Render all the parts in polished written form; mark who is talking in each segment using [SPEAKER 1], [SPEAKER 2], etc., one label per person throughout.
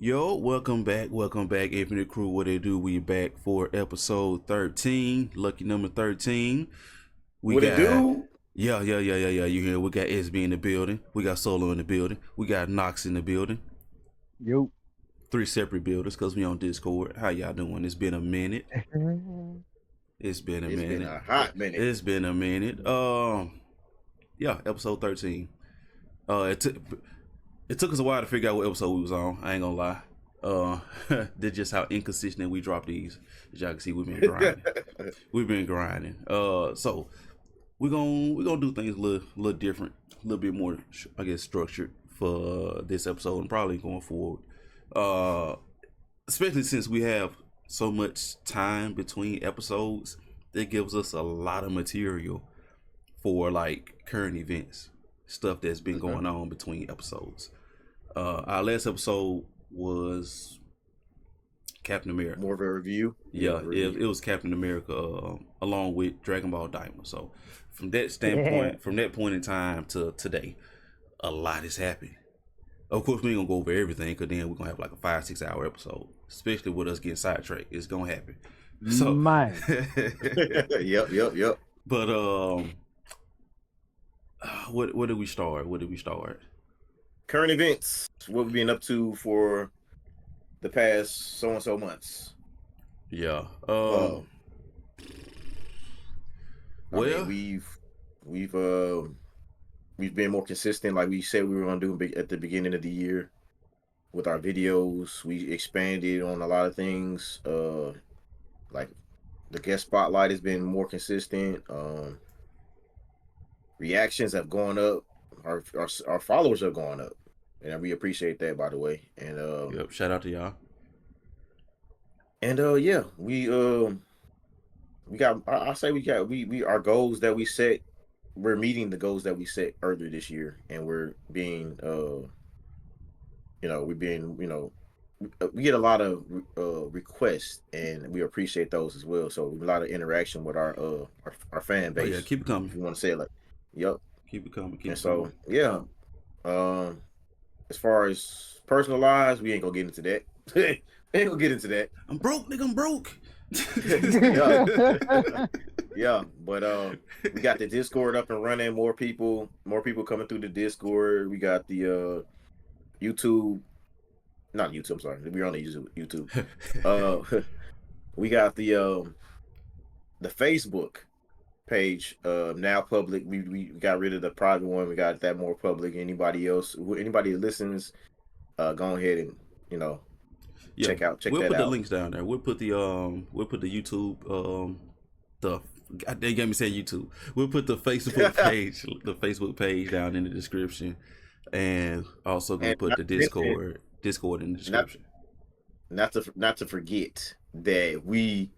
[SPEAKER 1] Yo, welcome back, Infinite Crew. What they do? We back for episode 13, lucky number 13. We
[SPEAKER 2] What it
[SPEAKER 1] got
[SPEAKER 2] do?
[SPEAKER 1] yeah. You hear? We got SB in the building. We got Solo in the building. We got Knox in the building.
[SPEAKER 3] Yo.
[SPEAKER 1] Three separate buildings because we on Discord. How y'all doing? It's been a minute. It's been a
[SPEAKER 2] It's
[SPEAKER 1] minute.
[SPEAKER 2] been a hot minute.
[SPEAKER 1] It's been a minute. Yeah, episode 13. It took us a while to figure out what episode we was on. I ain't gonna lie. That's just how inconsistent we drop these. As y'all can see, we've been grinding. So we're gonna do things a little different, a little bit more, I guess, structured for this episode and probably going forward. Especially since we have so much time between episodes, that gives us a lot of material for like current events, stuff that's been going on between episodes. Our last episode was Captain America.
[SPEAKER 2] More of a review.
[SPEAKER 1] Yeah, it was Captain America along with Dragon Ball Daima. So from that standpoint, from that point in time to today, a lot is happening. Of course, we ain't gonna go over everything because then we're gonna have like a 5-6 hour episode, especially with us getting sidetracked. It's gonna happen. So,
[SPEAKER 3] Mine.
[SPEAKER 2] Yep.
[SPEAKER 1] But where did we start?
[SPEAKER 2] Current events. What we've been up to for the past so and so months.
[SPEAKER 1] Yeah.
[SPEAKER 2] Well, we've been more consistent, like we said we were gonna do at the beginning of the year with our videos. We expanded on a lot of things. Like the guest spotlight has been more consistent. Reactions have gone up. Our followers are going up, and we appreciate that, by the way. And
[SPEAKER 1] yep, shout out to y'all.
[SPEAKER 2] And yeah, we got. I say we our goals that we set. We're meeting the goals that we set earlier this year, and we're being we get a lot of requests, and we appreciate those as well. So a lot of interaction with our fan base.
[SPEAKER 1] Oh, yeah, keep it coming.
[SPEAKER 2] If you want to say it like, yep.
[SPEAKER 1] Keep it coming.
[SPEAKER 2] So yeah, as far as personal lives, we ain't gonna get into that. Ain't gonna get into that.
[SPEAKER 1] I'm broke, nigga. I'm broke.
[SPEAKER 2] Yeah, but we got the Discord up and running. More people coming through the Discord. We got the YouTube. Not YouTube. I'm sorry. We're on the YouTube. We got the Facebook page now public. We got rid of the private one. We got that more public. Anybody that listens, go ahead and check that out.
[SPEAKER 1] We'll put the links down there. We'll put the YouTube they got me saying YouTube. We'll put the Facebook page down in the description, and also gonna put the Discord in the description.
[SPEAKER 2] Not to forget that we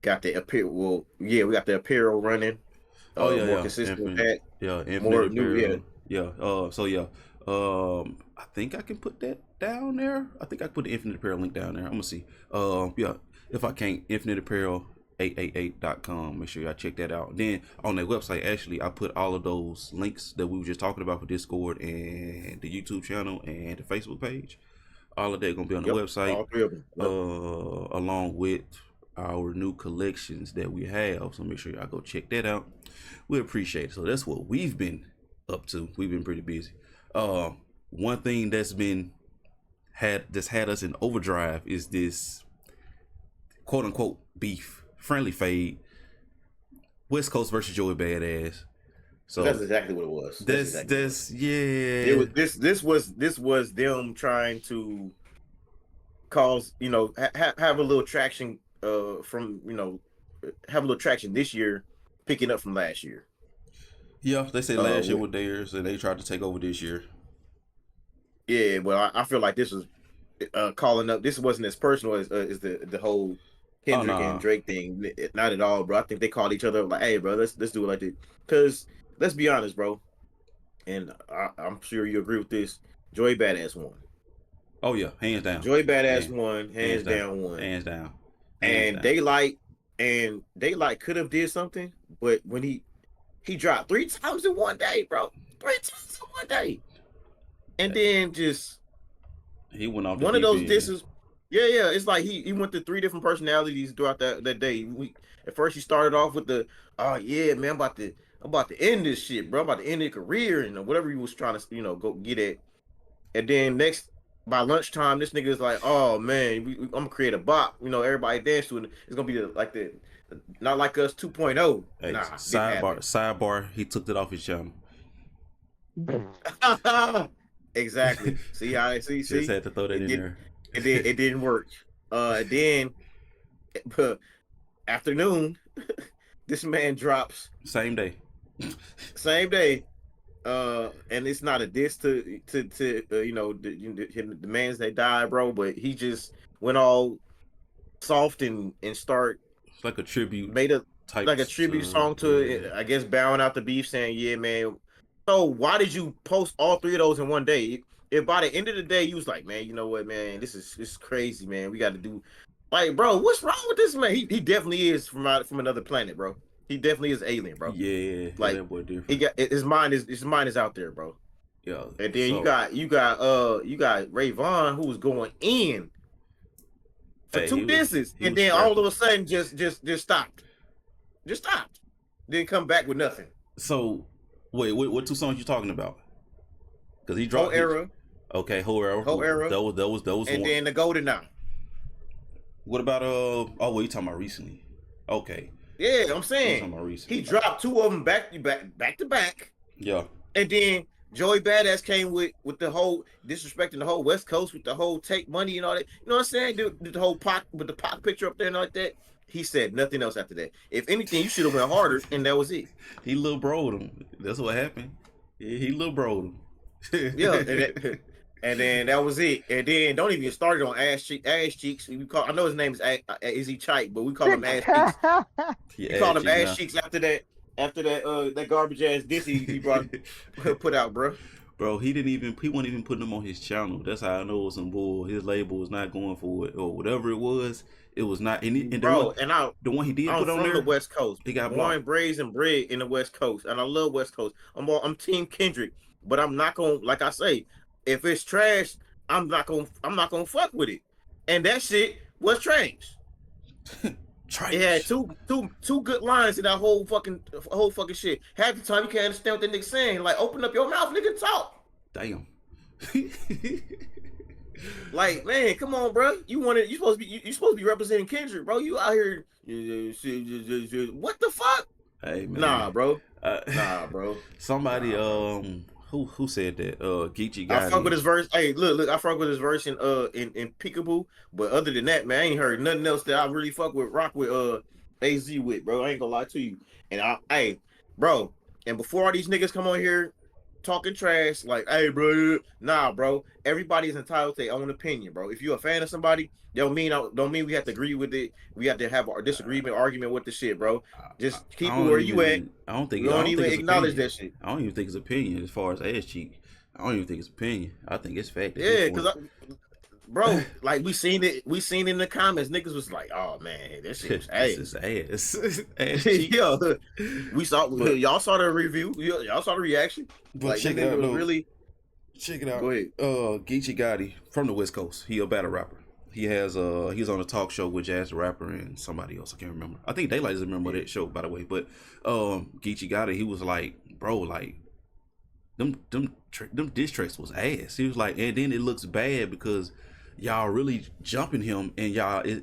[SPEAKER 2] got the apparel. Well, yeah, we got the apparel running. More consistent with that.
[SPEAKER 1] Yeah, Infinite
[SPEAKER 2] more
[SPEAKER 1] apparel.
[SPEAKER 2] new.
[SPEAKER 1] I think I can put that down there. I think I can put the Infinite Apparel link down there. I'm gonna see. If I can't, Infinite Apparel 888.com. Make sure y'all check that out. Then on that website, actually, I put all of those links that we were just talking about for Discord and the YouTube channel and the Facebook page. All of that gonna be on the website,
[SPEAKER 2] all three of them.
[SPEAKER 1] along with our new collections that we have. So make sure y'all go check that out. We appreciate it. So that's what we've been up to. We've been pretty busy. One thing that's had us in overdrive is this quote unquote beef, friendly fade, West Coast versus Joey Badass. So
[SPEAKER 2] that's exactly what it was. This was them trying to cause have a little traction have a little traction this year, picking up from last year.
[SPEAKER 1] Yeah, they say last year was theirs, and they tried to take over this year.
[SPEAKER 2] Yeah, well, I feel like this was calling up. This wasn't as personal as the whole Kendrick and Drake thing. Not at all, bro. I think they called each other up like, "Hey, bro, let's do it like this." Because let's be honest, bro, and I'm sure you agree with this. Joey Badass won.
[SPEAKER 1] Oh yeah, hands down.
[SPEAKER 2] Joey Badass won, hands down won,
[SPEAKER 1] hands down.
[SPEAKER 2] And Daylight could have did something, but when he dropped 3 times in one day, bro, 3 times in one day. And then just
[SPEAKER 1] He went off the
[SPEAKER 2] One of
[SPEAKER 1] deep
[SPEAKER 2] those
[SPEAKER 1] end.
[SPEAKER 2] disses. Yeah. It's like he went through 3 different personalities throughout that day. At first he started off with the, oh yeah, man, I'm about to end this shit, bro. I'm about to end his career and whatever he was trying to, go get at. And then next by lunchtime, this nigga is like, oh man, I'm gonna create a bot. Everybody dance to it. It's gonna be like the not like us 2.0.
[SPEAKER 1] Hey,
[SPEAKER 2] Nah, didn't
[SPEAKER 1] sidebar,
[SPEAKER 2] happen.
[SPEAKER 1] sidebar. He took it off his channel.
[SPEAKER 2] Exactly. See how
[SPEAKER 1] Just
[SPEAKER 2] see
[SPEAKER 1] had to throw that
[SPEAKER 2] it
[SPEAKER 1] in
[SPEAKER 2] did
[SPEAKER 1] there.
[SPEAKER 2] it didn't work. Then afternoon, this man drops
[SPEAKER 1] Same day.
[SPEAKER 2] same day. And it's not a diss to the man's that died, bro. But he just went all soft and start
[SPEAKER 1] It's like a tribute
[SPEAKER 2] made a
[SPEAKER 1] type.
[SPEAKER 2] like a tribute song to I guess bowing out the beef, saying, "Yeah, man." So why did you post all 3 of those in one day? If by the end of the day you was like, "Man, you know what, man, this is crazy, man. We got to do like, bro, what's wrong with this man? He definitely is from another planet, bro. He definitely is alien, bro.
[SPEAKER 1] Yeah,
[SPEAKER 2] Like
[SPEAKER 1] that boy
[SPEAKER 2] he
[SPEAKER 1] different.
[SPEAKER 2] got his mind is out there, bro.
[SPEAKER 1] Yeah.
[SPEAKER 2] And then you
[SPEAKER 1] So,
[SPEAKER 2] got Ray Vaughn, who was going in for
[SPEAKER 1] hey,
[SPEAKER 2] 2 disses,
[SPEAKER 1] he
[SPEAKER 2] and
[SPEAKER 1] was
[SPEAKER 2] then all of
[SPEAKER 1] scrapping.
[SPEAKER 2] a sudden just stopped. Just stopped. Didn't come back with nothing.
[SPEAKER 1] So, wait, what 2 songs you talking about? Because he
[SPEAKER 2] Whole
[SPEAKER 1] dropped his.
[SPEAKER 2] era,
[SPEAKER 1] Okay, whole era.
[SPEAKER 2] whole era,
[SPEAKER 1] That was
[SPEAKER 2] and
[SPEAKER 1] one.
[SPEAKER 2] then the golden now.
[SPEAKER 1] What about Oh, what you talking about recently? Okay,
[SPEAKER 2] Yeah, I'm
[SPEAKER 1] you
[SPEAKER 2] saying
[SPEAKER 1] talking about
[SPEAKER 2] he
[SPEAKER 1] recently?
[SPEAKER 2] dropped 2 of them back to back,
[SPEAKER 1] Yeah.
[SPEAKER 2] and then Joey Badass came with the whole disrespecting the whole West Coast with the whole take money and all that. You know what I'm saying? Did the whole Pac with the Pac picture up there and like that. He said nothing else after that. If anything, you should have went harder, and that was it.
[SPEAKER 1] He little broed him. That's what happened. He little broed
[SPEAKER 2] Yeah,
[SPEAKER 1] him.
[SPEAKER 2] and then that was it. And then don't even get started on ass cheeks. I know his name is he Chike, but we call him ass cheeks.
[SPEAKER 1] He
[SPEAKER 2] We call
[SPEAKER 1] ass
[SPEAKER 2] him
[SPEAKER 1] cheek
[SPEAKER 2] ass
[SPEAKER 1] now.
[SPEAKER 2] cheeks after that garbage ass diss he brought put out, bro.
[SPEAKER 1] Bro, he wasn't even putting them on his channel. That's how I know it was some bull. His label was not going for it or whatever it was. It was not. And
[SPEAKER 2] Bro, and
[SPEAKER 1] the one he did
[SPEAKER 2] I'm
[SPEAKER 1] put on
[SPEAKER 2] from the
[SPEAKER 1] there,
[SPEAKER 2] West Coast,
[SPEAKER 1] he got
[SPEAKER 2] born,
[SPEAKER 1] blocked.
[SPEAKER 2] braised, and bred in the West Coast, and I love West Coast. I'm Team Kendrick, but I'm not gonna, like I say, if it's trash, I'm not gonna fuck with it. And that shit was trash. It had
[SPEAKER 1] Trash.
[SPEAKER 2] two good lines in that whole fucking shit. Half the time you can't understand what the nigga saying. Like, open up your mouth, nigga, talk.
[SPEAKER 1] Damn.
[SPEAKER 2] Like, man, come on, bro. You supposed to be representing Kendrick, bro. You out here, what the fuck?
[SPEAKER 1] Hey
[SPEAKER 2] Nah,
[SPEAKER 1] man.
[SPEAKER 2] bro.
[SPEAKER 1] Uh,
[SPEAKER 2] Nah, bro.
[SPEAKER 1] somebody
[SPEAKER 2] Nah, bro.
[SPEAKER 1] who said that? Geechee
[SPEAKER 2] I fuck with
[SPEAKER 1] Gotti.
[SPEAKER 2] his verse. Hey, look, I fuck with his verse in Peekaboo. But other than that, man, I ain't heard nothing else that I really rock with AZ with, bro. I ain't gonna lie to you. And hey, bro, and before all these niggas come on here talking trash, like, hey, bro, nah, bro. Everybody is entitled to their own opinion, bro. If you're a fan of somebody, don't mean we have to agree with it. We have to have our disagreement, argument with the shit, bro. Just keep it
[SPEAKER 1] don't
[SPEAKER 2] where you at.
[SPEAKER 1] even. I don't
[SPEAKER 2] We
[SPEAKER 1] think. I
[SPEAKER 2] don't
[SPEAKER 1] don't think
[SPEAKER 2] even
[SPEAKER 1] it's
[SPEAKER 2] acknowledge
[SPEAKER 1] opinion.
[SPEAKER 2] that shit.
[SPEAKER 1] I don't even think it's opinion as far as ass cheek. I don't even think it's opinion. I think it's fact at this
[SPEAKER 2] Yeah,
[SPEAKER 1] point.
[SPEAKER 2] bro, like we seen it in the comments. Niggas was like, "Oh man, that shit was
[SPEAKER 1] This
[SPEAKER 2] ass."
[SPEAKER 1] is ass. Ass cheek.
[SPEAKER 2] Yeah, we saw
[SPEAKER 1] But
[SPEAKER 2] y'all saw the review. Y'all saw the reaction. Like
[SPEAKER 1] check
[SPEAKER 2] them
[SPEAKER 1] it
[SPEAKER 2] niggas
[SPEAKER 1] out
[SPEAKER 2] was
[SPEAKER 1] though.
[SPEAKER 2] really.
[SPEAKER 1] Check it out.
[SPEAKER 2] Go ahead.
[SPEAKER 1] Geechee Gotti from the West Coast. He a battle rapper. He's on a talk show with Jazz the Rapper and somebody else. I can't remember. I think Daylight doesn't remember
[SPEAKER 2] Yeah,
[SPEAKER 1] that show, by the way. But Geechee Gotti, he was like, bro, like them diss tracks was ass. He was like, and then it looks bad because y'all really jumping him, and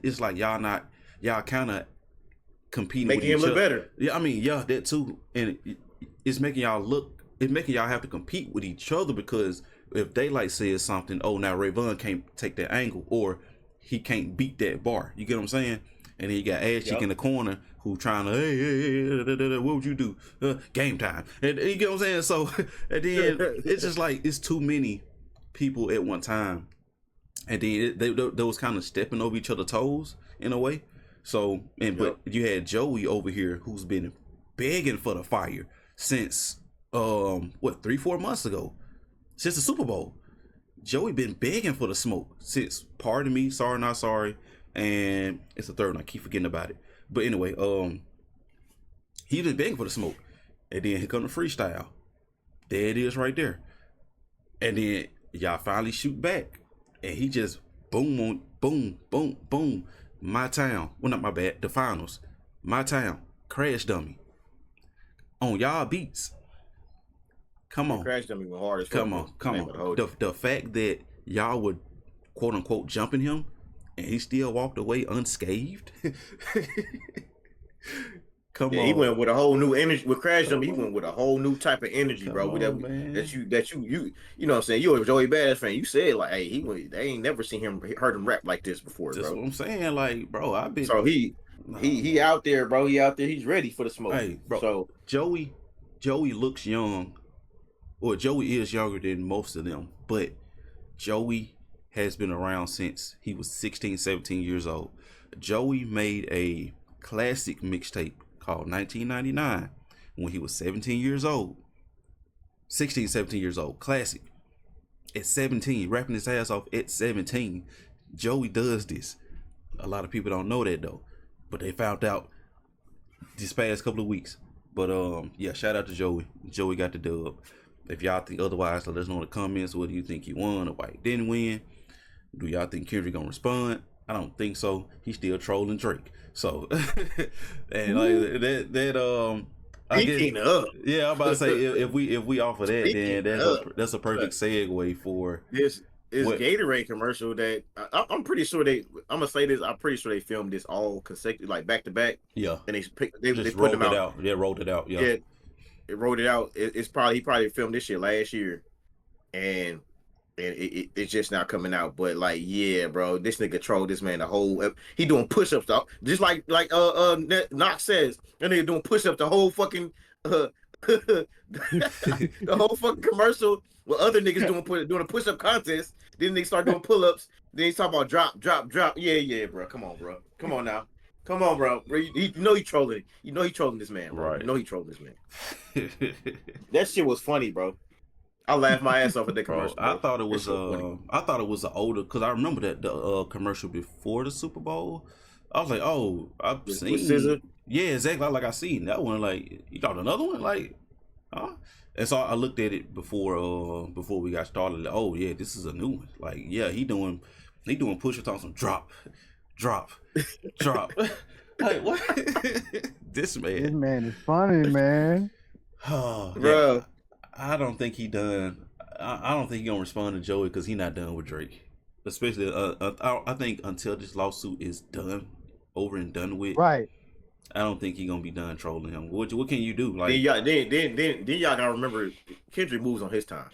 [SPEAKER 1] it's like y'all kind of competing with
[SPEAKER 2] making him
[SPEAKER 1] each
[SPEAKER 2] look
[SPEAKER 1] other.
[SPEAKER 2] better.
[SPEAKER 1] Yeah, I mean, yeah, that too, and it's making y'all look. It's making y'all have to compete with each other because if Daylight says something, oh, now Rayvon can't take that angle or he can't beat that bar. You get what I'm saying? And then you got Ash Chick in
[SPEAKER 2] Yep.
[SPEAKER 1] the corner who trying to, hey, what would you do? Game time. And you get what I'm saying? So, and then it's just like, it's too many people at one time. And then they was kind of stepping over each other's toes in a way. So, but
[SPEAKER 2] Yep.
[SPEAKER 1] you had Joey over here who's been begging for the fire since, 3-4 months ago, since the Super Bowl. Joey been begging for the smoke since Pardon Me, Sorry Not Sorry, and it's the third one. I keep forgetting about it. But anyway, he been begging for the smoke, and then here come the freestyle. There it is, right there. And then y'all finally shoot back, and he just boom, boom, boom. My town. Well, not my bad. The finals. My town. Crash dummy. On y'all beats. Come
[SPEAKER 2] Yeah,
[SPEAKER 1] on.
[SPEAKER 2] Crash Dummy went hard as fuck
[SPEAKER 1] Come
[SPEAKER 2] though.
[SPEAKER 1] on.
[SPEAKER 2] I
[SPEAKER 1] Come
[SPEAKER 2] ain't
[SPEAKER 1] on.
[SPEAKER 2] gonna hold you.
[SPEAKER 1] The fact that y'all would quote unquote jumping him and he still walked away unscathed. Come
[SPEAKER 2] Yeah,
[SPEAKER 1] on.
[SPEAKER 2] he went with a whole new energy with Crash
[SPEAKER 1] Come
[SPEAKER 2] Dummy. He
[SPEAKER 1] on.
[SPEAKER 2] went with a whole new type of energy,
[SPEAKER 1] Come
[SPEAKER 2] bro. With that,
[SPEAKER 1] on, man.
[SPEAKER 2] you know what I'm saying. You're a Joey Badass fan. You said like, hey, they ain't never seen him heard him rap like this before,
[SPEAKER 1] That's
[SPEAKER 2] bro.
[SPEAKER 1] what I'm saying. Like, bro, I've been.
[SPEAKER 2] So he out there, bro. He out there. He's ready for the smoke.
[SPEAKER 1] Hey, bro,
[SPEAKER 2] So
[SPEAKER 1] Joey looks young, or Joey is younger than most of them, but Joey has been around since he was 16, 17 years old. Joey made a classic mixtape called 1999 when he was 17 years old. 16, 17 years old. Classic. At 17, rapping his ass off at 17. Joey does this. A lot of people don't know that though, but they found out this past couple of weeks. But yeah, shout out to Joey. Joey got the dub. If y'all think otherwise, let us know in the comments. What do you think he won or why he didn't win? Do y'all think Kendrick gonna respond? I don't think so. He's still trolling Drake. So and like that I guess,
[SPEAKER 2] speaking up,
[SPEAKER 1] yeah, I'm about to say if we offer that,
[SPEAKER 2] speaking
[SPEAKER 1] then
[SPEAKER 2] up,
[SPEAKER 1] that's a perfect segue for
[SPEAKER 2] this
[SPEAKER 1] what.
[SPEAKER 2] Gatorade commercial that I'm pretty sure I'm gonna say this. I'm pretty sure they filmed this all consecutive, like back to back.
[SPEAKER 1] Yeah,
[SPEAKER 2] And they
[SPEAKER 1] just
[SPEAKER 2] put them
[SPEAKER 1] rolled it
[SPEAKER 2] out.
[SPEAKER 1] out. Yeah, rolled it out. Yeah,
[SPEAKER 2] Yeah, it wrote it out. It's probably he probably filmed this shit last year, and it's just not coming out. But like, yeah, bro, this nigga trolled this man the whole. He doing push-ups, though, just like Knox says. That nigga doing push-ups the whole fucking the whole fucking commercial. With other niggas doing a push-up contest. Then they start doing pull-ups. Then he's talking about drop. Yeah, bro. Come on, bro. Come on now. Come on, bro. You know he trolling. You know he trolling this man, bro.
[SPEAKER 1] Right.
[SPEAKER 2] You know he trolling this man. That shit was funny, bro. I laughed my ass off at the commercial.
[SPEAKER 1] Bro, I
[SPEAKER 2] bro.
[SPEAKER 1] thought it was an older, because I remember that the commercial before the Super Bowl. I was like, oh, I've seen.
[SPEAKER 2] SZA?
[SPEAKER 1] Yeah, exactly. Like I seen that one. Like, you got another one? Like, huh? And so I looked at it before we got started. Like, oh yeah, this is a new one. Like, yeah, he doing push-ups on some drop. Like, what? This man
[SPEAKER 3] is funny, man.
[SPEAKER 1] Oh,
[SPEAKER 2] Bro.
[SPEAKER 1] yeah. I don't think he done. I don't think he gonna respond to Joey because he not done with Drake. Especially, I think until this lawsuit is over and done with,
[SPEAKER 3] Right.
[SPEAKER 1] I don't think he gonna be done trolling him. What can you do? Like,
[SPEAKER 2] Then y'all gotta remember Kendrick moves on his time.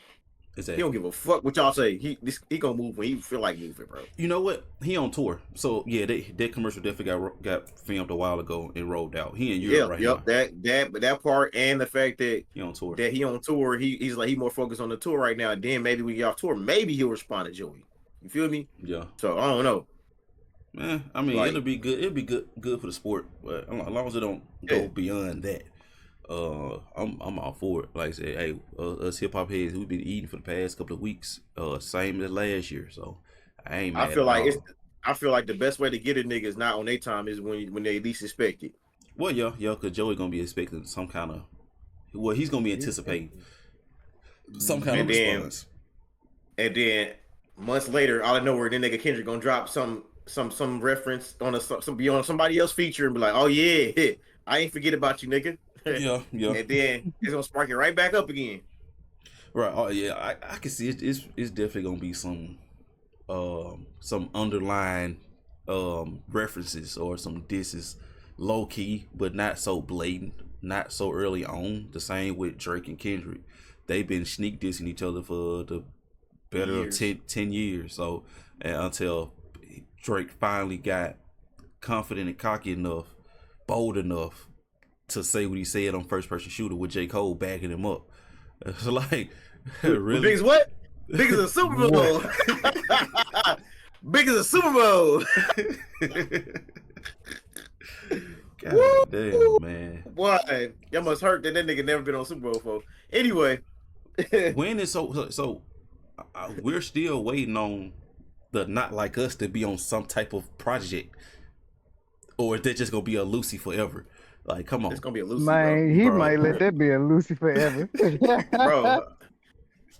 [SPEAKER 1] exactly.
[SPEAKER 2] He don't give a fuck what y'all say. He gonna move when he feel like moving, bro.
[SPEAKER 1] You know what? He on tour, so yeah, that commercial definitely got filmed a while ago and rolled out. He in Europe now.
[SPEAKER 2] That part and the fact that
[SPEAKER 1] He on tour.
[SPEAKER 2] He's like he more focused on the tour right now. Then maybe we get off tour, maybe he'll respond to Joey. You feel me?
[SPEAKER 1] Yeah.
[SPEAKER 2] So I don't know.
[SPEAKER 1] Man, I mean,
[SPEAKER 2] Like-
[SPEAKER 1] it'll be good. It'll be good for the sport, but as long as it don't go
[SPEAKER 2] Yeah.
[SPEAKER 1] beyond that, I'm all for it. Like I said, hey, us hip hop heads, we've been eating for the past couple of weeks, same as last year. So I ain't mad.
[SPEAKER 2] I feel like the best way to get a nigga is not on their time is when they least expect it.
[SPEAKER 1] Well, yeah, because Joey gonna be expecting some kind of. Well, he's gonna be anticipating some kind of response.
[SPEAKER 2] And then months later, out of nowhere, then nigga Kendrick gonna drop some reference on be on somebody else feature and be like, oh yeah, I ain't forget about you, nigga.
[SPEAKER 1] Yeah.
[SPEAKER 2] And then it's gonna spark it right back up again.
[SPEAKER 1] Right. Oh yeah, I can see it. It's definitely gonna be some underlying references or some disses, low key, but not so blatant, not so early on. The same with Drake and Kendrick. They've been sneak dissing each other for the better of 10 years. So until Drake finally got confident and cocky enough, bold enough to say what he said on First Person Shooter with J. Cole backing him up. It's like, really?
[SPEAKER 2] Big as what? Big as a Super Bowl. Big as a Super Bowl.
[SPEAKER 1] God damn, man.
[SPEAKER 2] Boy, y'all must hurt that nigga never been on Super Bowl before. Anyway.
[SPEAKER 1] When is so we're still waiting on the Not Like Us to be on some type of project, or is that just gonna be a Lucy forever? Like, come on,
[SPEAKER 2] It's gonna be a Lucy,
[SPEAKER 3] Man,
[SPEAKER 2] bro.
[SPEAKER 3] he
[SPEAKER 1] Bro.
[SPEAKER 3] might let that be a Lucy forever.
[SPEAKER 2] Bro,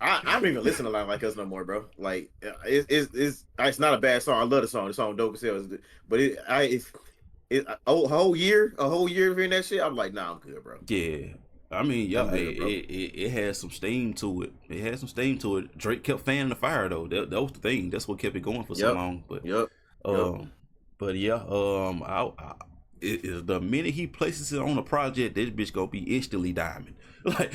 [SPEAKER 2] I don't even listen to Line Like Us no more, bro. Like it's not a bad song. I love the song. The song dope as hell. But a whole year of hearing that shit. I'm like, nah, I'm good, bro.
[SPEAKER 1] Yeah. I mean, yeah,
[SPEAKER 2] I'm good, bro.
[SPEAKER 1] it had some steam to it. It had some steam to it. Drake kept fanning the fire though. That was the thing. That's what kept it going for so
[SPEAKER 2] Yep,
[SPEAKER 1] long. But
[SPEAKER 2] yep, yep.
[SPEAKER 1] um, but yeah, the minute he places it on a project, this bitch gonna be instantly diamond. Like,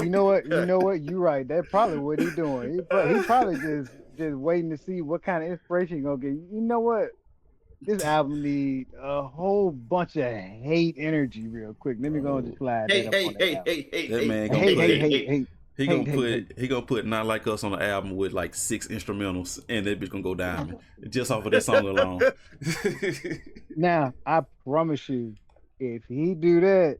[SPEAKER 3] You know what? You know what? You right. That's probably what he doing. He probably just waiting to see what kind of inspiration he gonna get. You know what? This album need a whole bunch of hate energy real quick. Let me go and just
[SPEAKER 1] bro,
[SPEAKER 3] slide that
[SPEAKER 2] Hey,
[SPEAKER 3] up
[SPEAKER 2] hey,
[SPEAKER 3] on that
[SPEAKER 2] hey,
[SPEAKER 3] album.
[SPEAKER 2] hey, hey,
[SPEAKER 1] that
[SPEAKER 2] hey,
[SPEAKER 1] man
[SPEAKER 2] hey,
[SPEAKER 1] gonna
[SPEAKER 2] hey,
[SPEAKER 3] Hate,
[SPEAKER 2] hey,
[SPEAKER 3] hate,
[SPEAKER 1] put
[SPEAKER 3] hate,
[SPEAKER 2] hey.
[SPEAKER 3] hate,
[SPEAKER 1] he gonna
[SPEAKER 3] hate, hate, hate.
[SPEAKER 1] put he gonna put Not Like Us on the album with like 6 instrumentals, and that bitch gonna go diamond just off of that song alone.
[SPEAKER 3] Now, I promise you, if he do that,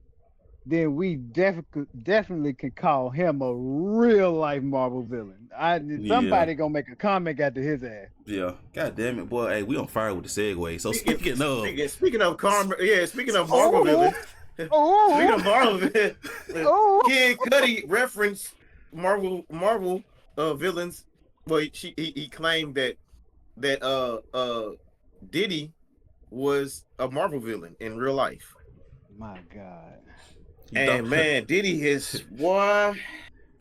[SPEAKER 3] then we definitely can call him a real life Marvel villain.
[SPEAKER 1] Yeah.
[SPEAKER 3] Somebody gonna make a comic after his ass.
[SPEAKER 1] Yeah, god damn it, boy. Hey, we on fire with the segue. So
[SPEAKER 2] Speaking of karma, yeah. Speaking of Marvel
[SPEAKER 3] Oh,
[SPEAKER 2] villains, speaking
[SPEAKER 3] oh,
[SPEAKER 2] of Marvel villains,
[SPEAKER 3] oh!
[SPEAKER 2] Kid Cudi referenced Marvel villains. Well, he claimed that Diddy was a Marvel villain in real life.
[SPEAKER 3] My God.
[SPEAKER 1] he
[SPEAKER 2] And
[SPEAKER 1] doc-
[SPEAKER 2] man, Diddy is what?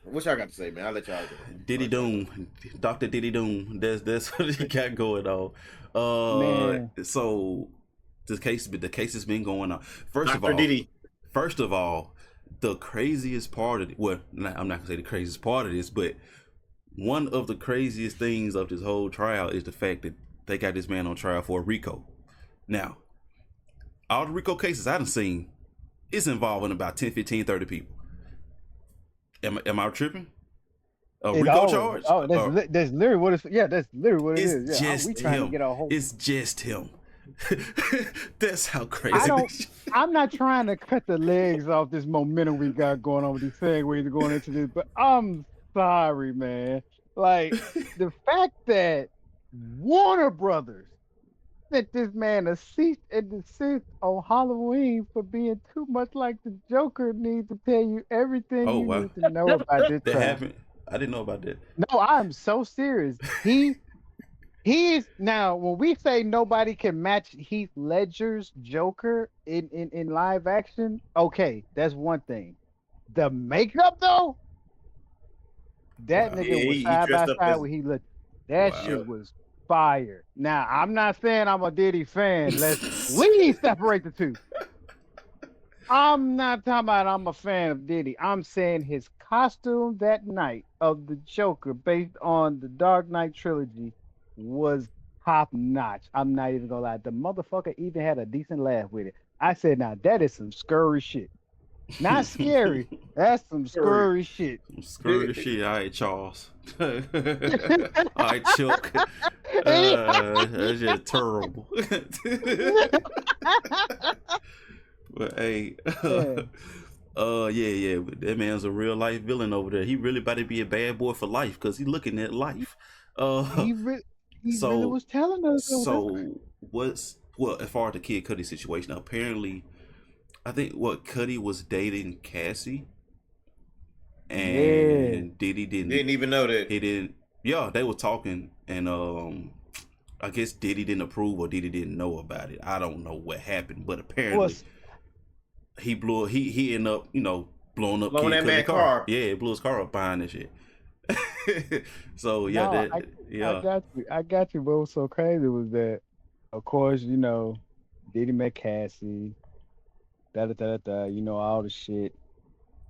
[SPEAKER 2] What y'all got to say, man? I'll let y'all go.
[SPEAKER 1] Diddy Doom, Doctor Diddy Doom. That's what he got going on.
[SPEAKER 3] Man,
[SPEAKER 1] So the case has been going on.
[SPEAKER 2] Dr. Diddy.
[SPEAKER 1] First of all, the craziest part of it. Well, I'm not gonna say the craziest part of this, but one of the craziest things of this whole trial is the fact that they got this man on trial for a RICO. Now, all the RICO cases I done seen, it's involving about 10, 15, 30 people. Am I tripping? A
[SPEAKER 3] it
[SPEAKER 1] RICO
[SPEAKER 3] always.
[SPEAKER 1] charge?
[SPEAKER 3] Oh, that's literally what it's. Yeah, that's literally what it
[SPEAKER 1] It's
[SPEAKER 3] is. Yeah, we
[SPEAKER 1] just
[SPEAKER 3] trying to
[SPEAKER 1] him.
[SPEAKER 3] get a whole.
[SPEAKER 1] It's just him. That's how
[SPEAKER 3] I
[SPEAKER 1] crazy
[SPEAKER 3] don't.
[SPEAKER 1] this.
[SPEAKER 3] I'm not trying to cut the legs off this momentum we got going on with these segues going into this, but I'm sorry, man. Like the fact that Warner Brothers sent this man a cease and desist on Halloween for being too much like the Joker needs to tell you everything
[SPEAKER 1] Oh
[SPEAKER 3] you
[SPEAKER 1] wow,
[SPEAKER 3] need to know about this
[SPEAKER 1] that
[SPEAKER 3] crime.
[SPEAKER 1] happened. I didn't know about that.
[SPEAKER 3] No, I'm so serious. He's now when we say nobody can match Heath Ledger's Joker in live action, okay, that's one thing. The makeup though, that
[SPEAKER 1] Wow,
[SPEAKER 3] nigga
[SPEAKER 2] Yeah,
[SPEAKER 3] was
[SPEAKER 2] he
[SPEAKER 3] side by
[SPEAKER 2] dressed up
[SPEAKER 3] side
[SPEAKER 2] as
[SPEAKER 3] with Heath Ledger. That
[SPEAKER 1] wow.
[SPEAKER 2] yeah.
[SPEAKER 3] shit was fire. Now I'm not saying I'm a Diddy fan. Let's please separate the two. I'm not talking about I'm a fan of Diddy. I'm saying his costume that night of the Joker based on the Dark Knight trilogy was top notch. I'm not even gonna lie. The motherfucker even had a decent laugh with it. I said, now that is some scurry shit. Not scary. That's some
[SPEAKER 2] Sorry.
[SPEAKER 3] scurry shit.
[SPEAKER 1] Screw the shit. All right, Charles. All right, Chuck.
[SPEAKER 3] And
[SPEAKER 1] That's just terrible. But hey,
[SPEAKER 3] yeah,
[SPEAKER 1] yeah. But that man's a real life villain over there. He really about to be a bad boy for life because he's looking at life. Uh,
[SPEAKER 3] he re- he really
[SPEAKER 1] so
[SPEAKER 3] was telling us though. That's
[SPEAKER 1] what's well as far as the Kid Cudi situation? Apparently, I think what Cudi was dating Cassie,
[SPEAKER 3] yeah.
[SPEAKER 1] and Diddy didn't.
[SPEAKER 2] Didn't even know that.
[SPEAKER 1] He didn't. Yeah, they were talking, and I guess Diddy didn't approve or Diddy didn't know about it. I don't know what happened, but apparently
[SPEAKER 3] Was
[SPEAKER 1] he ended up blowing up
[SPEAKER 2] Blowing
[SPEAKER 1] Kid
[SPEAKER 2] that
[SPEAKER 1] Cudi
[SPEAKER 2] man
[SPEAKER 1] car.
[SPEAKER 2] car.
[SPEAKER 1] Yeah, he blew his car up behind that shit. So yeah,
[SPEAKER 3] no,
[SPEAKER 1] that
[SPEAKER 3] I
[SPEAKER 1] yeah.
[SPEAKER 3] got you. I got you. But what was so crazy was that, of course, Diddy met Cassie, all the shit.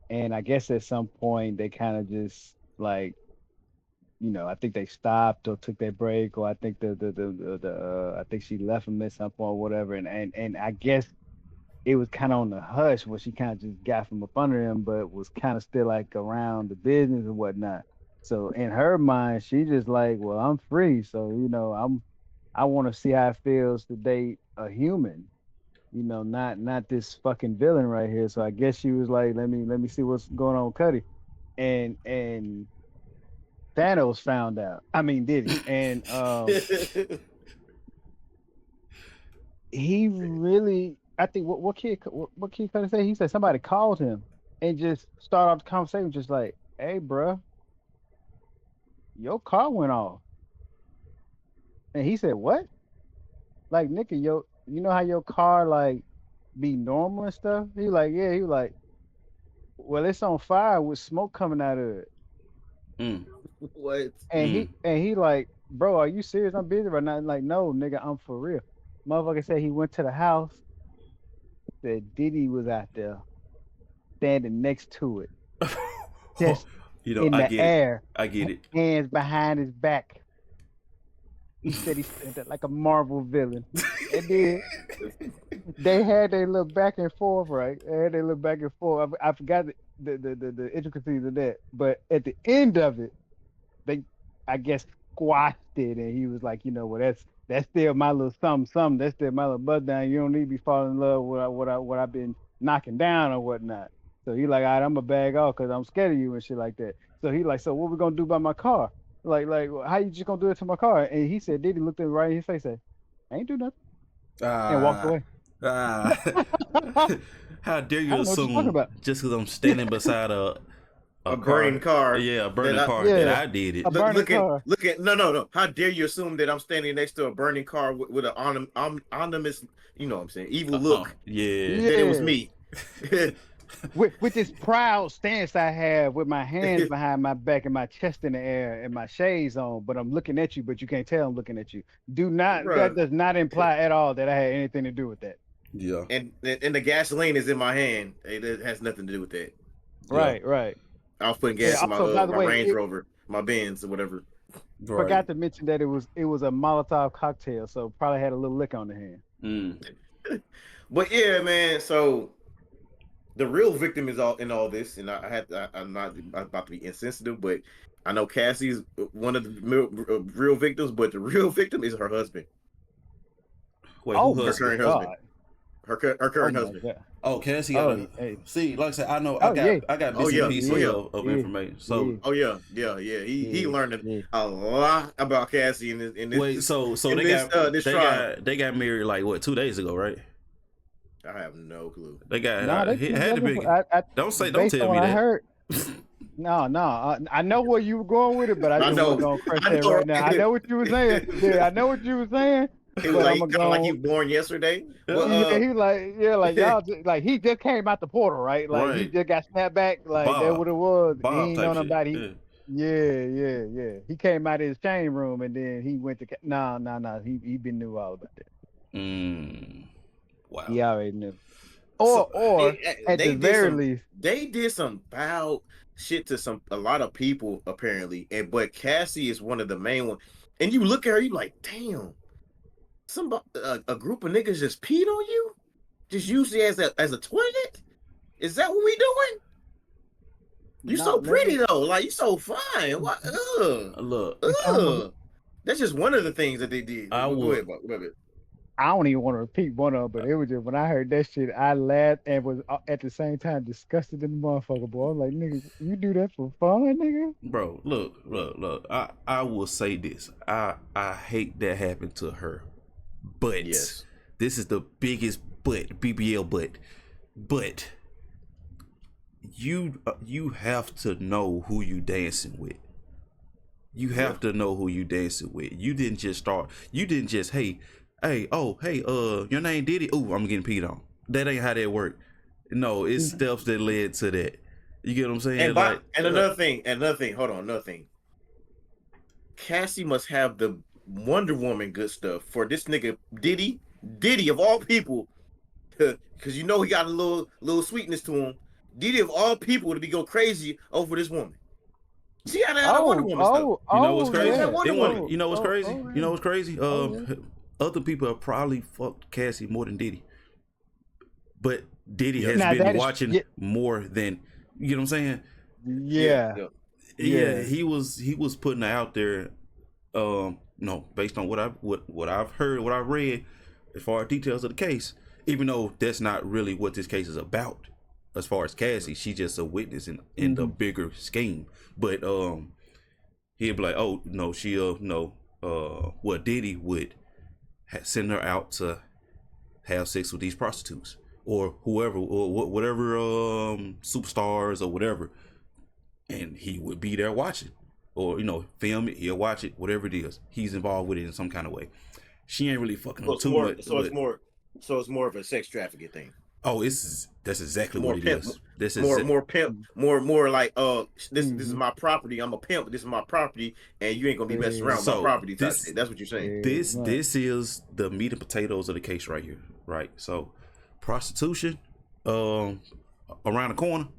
[SPEAKER 3] And I guess at some point they kind of just like, I think they stopped or took their break, or I think I think she left him at some point or whatever. And I guess it was kind of on the hush where she kind of just got from up under him, but was kind of still like around the business and whatnot. So in her mind, she just like, well, I'm free, so I want to see how it feels to date a human, not this fucking villain right here. So I guess she was like, let me see what's going on with Cuddy, and Thanos found out. I mean, did he? And he really, I think what kid Cudi say? He said somebody called him and just start off the conversation just like, hey, bruh, your car went off. And he said, what? Like, nigga, you know how your car like be normal and stuff? He like, yeah. He was like, well, it's on fire with smoke coming out of it.
[SPEAKER 1] Mm,
[SPEAKER 2] What?
[SPEAKER 3] And he like, bro, are you serious? I'm busy right now. Like, no, nigga, I'm for real. Motherfucker said he went to the house. Said Diddy was out there standing next to it,
[SPEAKER 1] mm.
[SPEAKER 3] just
[SPEAKER 1] You know,
[SPEAKER 3] in
[SPEAKER 1] I
[SPEAKER 3] the
[SPEAKER 1] get it.
[SPEAKER 3] air,
[SPEAKER 1] I get it.
[SPEAKER 3] hands behind his back. He said he stood there like a Marvel villain. And then they had their little back and forth, right? They had their little back and forth. I forgot the intricacies of that. But at the end of it, they, I guess, squashed it, and he was like, you know, well, that's still my little something. That's still my little buzz down. You don't need to be falling in love with what I've been knocking down or whatnot. So he like, all right, I'm gonna bag off because I'm scared of you and shit like that. So he like, so what we gonna do about my car? Like, how you just gonna do it to my car? And he said, Diddy looked him right in his face, said, I ain't do nothing, and walked
[SPEAKER 1] Ah,
[SPEAKER 3] away.
[SPEAKER 1] ah.
[SPEAKER 3] I
[SPEAKER 1] How dare you
[SPEAKER 3] don't know what you're talking
[SPEAKER 1] assume
[SPEAKER 3] about.
[SPEAKER 1] just because I'm standing beside a
[SPEAKER 2] A burning car.
[SPEAKER 1] yeah, a burning
[SPEAKER 2] That
[SPEAKER 1] car that
[SPEAKER 3] Yeah,
[SPEAKER 1] I did
[SPEAKER 3] a
[SPEAKER 1] it.
[SPEAKER 3] burning car.
[SPEAKER 2] look at no. How dare you assume that I'm standing next to a burning car with an ominous, you know what I'm saying, evil look
[SPEAKER 1] Yeah.
[SPEAKER 2] that it was
[SPEAKER 3] Yeah.
[SPEAKER 2] me.
[SPEAKER 3] With this proud stance I have with my hands behind my back and my chest in the air and my shades on, but I'm looking at you, but you can't tell I'm looking at you. That
[SPEAKER 2] Bruh.
[SPEAKER 3] does not imply at all that I had anything to do with that.
[SPEAKER 1] Yeah.
[SPEAKER 2] And the gasoline is in my hand. It has nothing to do with that.
[SPEAKER 1] Yeah.
[SPEAKER 3] Right.
[SPEAKER 2] I was putting
[SPEAKER 3] And
[SPEAKER 2] gas in
[SPEAKER 3] also, by the
[SPEAKER 2] my
[SPEAKER 3] way,
[SPEAKER 2] Range
[SPEAKER 3] it
[SPEAKER 2] Rover, my Benz or whatever.
[SPEAKER 1] Right.
[SPEAKER 3] forgot to mention that it was a Molotov cocktail, so probably had a little lick on the hand.
[SPEAKER 1] Mm.
[SPEAKER 2] But yeah, man. So the real victim is all in all this, and I'm not about to be insensitive, but I know Cassie's one of the real victims, but the real victim is her husband,
[SPEAKER 1] Wait,
[SPEAKER 3] Oh
[SPEAKER 1] who
[SPEAKER 2] her
[SPEAKER 3] my
[SPEAKER 1] husband?
[SPEAKER 2] current husband,
[SPEAKER 3] God.
[SPEAKER 2] her
[SPEAKER 3] Oh
[SPEAKER 2] current
[SPEAKER 3] my
[SPEAKER 2] husband.
[SPEAKER 3] God.
[SPEAKER 1] Oh, Cassie got
[SPEAKER 3] Oh,
[SPEAKER 1] a
[SPEAKER 3] hey.
[SPEAKER 1] see. Like I said, I know
[SPEAKER 3] Oh yeah.
[SPEAKER 1] I got
[SPEAKER 2] Oh
[SPEAKER 1] bits and
[SPEAKER 2] yeah, oh
[SPEAKER 1] pieces
[SPEAKER 2] yeah,
[SPEAKER 1] of
[SPEAKER 3] Yeah.
[SPEAKER 1] information.
[SPEAKER 3] Yeah.
[SPEAKER 1] So
[SPEAKER 2] oh yeah. He
[SPEAKER 3] Yeah.
[SPEAKER 2] learned
[SPEAKER 3] Yeah.
[SPEAKER 2] a lot about Cassie in
[SPEAKER 1] wait, so
[SPEAKER 2] in
[SPEAKER 1] they
[SPEAKER 2] this
[SPEAKER 1] got
[SPEAKER 2] this trial.
[SPEAKER 1] they got married like what 2 days ago, right?
[SPEAKER 2] I have no clue.
[SPEAKER 1] They got
[SPEAKER 3] No, they've
[SPEAKER 1] it
[SPEAKER 3] been
[SPEAKER 1] had to
[SPEAKER 3] together
[SPEAKER 1] be.
[SPEAKER 3] for
[SPEAKER 1] Don't
[SPEAKER 3] based on
[SPEAKER 1] tell
[SPEAKER 3] what
[SPEAKER 1] me
[SPEAKER 3] I
[SPEAKER 1] that.
[SPEAKER 3] heard. No. I know where you were going with it, but I
[SPEAKER 2] I
[SPEAKER 3] just wasn't
[SPEAKER 2] know,
[SPEAKER 3] gonna crush
[SPEAKER 2] I
[SPEAKER 3] that
[SPEAKER 2] know,
[SPEAKER 3] right now. I
[SPEAKER 2] right?
[SPEAKER 3] know what you were saying. Yeah, I know what you were saying,
[SPEAKER 2] It was
[SPEAKER 3] but I'm
[SPEAKER 2] like
[SPEAKER 3] gonna
[SPEAKER 2] kind of like he
[SPEAKER 3] go.
[SPEAKER 2] was born yesterday.
[SPEAKER 3] Yeah,
[SPEAKER 2] But
[SPEAKER 3] he like, yeah, like y'all like he just came out the portal, right? Like he
[SPEAKER 1] Right,
[SPEAKER 3] just got snapped back, like that what
[SPEAKER 1] Bob,
[SPEAKER 3] it was. He
[SPEAKER 1] Bob
[SPEAKER 3] ain't know
[SPEAKER 1] type shit.
[SPEAKER 3] nobody.
[SPEAKER 1] Yeah.
[SPEAKER 3] Yeah. He came out of his chain room and then he went to no. He been knew all about that.
[SPEAKER 1] Mm, wow.
[SPEAKER 3] He already knew.
[SPEAKER 1] So
[SPEAKER 3] Or at the very least,
[SPEAKER 2] they did some foul shit to a lot of people apparently, and but Cassie is one of the main ones. And you look at her, you like, damn, somebody a group of niggas just peed on you, just used it as a toilet. Is that what we doing? You
[SPEAKER 3] no,
[SPEAKER 2] so
[SPEAKER 3] let
[SPEAKER 2] pretty
[SPEAKER 3] me.
[SPEAKER 2] though, like you so fine. What?
[SPEAKER 1] look,
[SPEAKER 3] I'm a,
[SPEAKER 2] That's just one of the things that they did.
[SPEAKER 1] I
[SPEAKER 2] Go
[SPEAKER 1] would.
[SPEAKER 2] ahead, Buck. Go ahead.
[SPEAKER 3] I don't even want to repeat one of them, but it was just when I heard that shit, I laughed and was at the same time disgusted in the motherfucker, boy. I'm like, nigga, you do that for fun, nigga?
[SPEAKER 1] Bro, look. I will say this. I hate that happened to her, but
[SPEAKER 2] Yes.
[SPEAKER 1] this is the biggest but BBL but you have to know who you dancing with. You have to know who you dancing with. You didn't just start. You didn't just hey, your name Diddy. Oh, I'm getting peed on. That ain't how that work. No, it's steps that led to that. You get what I'm saying?
[SPEAKER 2] And another thing. Hold on, another thing. Cassie must have the Wonder Woman good stuff for this nigga Diddy of all people, because you know he got a little sweetness to him. Diddy of all people to be go crazy over this woman. She had that Wonder Woman stuff.
[SPEAKER 1] You know what's
[SPEAKER 3] Oh,
[SPEAKER 1] crazy?
[SPEAKER 3] yeah.
[SPEAKER 2] Wonder Woman.
[SPEAKER 1] You know what's crazy?
[SPEAKER 3] Yeah.
[SPEAKER 1] You know what's crazy?
[SPEAKER 3] Yeah.
[SPEAKER 1] Other people have probably fucked Cassie more than Diddy, but Diddy has
[SPEAKER 3] Now,
[SPEAKER 1] been
[SPEAKER 3] that is-
[SPEAKER 1] watching
[SPEAKER 3] yeah.
[SPEAKER 1] more than you know what I'm saying.
[SPEAKER 3] Yeah.
[SPEAKER 1] Yeah, he was putting it out there. No, based on what I've heard, what I've read, as far as details of the case. Even though that's not really what this case is about, as far as Cassie, she's just a witness in the bigger scheme. But he'd be like, oh no, well Diddy would send her out to have sex with these prostitutes or whoever or whatever superstars or whatever. and he would be there watching, or film it. He'll watch it, whatever it is. He's involved with it in some kind of way. She ain't really fucking
[SPEAKER 2] So
[SPEAKER 1] him
[SPEAKER 2] it's
[SPEAKER 1] too
[SPEAKER 2] more.
[SPEAKER 1] much.
[SPEAKER 2] So it's more of a sex trafficking thing.
[SPEAKER 1] Oh, that's exactly
[SPEAKER 2] More
[SPEAKER 1] what it
[SPEAKER 2] pimp.
[SPEAKER 1] is. This is
[SPEAKER 2] More pimp. More like this is
[SPEAKER 3] Mhm.
[SPEAKER 2] my property. I'm a pimp. This is my property, and you ain't gonna be messing around with my
[SPEAKER 1] So
[SPEAKER 2] property. Type
[SPEAKER 1] this
[SPEAKER 2] shit. That's what you're saying.
[SPEAKER 1] this is the meat and potatoes of the case right here, right? So prostitution, around the corner,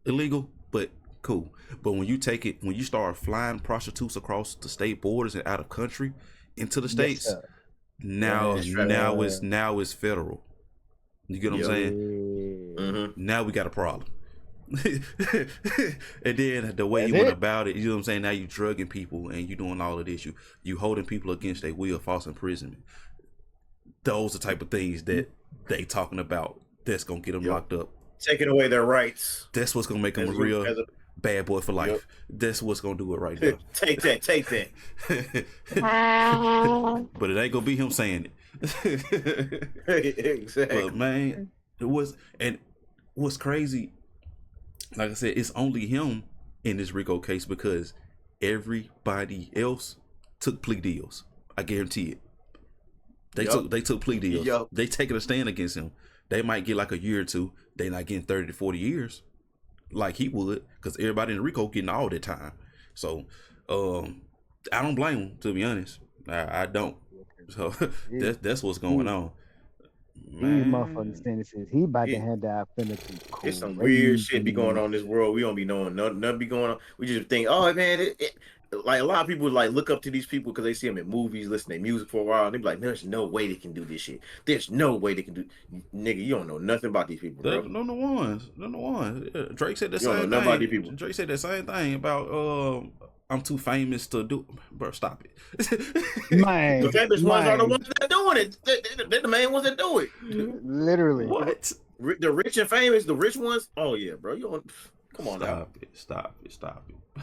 [SPEAKER 1] illegal, but cool. But when you start flying prostitutes across the state borders and out of country into the
[SPEAKER 3] Yes,
[SPEAKER 1] states,
[SPEAKER 3] sir.
[SPEAKER 1] now
[SPEAKER 2] it's trafficking.
[SPEAKER 1] now it's federal. You get what I'm saying?
[SPEAKER 2] Mm-hmm.
[SPEAKER 1] Now we got a problem. And then the way
[SPEAKER 3] That's
[SPEAKER 1] you went
[SPEAKER 3] it.
[SPEAKER 1] about it, you know what I'm saying? Now you drugging people and you doing all of this. You holding people against their will, false imprisonment. Those are the type of things that they talking about. That's gonna get them locked up.
[SPEAKER 2] Taking away their rights.
[SPEAKER 1] That's what's gonna make them
[SPEAKER 2] As
[SPEAKER 1] a real
[SPEAKER 2] as a-
[SPEAKER 1] bad boy for life.
[SPEAKER 2] Yep.
[SPEAKER 1] That's what's gonna do it right now.
[SPEAKER 2] Take that. Take that.
[SPEAKER 1] But it ain't gonna be him saying it.
[SPEAKER 2] Exactly.
[SPEAKER 1] But man, it was, and what's crazy, like I said, it's only him in this Rico case because everybody else took plea deals. I guarantee it. They took plea deals.
[SPEAKER 2] Yup.
[SPEAKER 1] They taking a stand against him. They might get like a year or two. They not getting 30 to 40 years like he would, because everybody in Rico getting all that time. So I don't blame him, to be honest. I don't. So that's what's going on.
[SPEAKER 3] These motherfucking sentences, he about to
[SPEAKER 2] Yeah.
[SPEAKER 3] hand out finna be
[SPEAKER 2] It's some weird shit be going on in this world. We don't be knowing nothing be going on. We just think, oh man, like a lot of people like look up to these people because they see them in movies, listen to their music for a while, and they be like, there's no way they can do this shit. There's no way they can do. Nigga, you don't know nothing about these people, bro.
[SPEAKER 1] None the ones. Yeah, Drake said the
[SPEAKER 2] You don't know
[SPEAKER 1] same
[SPEAKER 2] nothing about these
[SPEAKER 1] thing.
[SPEAKER 2] people.
[SPEAKER 1] Drake said the same thing about I'm too famous to do. Bro, stop it.
[SPEAKER 3] Man,
[SPEAKER 2] The famous ones are the
[SPEAKER 3] man.
[SPEAKER 2] ones that doing it. They're the main ones that do it.
[SPEAKER 3] Literally.
[SPEAKER 1] What?
[SPEAKER 2] The rich and famous, the rich ones. Oh yeah, bro. You don't. Come on now.
[SPEAKER 1] Stop it.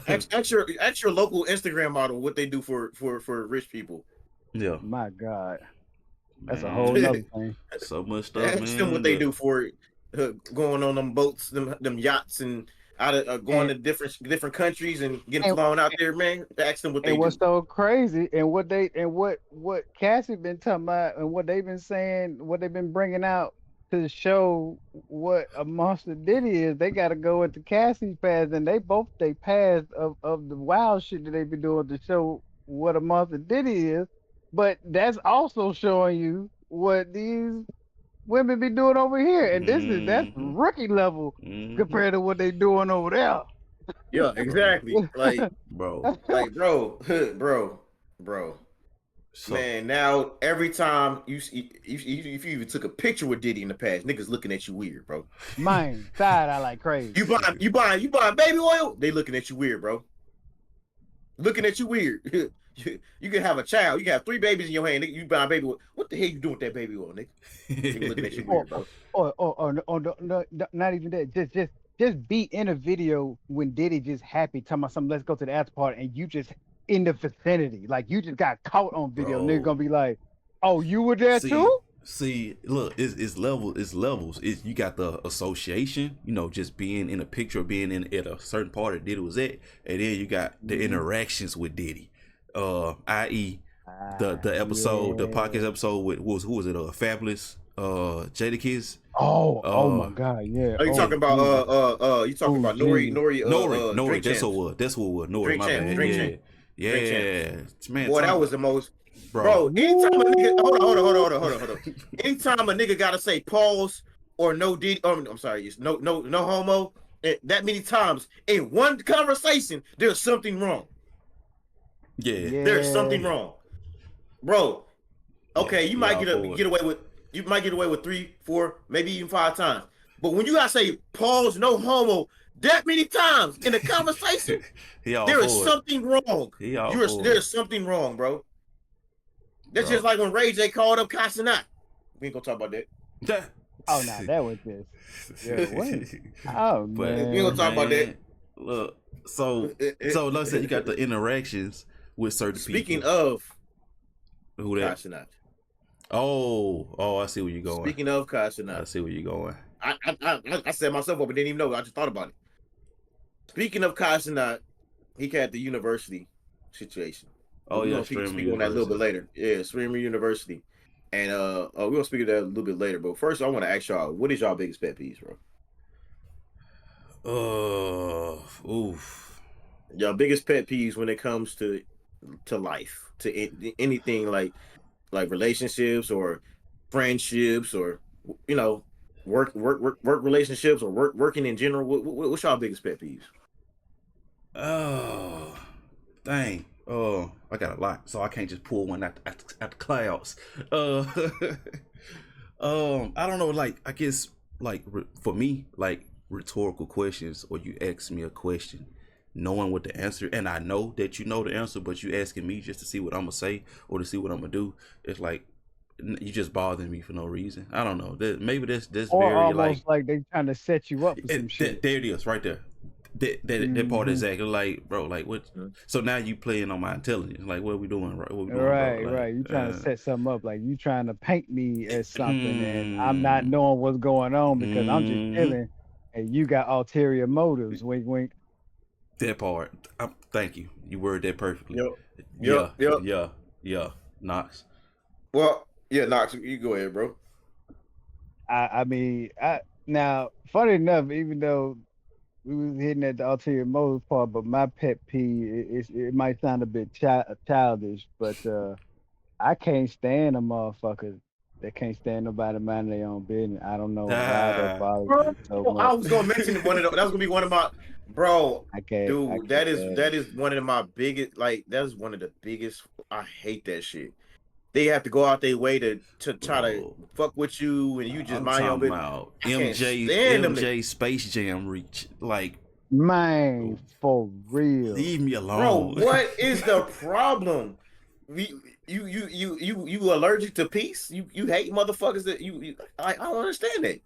[SPEAKER 2] Ask your local Instagram model what they do for rich people.
[SPEAKER 1] Yeah.
[SPEAKER 3] My God. That's a
[SPEAKER 1] Man,
[SPEAKER 3] whole nother thing.
[SPEAKER 1] so much stuff,
[SPEAKER 2] Ask
[SPEAKER 1] man.
[SPEAKER 2] them what they
[SPEAKER 1] Look,
[SPEAKER 2] do for going on them boats, them yachts, and out of going to different countries and getting flown out there, man. Ask them what they
[SPEAKER 3] And
[SPEAKER 2] do.
[SPEAKER 3] what's so crazy, and what Cassie been talking about, and what they've been saying, what they've been bringing out to show what a monster Diddy is. They got to go into Cassie's past, and they past of the wild shit that they been doing to show what a monster Diddy is. But that's also showing you what these women be doing over here, and that's rookie level compared to what they doing over there.
[SPEAKER 2] Yeah, exactly. Like,
[SPEAKER 1] bro.
[SPEAKER 2] bro.
[SPEAKER 1] So,
[SPEAKER 2] Man, now every time if you even took a picture with Diddy in the past, niggas looking at you weird, bro.
[SPEAKER 3] Mine side eye like crazy.
[SPEAKER 2] You buying baby oil? They looking at you weird, bro. Looking at you weird. You can have a child. You can have 3 babies in your hand. Nigga, you buying baby oil. What the hell you doing with that baby oil, nigga? Nigga looking at you weird, bro.
[SPEAKER 3] Or no, not even that. Just be in a video when Diddy just happy talking about something. Let's go to the after party, and you just in the vicinity, like you just got caught on video.
[SPEAKER 1] Bro.
[SPEAKER 3] Nigga gonna be like, "Oh, you were there too?"
[SPEAKER 1] See, look, it's levels. You got the association, just being in a picture, being in at a certain party Diddy was at, and then you got the interactions with Diddy, i.e. the episode, the podcast episode with who was it? Fabulous, Jadakiss.
[SPEAKER 3] Oh my God, yeah.
[SPEAKER 2] Are you talking about Nori?
[SPEAKER 1] That's what it was. Nori, my bad. Yeah. Man,
[SPEAKER 2] boy, that was the most. Bro, anytime a nigga, hold on. Anytime a nigga gotta say pause or no Diddy, I'm sorry, it's no homo. That many times in one conversation, there's something wrong.
[SPEAKER 1] Yeah.
[SPEAKER 2] There's something wrong, bro. Okay, you might get away with 3, 4, maybe even 5 times. But when you gotta say pause, no homo, that many times in a conversation, there is something wrong. There's something wrong, bro. That's just like when Ray J called up Casanat. We ain't gonna talk about that.
[SPEAKER 3] Oh no, that was just. Yeah, what? Oh man,
[SPEAKER 2] we ain't gonna talk about that.
[SPEAKER 1] Look, so let's say you got the interactions with certain people.
[SPEAKER 2] Speaking of
[SPEAKER 1] who that?
[SPEAKER 2] Casanat.
[SPEAKER 1] Oh, I see where you're going.
[SPEAKER 2] Speaking of Casanat,
[SPEAKER 1] I see where you're going.
[SPEAKER 2] I set myself up and didn't even know. I just thought about it. speaking of Kashinat, he had the university situation.
[SPEAKER 1] Oh
[SPEAKER 2] We're
[SPEAKER 1] yeah,
[SPEAKER 2] gonna
[SPEAKER 1] streaming
[SPEAKER 2] speak on that a little bit
[SPEAKER 1] university.
[SPEAKER 2] later. Yeah, Streamer University. And we're gonna speak of that a little bit later. But first I want to ask y'all, what is y'all biggest pet peeves, bro?
[SPEAKER 1] Oof.
[SPEAKER 2] Y'all biggest pet peeves when it comes to life, to anything like relationships or friendships or work relationships or working in general. What's y'all biggest pet peeves?
[SPEAKER 1] Oh, dang. Oh, I got a lot, so I can't just pull one at the clouds. Uh, I don't know. Like, I guess, like for me, like rhetorical questions, or you ask me a question, knowing what the answer, and I know that you know the answer, but you asking me just to see what I'm gonna say or to see what I'm gonna do. It's like you just bothering me for no reason. I don't know. Maybe that's
[SPEAKER 3] Or
[SPEAKER 1] very like
[SPEAKER 3] almost like they trying to set you up for some shit.
[SPEAKER 1] there it is, right there. That part
[SPEAKER 3] Mhm.
[SPEAKER 1] exactly, like, bro, like what? So now you playing on my intelligence. Like, what are we doing, right? What we doing, bro?
[SPEAKER 3] Right,
[SPEAKER 1] Like,
[SPEAKER 3] right. You trying to set something up, like you trying to paint me as something, and I'm not
[SPEAKER 1] hmm,
[SPEAKER 3] knowing what's going on because I'm just
[SPEAKER 1] hmm,
[SPEAKER 3] chilling, and you got ulterior motives. Wink, wink.
[SPEAKER 1] that part. Thank you. You worded that perfectly.
[SPEAKER 2] Yep.
[SPEAKER 1] Yeah,
[SPEAKER 2] Yep. Yep.
[SPEAKER 1] yeah, yeah. Knox.
[SPEAKER 2] Well, yeah, Knox, you go ahead, bro.
[SPEAKER 3] I mean, now funny enough, even though we was hitting at the ulterior motives part, but my pet peeve, it might sound a bit childish, but I can't stand a motherfucker that can't stand nobody minding their own business. I don't know why that
[SPEAKER 1] Ah,
[SPEAKER 3] bothers
[SPEAKER 2] Bro,
[SPEAKER 3] me so
[SPEAKER 2] I
[SPEAKER 3] much.
[SPEAKER 2] was gonna mention one of the, that was gonna be one of my bro,
[SPEAKER 3] I
[SPEAKER 2] dude.
[SPEAKER 3] can't stand
[SPEAKER 2] That
[SPEAKER 3] it.
[SPEAKER 2] is one of my biggest. Like that is one of the biggest. I hate that shit. They have to go out their way to try to
[SPEAKER 1] bro.
[SPEAKER 2] fuck with you, and you just
[SPEAKER 1] I'm
[SPEAKER 2] mind your own
[SPEAKER 1] talking
[SPEAKER 2] business.
[SPEAKER 1] about
[SPEAKER 2] I can't
[SPEAKER 1] MJ
[SPEAKER 2] stand them.
[SPEAKER 1] MJ Space Jam reach. Like,
[SPEAKER 3] Man, for real.
[SPEAKER 1] leave me
[SPEAKER 2] Bro,
[SPEAKER 1] alone.
[SPEAKER 2] what is the problem? You allergic to peace? You hate motherfuckers that I don't understand that.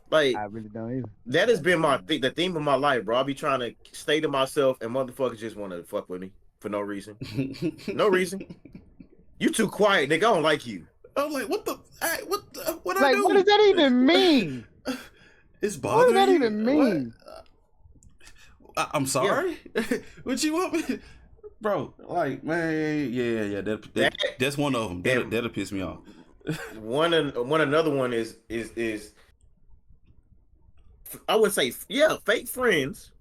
[SPEAKER 2] Like
[SPEAKER 3] I really don't either.
[SPEAKER 2] that has been my
[SPEAKER 3] Uh,
[SPEAKER 2] the theme of my life, bro. I be trying to stay to myself, and motherfuckers just want to fuck with me for no reason. No reason. You too quiet, nigga. I don't like you.
[SPEAKER 1] I'm like, what I
[SPEAKER 3] Like, what does
[SPEAKER 1] do?
[SPEAKER 3] that even mean?
[SPEAKER 1] It's
[SPEAKER 3] What does
[SPEAKER 1] bothering
[SPEAKER 3] that
[SPEAKER 1] you?
[SPEAKER 3] even
[SPEAKER 1] What?
[SPEAKER 3] mean?
[SPEAKER 1] I'm
[SPEAKER 2] Yeah,
[SPEAKER 1] sorry. What you want me, bro? Like, man, yeah.
[SPEAKER 2] that
[SPEAKER 1] That's one of them.
[SPEAKER 2] and
[SPEAKER 1] That'll piss me off.
[SPEAKER 2] one another one is I would say fake friends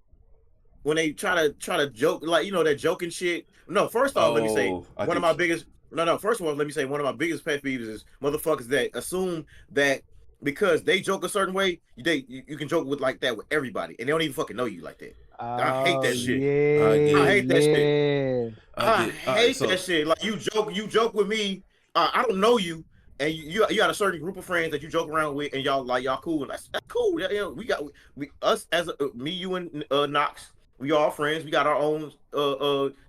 [SPEAKER 2] when they try to joke, like that joking shit. No, first off, let me say
[SPEAKER 1] Oh, I
[SPEAKER 2] one of
[SPEAKER 1] get
[SPEAKER 2] my
[SPEAKER 1] you.
[SPEAKER 2] biggest. No. First of all, let me say one of my biggest pet peeves is motherfuckers that assume that because they joke a certain way, you can joke with like that with everybody, and they don't even fucking know you like that. I hate
[SPEAKER 3] Oh
[SPEAKER 2] that shit.
[SPEAKER 1] I
[SPEAKER 3] yeah,
[SPEAKER 2] I
[SPEAKER 1] get,
[SPEAKER 2] hate that shit.
[SPEAKER 3] yeah.
[SPEAKER 1] I
[SPEAKER 2] I
[SPEAKER 1] get. All right,
[SPEAKER 2] hate that
[SPEAKER 1] so
[SPEAKER 2] shit. Like you joke with me. I don't know you, and you got a certain group of friends that you joke around with, and y'all cool, and that's cool. We got us as me, you, and Knox. We all friends. We got our own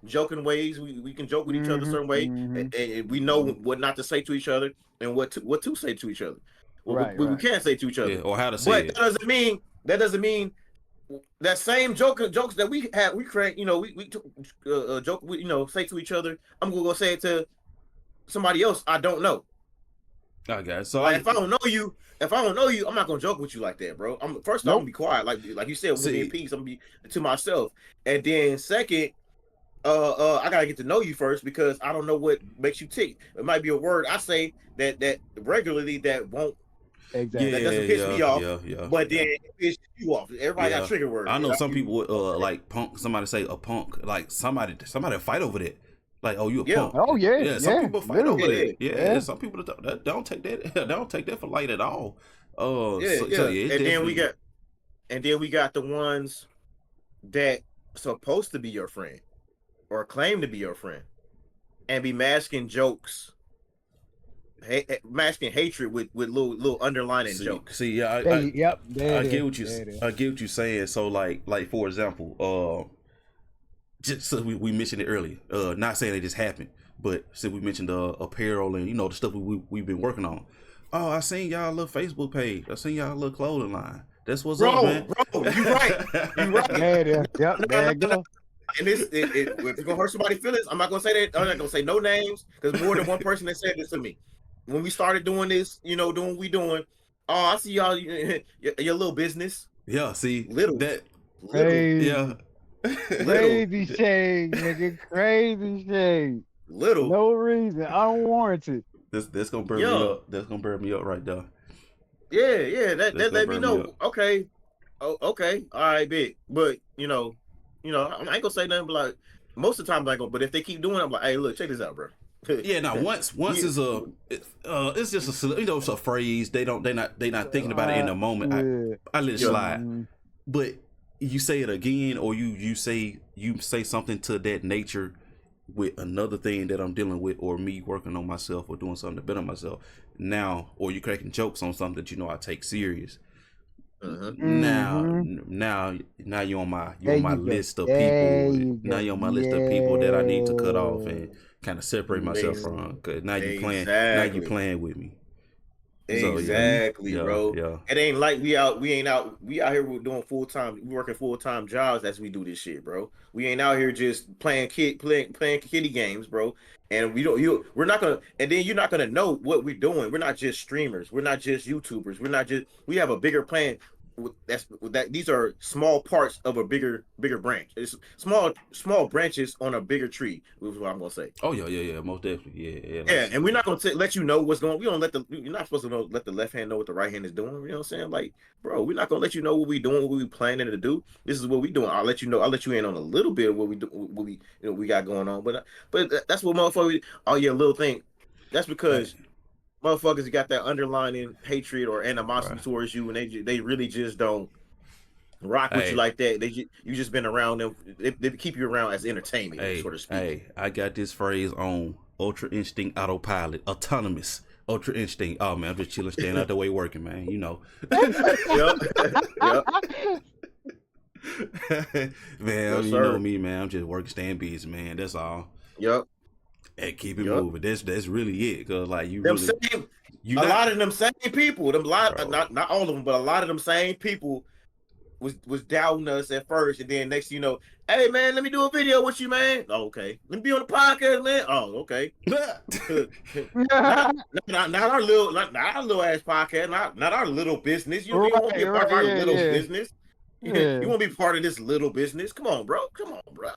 [SPEAKER 2] joking ways. We can joke with each other a
[SPEAKER 3] Mm-hmm.
[SPEAKER 2] certain way,
[SPEAKER 3] Mm-hmm.
[SPEAKER 2] and we know what not to say to each other and what to say to each other.
[SPEAKER 3] Right,
[SPEAKER 2] What we
[SPEAKER 3] right.
[SPEAKER 2] can't say to each
[SPEAKER 1] yeah,
[SPEAKER 2] other.
[SPEAKER 1] or how to
[SPEAKER 2] But
[SPEAKER 1] say it.
[SPEAKER 2] that doesn't mean that same jokes that we have, we create, joke, say to each other. I'm gonna go say it to somebody else I don't know.
[SPEAKER 1] I got it. So
[SPEAKER 2] Like
[SPEAKER 1] I
[SPEAKER 2] if I don't know you, I'm not gonna joke with you like that, bro. First off, I'm gonna
[SPEAKER 3] Nope.
[SPEAKER 2] be quiet, like you said, we're gonna be in
[SPEAKER 1] see.
[SPEAKER 2] peace. I'm gonna be to myself, and then second, I gotta get to know you first because I don't know what makes you tick. It might be a word I say that regularly that
[SPEAKER 3] Exactly.
[SPEAKER 1] Yeah,
[SPEAKER 2] doesn't piss me off, but then
[SPEAKER 1] yeah.
[SPEAKER 2] it pisses you off. Everybody got
[SPEAKER 1] Yeah,
[SPEAKER 2] trigger words.
[SPEAKER 1] I
[SPEAKER 2] And
[SPEAKER 1] know
[SPEAKER 2] I
[SPEAKER 1] some
[SPEAKER 2] use
[SPEAKER 1] people would like punk. Somebody say a punk, like somebody fight over that. Like, oh, you a
[SPEAKER 2] yeah,
[SPEAKER 1] punk?
[SPEAKER 3] Oh yeah,
[SPEAKER 1] Yeah, some
[SPEAKER 3] yeah.
[SPEAKER 1] people fight over
[SPEAKER 3] Literally.
[SPEAKER 2] yeah,
[SPEAKER 1] that. Yeah,
[SPEAKER 3] Yeah.
[SPEAKER 1] some people that don't take that. They don't take that for light at all. So
[SPEAKER 2] yeah.
[SPEAKER 1] yeah, it's
[SPEAKER 2] And then
[SPEAKER 1] definitely.
[SPEAKER 2] we got the ones that supposed to be your friend or claim to be your friend and be masking jokes, masking hatred with little underlining jokes.
[SPEAKER 1] Yeah,
[SPEAKER 3] Yep. There
[SPEAKER 1] I
[SPEAKER 3] it
[SPEAKER 1] get
[SPEAKER 3] is.
[SPEAKER 1] what you
[SPEAKER 3] There it is.
[SPEAKER 1] I get what you're saying. So like for example, just so we mentioned it earlier. Not saying it just happened, but since we mentioned the apparel and the stuff we've been working on. Oh, I seen y'all little Facebook page. I seen y'all little clothing line. That's what's up, man.
[SPEAKER 2] Bro, you right, you right.
[SPEAKER 3] There it is. Yep.
[SPEAKER 2] No,
[SPEAKER 3] There it
[SPEAKER 2] no.
[SPEAKER 3] go.
[SPEAKER 2] And if it's gonna hurt somebody's feelings, I'm not gonna say that. I'm not gonna say no names because more than one person that said this to me. When we started doing this, doing what we doing. Oh, I see y'all your little business.
[SPEAKER 1] Yeah, see
[SPEAKER 2] Little,
[SPEAKER 1] that.
[SPEAKER 2] little.
[SPEAKER 1] Yeah,
[SPEAKER 3] Crazy.
[SPEAKER 2] Little,
[SPEAKER 3] Crazy shade, nigga. Crazy shade. For
[SPEAKER 2] little,
[SPEAKER 3] no reason. Unwarranted.
[SPEAKER 1] That's gonna burn me
[SPEAKER 2] young.
[SPEAKER 1] up. That's gonna burn me up right there.
[SPEAKER 2] Yeah, yeah.
[SPEAKER 1] That's
[SPEAKER 2] That
[SPEAKER 1] gonna
[SPEAKER 2] let me
[SPEAKER 1] burn me up.
[SPEAKER 2] know. Okay, oh, okay, all right, big. But I ain't gonna say nothing. But like most of the time, I ain't gonna. But if they keep doing it, I'm like, hey, look, check this out, bro.
[SPEAKER 1] Yeah, now once
[SPEAKER 2] You-
[SPEAKER 1] is it's just a it's a phrase. They not thinking about it in the moment.
[SPEAKER 3] Yeah.
[SPEAKER 1] I let it
[SPEAKER 2] Yeah.
[SPEAKER 1] slide.
[SPEAKER 3] Mhm.
[SPEAKER 1] But you say it again, or you say something to that nature with another thing that I'm dealing with, or me working on myself, or doing something to better myself. Now, or you cracking jokes on something that I take serious.
[SPEAKER 2] Mhm.
[SPEAKER 3] Mhm.
[SPEAKER 1] Now you're on my
[SPEAKER 3] There you go.
[SPEAKER 1] list of
[SPEAKER 3] There
[SPEAKER 1] people.
[SPEAKER 3] you
[SPEAKER 1] Now
[SPEAKER 3] go.
[SPEAKER 1] you're on my list of people that I need to cut off
[SPEAKER 3] Yeah.
[SPEAKER 1] and kind of separate myself
[SPEAKER 2] Ex-
[SPEAKER 1] from. Cause now you playing. Now you
[SPEAKER 2] Exactly.
[SPEAKER 1] playing with me. So
[SPEAKER 3] Mhm.
[SPEAKER 2] Bro.
[SPEAKER 1] yeah.
[SPEAKER 2] It ain't like we out here doing full time, we working full time jobs as we do this shit, bro. We ain't out here just playing kiddie games, bro. And we're not gonna, and then you're not gonna know what we're doing. We're not just streamers, we're not just YouTubers, we have a bigger plan. These are small parts of a bigger branch. It's small branches on a bigger tree, is what I'm gonna say.
[SPEAKER 1] Oh yeah. Most definitely. Yeah.
[SPEAKER 2] Yeah,
[SPEAKER 1] Like
[SPEAKER 2] and we're not gonna let you know what's going. We don't let the. You're not supposed to let the left hand know what the right hand is doing. You know what I'm saying? Like, bro, we're not gonna let you know what we doing, what we planning to do. This is what we doing. I'll let you know. I'll let you in on a little bit of what we do, what we got going on. But that's what motherfuckers. Oh yeah, little thing. That's
[SPEAKER 1] hey,
[SPEAKER 2] because motherfuckers got that underlining hatred or animosity
[SPEAKER 1] right.
[SPEAKER 2] towards you, and they really just don't rock with you
[SPEAKER 1] Hey,
[SPEAKER 2] like that. You just been around them. They keep you around as entertainment, so to speak.
[SPEAKER 1] I got this phrase on Ultra Instinct Autopilot, autonomous. Ultra Instinct. Oh man, I'm just chilling, staying out the way, working, man.
[SPEAKER 2] Yep. Yep.
[SPEAKER 1] Man,
[SPEAKER 2] Yes,
[SPEAKER 1] you know
[SPEAKER 2] sir.
[SPEAKER 1] me, man. I'm just working, staying busy, man. That's all.
[SPEAKER 2] Yep.
[SPEAKER 1] And keep it
[SPEAKER 2] Yep.
[SPEAKER 1] moving. That's really it. Cause like
[SPEAKER 2] Them same,
[SPEAKER 1] you
[SPEAKER 2] a
[SPEAKER 1] not,
[SPEAKER 2] lot of them same people,
[SPEAKER 1] bro.
[SPEAKER 2] not all of them, but a lot of them same people was doubting us at first, and then next, hey man, let me do a video with you, man. Oh, okay. Let me be on the podcast, man. Oh, okay. Not our little ass podcast, not our little business. You won't be a part of
[SPEAKER 3] Right.
[SPEAKER 2] our
[SPEAKER 3] Yeah.
[SPEAKER 2] little
[SPEAKER 3] Yeah.
[SPEAKER 2] business.
[SPEAKER 3] Yeah.
[SPEAKER 2] You won't be part of this little business. Come on, bro. Come on, bro.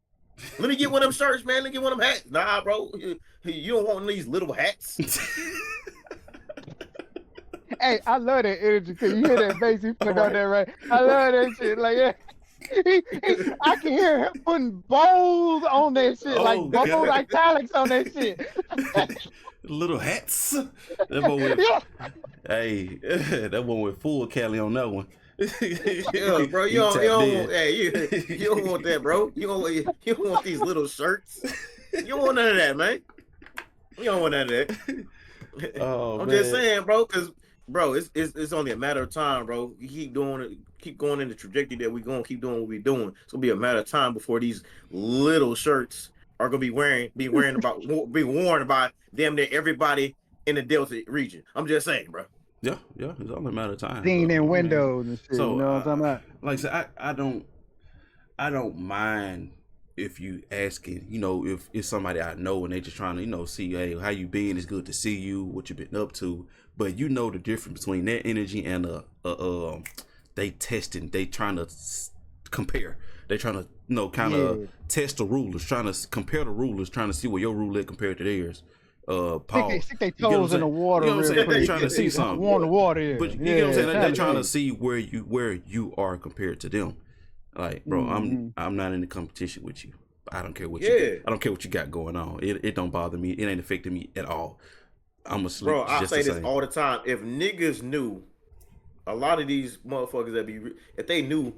[SPEAKER 2] Let me get one of them shirts, man. Let me get one of them hats. Nah, bro. You don't want these little hats.
[SPEAKER 3] Hey, I love that energy because you hear that bass he put on there, right? I love that shit. Like, yeah. I can hear him putting bold on that shit, like
[SPEAKER 1] Oh
[SPEAKER 3] bold
[SPEAKER 1] god.
[SPEAKER 3] italics on that shit.
[SPEAKER 1] Little hats. That one with
[SPEAKER 3] Yeah.
[SPEAKER 1] hey, that one with full Cali on that one.
[SPEAKER 2] Yeah, bro. You
[SPEAKER 1] He
[SPEAKER 2] don't, you
[SPEAKER 1] tapped
[SPEAKER 2] don't
[SPEAKER 1] in.
[SPEAKER 2] want, hey, you don't want that, bro. You don't want these little shirts. You don't want none of that, man. You don't want none of that.
[SPEAKER 1] Oh
[SPEAKER 2] I'm
[SPEAKER 1] man.
[SPEAKER 2] just saying, bro, because bro, it's only a matter of time, bro. You keep doing it, keep going in the trajectory that we're gonna keep doing what we're doing. It's gonna be a matter of time before these little shirts are gonna be be worn by damn near everybody in the Delta region. I'm just saying, bro.
[SPEAKER 1] Yeah, it's only a matter of time.
[SPEAKER 3] Seen
[SPEAKER 1] So
[SPEAKER 3] in
[SPEAKER 1] I mean,
[SPEAKER 3] windows and shit. You
[SPEAKER 1] so
[SPEAKER 3] know what I'm talking about?
[SPEAKER 1] like I said, I don't mind if you asking, if it's somebody I know and they just trying to, see, hey, how you been? It's good to see you. What you been up to? But you know the difference between that energy and they testing. They trying to compare. They trying to, kind of
[SPEAKER 3] Yeah.
[SPEAKER 1] test the rulers, trying to compare the rulers, trying to see where your roulette compared to theirs. Pause.
[SPEAKER 3] Stick their
[SPEAKER 1] You get what I'm
[SPEAKER 3] toes in the
[SPEAKER 1] saying?
[SPEAKER 3] water
[SPEAKER 1] You know what I'm
[SPEAKER 3] real
[SPEAKER 1] saying? They
[SPEAKER 3] quick.
[SPEAKER 1] trying to see
[SPEAKER 3] See how
[SPEAKER 1] something.
[SPEAKER 3] warm the water
[SPEAKER 1] But
[SPEAKER 3] is.
[SPEAKER 1] you get what I'm
[SPEAKER 3] Yeah,
[SPEAKER 1] saying? They're trying to
[SPEAKER 3] see.
[SPEAKER 1] see where you are compared to them. Like, bro,
[SPEAKER 3] Mm-hmm.
[SPEAKER 1] I'm not in the competition with you. I don't care what you
[SPEAKER 2] Yeah,
[SPEAKER 1] I don't care what you got going on. It don't bother me. It ain't affecting me at all. I'm
[SPEAKER 2] bro.
[SPEAKER 1] asleep
[SPEAKER 2] I
[SPEAKER 1] just the
[SPEAKER 2] say this
[SPEAKER 1] same.
[SPEAKER 2] all the time. If niggas knew, a lot of these motherfuckers if they knew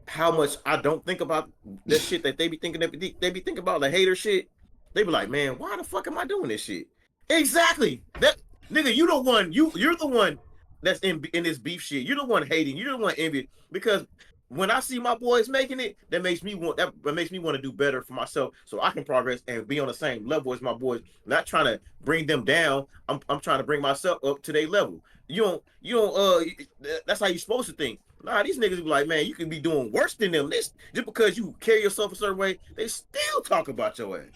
[SPEAKER 2] how much I don't think about the shit that they be thinking, they be thinking about the hater shit. They be like, man, why the fuck am I doing this shit? Exactly. That nigga, you the one. You're the one that's in this beef shit. You're the one hating. You're the one envy. Because when I see my boys making it, that makes me want to do better for myself, so I can progress and be on the same level as my boys. Not trying to bring them down. I'm trying to bring myself up to their level. You don't. That's how you're supposed to think. Nah, these niggas be like, man, you can be doing worse than them. This just because you carry yourself a certain way, they still talk about your ass.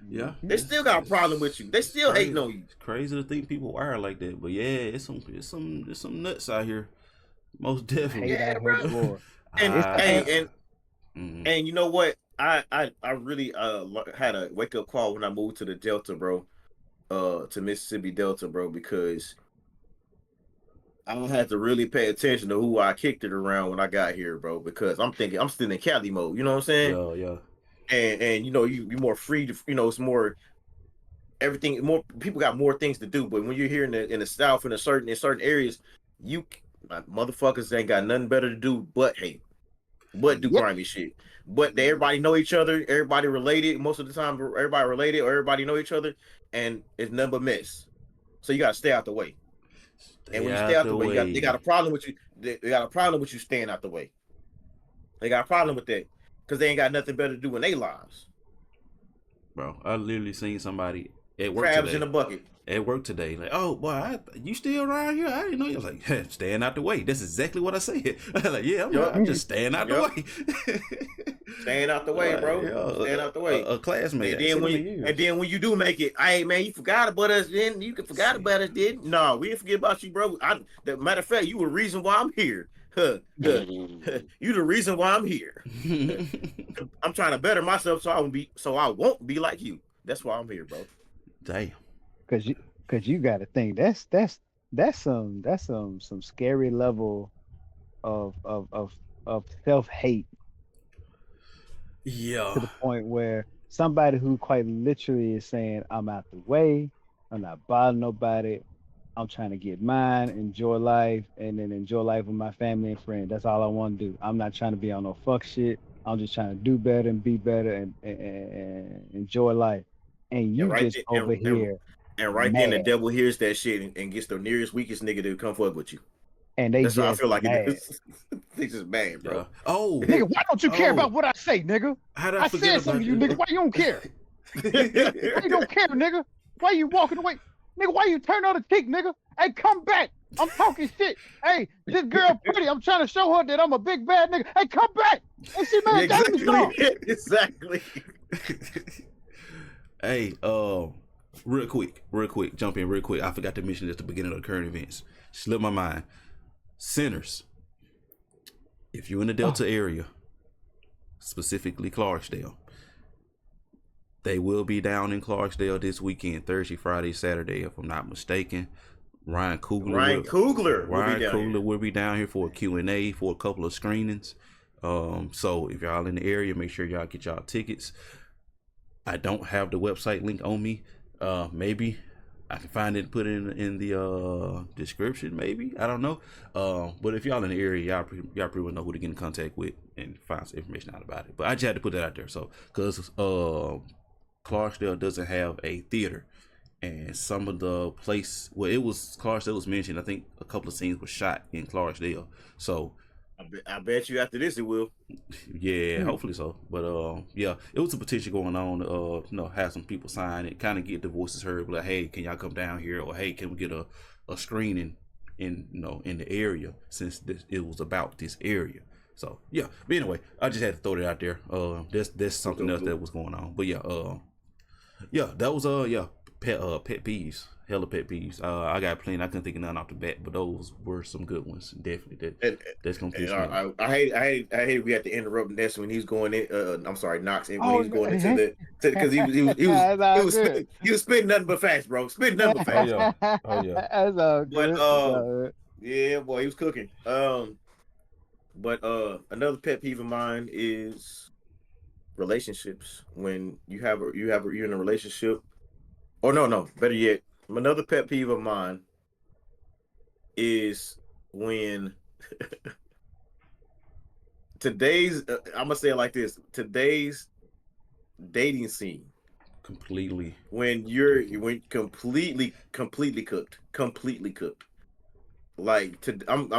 [SPEAKER 1] Yeah,
[SPEAKER 2] They still got a problem with you. They
[SPEAKER 1] it's
[SPEAKER 2] still hating
[SPEAKER 1] crazy.
[SPEAKER 2] on you.
[SPEAKER 1] It's crazy to think people are like that. But yeah, it's some nuts out here. Most
[SPEAKER 3] Hate
[SPEAKER 1] definitely.
[SPEAKER 2] Yeah,
[SPEAKER 3] out here
[SPEAKER 2] bro.
[SPEAKER 3] galore.
[SPEAKER 2] And
[SPEAKER 3] It's
[SPEAKER 1] I
[SPEAKER 3] hey,
[SPEAKER 2] hey, and And you know what? I really had a wake up call when I moved to the Delta, bro. To Mississippi Delta, bro, because I had to really pay attention to who I kicked it around when I got here, bro. Because I'm thinking I'm still in Cali mode. You know what I'm saying?
[SPEAKER 1] Yeah.
[SPEAKER 2] And you know you're more free to, you know, it's more everything, more people got more things to do. But when you're here in the South in certain areas, you motherfuckers ain't got nothing better to do but hate, but do
[SPEAKER 3] Yep.
[SPEAKER 2] grimy shit. But everybody know each other, everybody related. Most of the time, everybody related or everybody know each other, and it's nothing but mess. So you gotta stay out the way. And
[SPEAKER 1] Stay
[SPEAKER 2] when you stay
[SPEAKER 1] out
[SPEAKER 2] out
[SPEAKER 1] the
[SPEAKER 2] the way, they got
[SPEAKER 1] way.
[SPEAKER 2] a problem with you. They got a problem with you staying out the way. They got a problem with that because they ain't got nothing better to do in their lives.
[SPEAKER 1] Bro, I literally seen somebody at work
[SPEAKER 2] Crabs in
[SPEAKER 1] today.
[SPEAKER 2] a bucket.
[SPEAKER 1] At work today, like, oh boy, you still around here? I didn't know you. I was like, yeah, staying out the way. That's exactly what I said. Like, yeah,
[SPEAKER 2] Yup.
[SPEAKER 1] I'm just staying out the
[SPEAKER 2] Yup.
[SPEAKER 1] way.
[SPEAKER 2] Staying out the way,
[SPEAKER 1] Like,
[SPEAKER 2] bro.
[SPEAKER 1] yeah,
[SPEAKER 2] Staying out the way.
[SPEAKER 1] a classmate.
[SPEAKER 2] And
[SPEAKER 1] I ain't
[SPEAKER 2] then
[SPEAKER 1] seen him
[SPEAKER 2] when
[SPEAKER 1] in years.
[SPEAKER 2] you do make it, hey man, you forgot about us. Then you forgot
[SPEAKER 1] See.
[SPEAKER 2] about us, did? No, we didn't forget about you, bro. The matter of fact, you were the reason why I'm here. You the reason why I'm here. I'm trying to better myself so I won't be like you. That's why I'm here, bro.
[SPEAKER 1] Damn.
[SPEAKER 3] Cause you got to think that's some scary level of self hate
[SPEAKER 1] Yeah.
[SPEAKER 3] to the point where somebody who quite literally is saying, I'm out the way, I'm not bothering nobody, I'm trying to get mine, enjoy life, and then enjoy life with my family and friends. That's all I want to do. I'm not trying to be on no fuck shit. I'm just trying to do better and be better and enjoy life. And
[SPEAKER 2] And
[SPEAKER 3] you
[SPEAKER 2] right
[SPEAKER 3] just
[SPEAKER 2] there,
[SPEAKER 3] over here
[SPEAKER 2] and right then the
[SPEAKER 3] mad,
[SPEAKER 2] devil hears that shit and gets the nearest weakest nigga to come fuck with you.
[SPEAKER 3] and they
[SPEAKER 2] That's how I
[SPEAKER 3] just
[SPEAKER 2] feel like it
[SPEAKER 3] mad.
[SPEAKER 2] is. They just mad,
[SPEAKER 1] Yeah.
[SPEAKER 2] bro.
[SPEAKER 1] Oh.
[SPEAKER 3] Nigga, why don't you care about
[SPEAKER 1] Oh.
[SPEAKER 3] what I say, nigga?
[SPEAKER 1] How did I
[SPEAKER 3] I
[SPEAKER 1] forget
[SPEAKER 3] said something
[SPEAKER 1] about
[SPEAKER 3] to you, nigga. Why you don't care? Why you don't care, nigga? Why you walking away? Nigga, why you turn on the cheek, nigga? Hey, come back. I'm talking shit. Hey, this girl pretty. I'm trying to show her that I'm a big bad nigga. Hey, come back. Hey, she
[SPEAKER 2] Yeah,
[SPEAKER 3] man, Jamie Strong.
[SPEAKER 2] exactly.
[SPEAKER 1] Hey, real quick, jump in real quick. I forgot to mention this at the beginning of the current events. Slipped my mind. Centers. If you're in the Delta area, specifically Clarksdale, they will be down in Clarksdale this weekend, Thursday, Friday, Saturday, if I'm not mistaken. Ryan Coogler will be down here for a Q&A for a couple of screenings. So if y'all in the area, make sure y'all get y'all tickets. I don't have the website link on me. Maybe I can find it and put it in the description. Maybe, I don't know. But if y'all in the area, y'all pretty well know who to get in contact with and find some information out about it. But I just had to put that out there. So because Clarksdale doesn't have a theater, and some of the Clarksdale was mentioned. I think a couple of scenes were shot in Clarksdale. So
[SPEAKER 2] I bet you after this it will.
[SPEAKER 1] yeah, hopefully so. But yeah, it was a petition going on. Have some people sign it, kind of get the voices heard. Like, hey, can y'all come down here? Or hey, can we get a screening in the area, since it was about this area. So yeah. But anyway, I just had to throw that out there. There's something else that was going on. But yeah, that was pet peeves. Hella pet peeves. I got plenty. I couldn't think of none off the bat, but those were some good ones. Definitely. That's gonna piss me off.
[SPEAKER 2] I hate we had to interrupt Ness when he's going in. I'm sorry, Knox. When
[SPEAKER 3] Oh,
[SPEAKER 2] he's going into the because he was spitting nothing but facts, bro. Spitting nothing but facts.
[SPEAKER 1] Oh yeah.
[SPEAKER 3] That's all good.
[SPEAKER 2] But yeah, boy, he was cooking. But another pet peeve of mine is relationships. When you're in a relationship, or no, better yet, another pet peeve of mine is when I'm gonna say it like this: today's dating scene,
[SPEAKER 1] Completely.
[SPEAKER 2] when you're completely cooked. Like I'm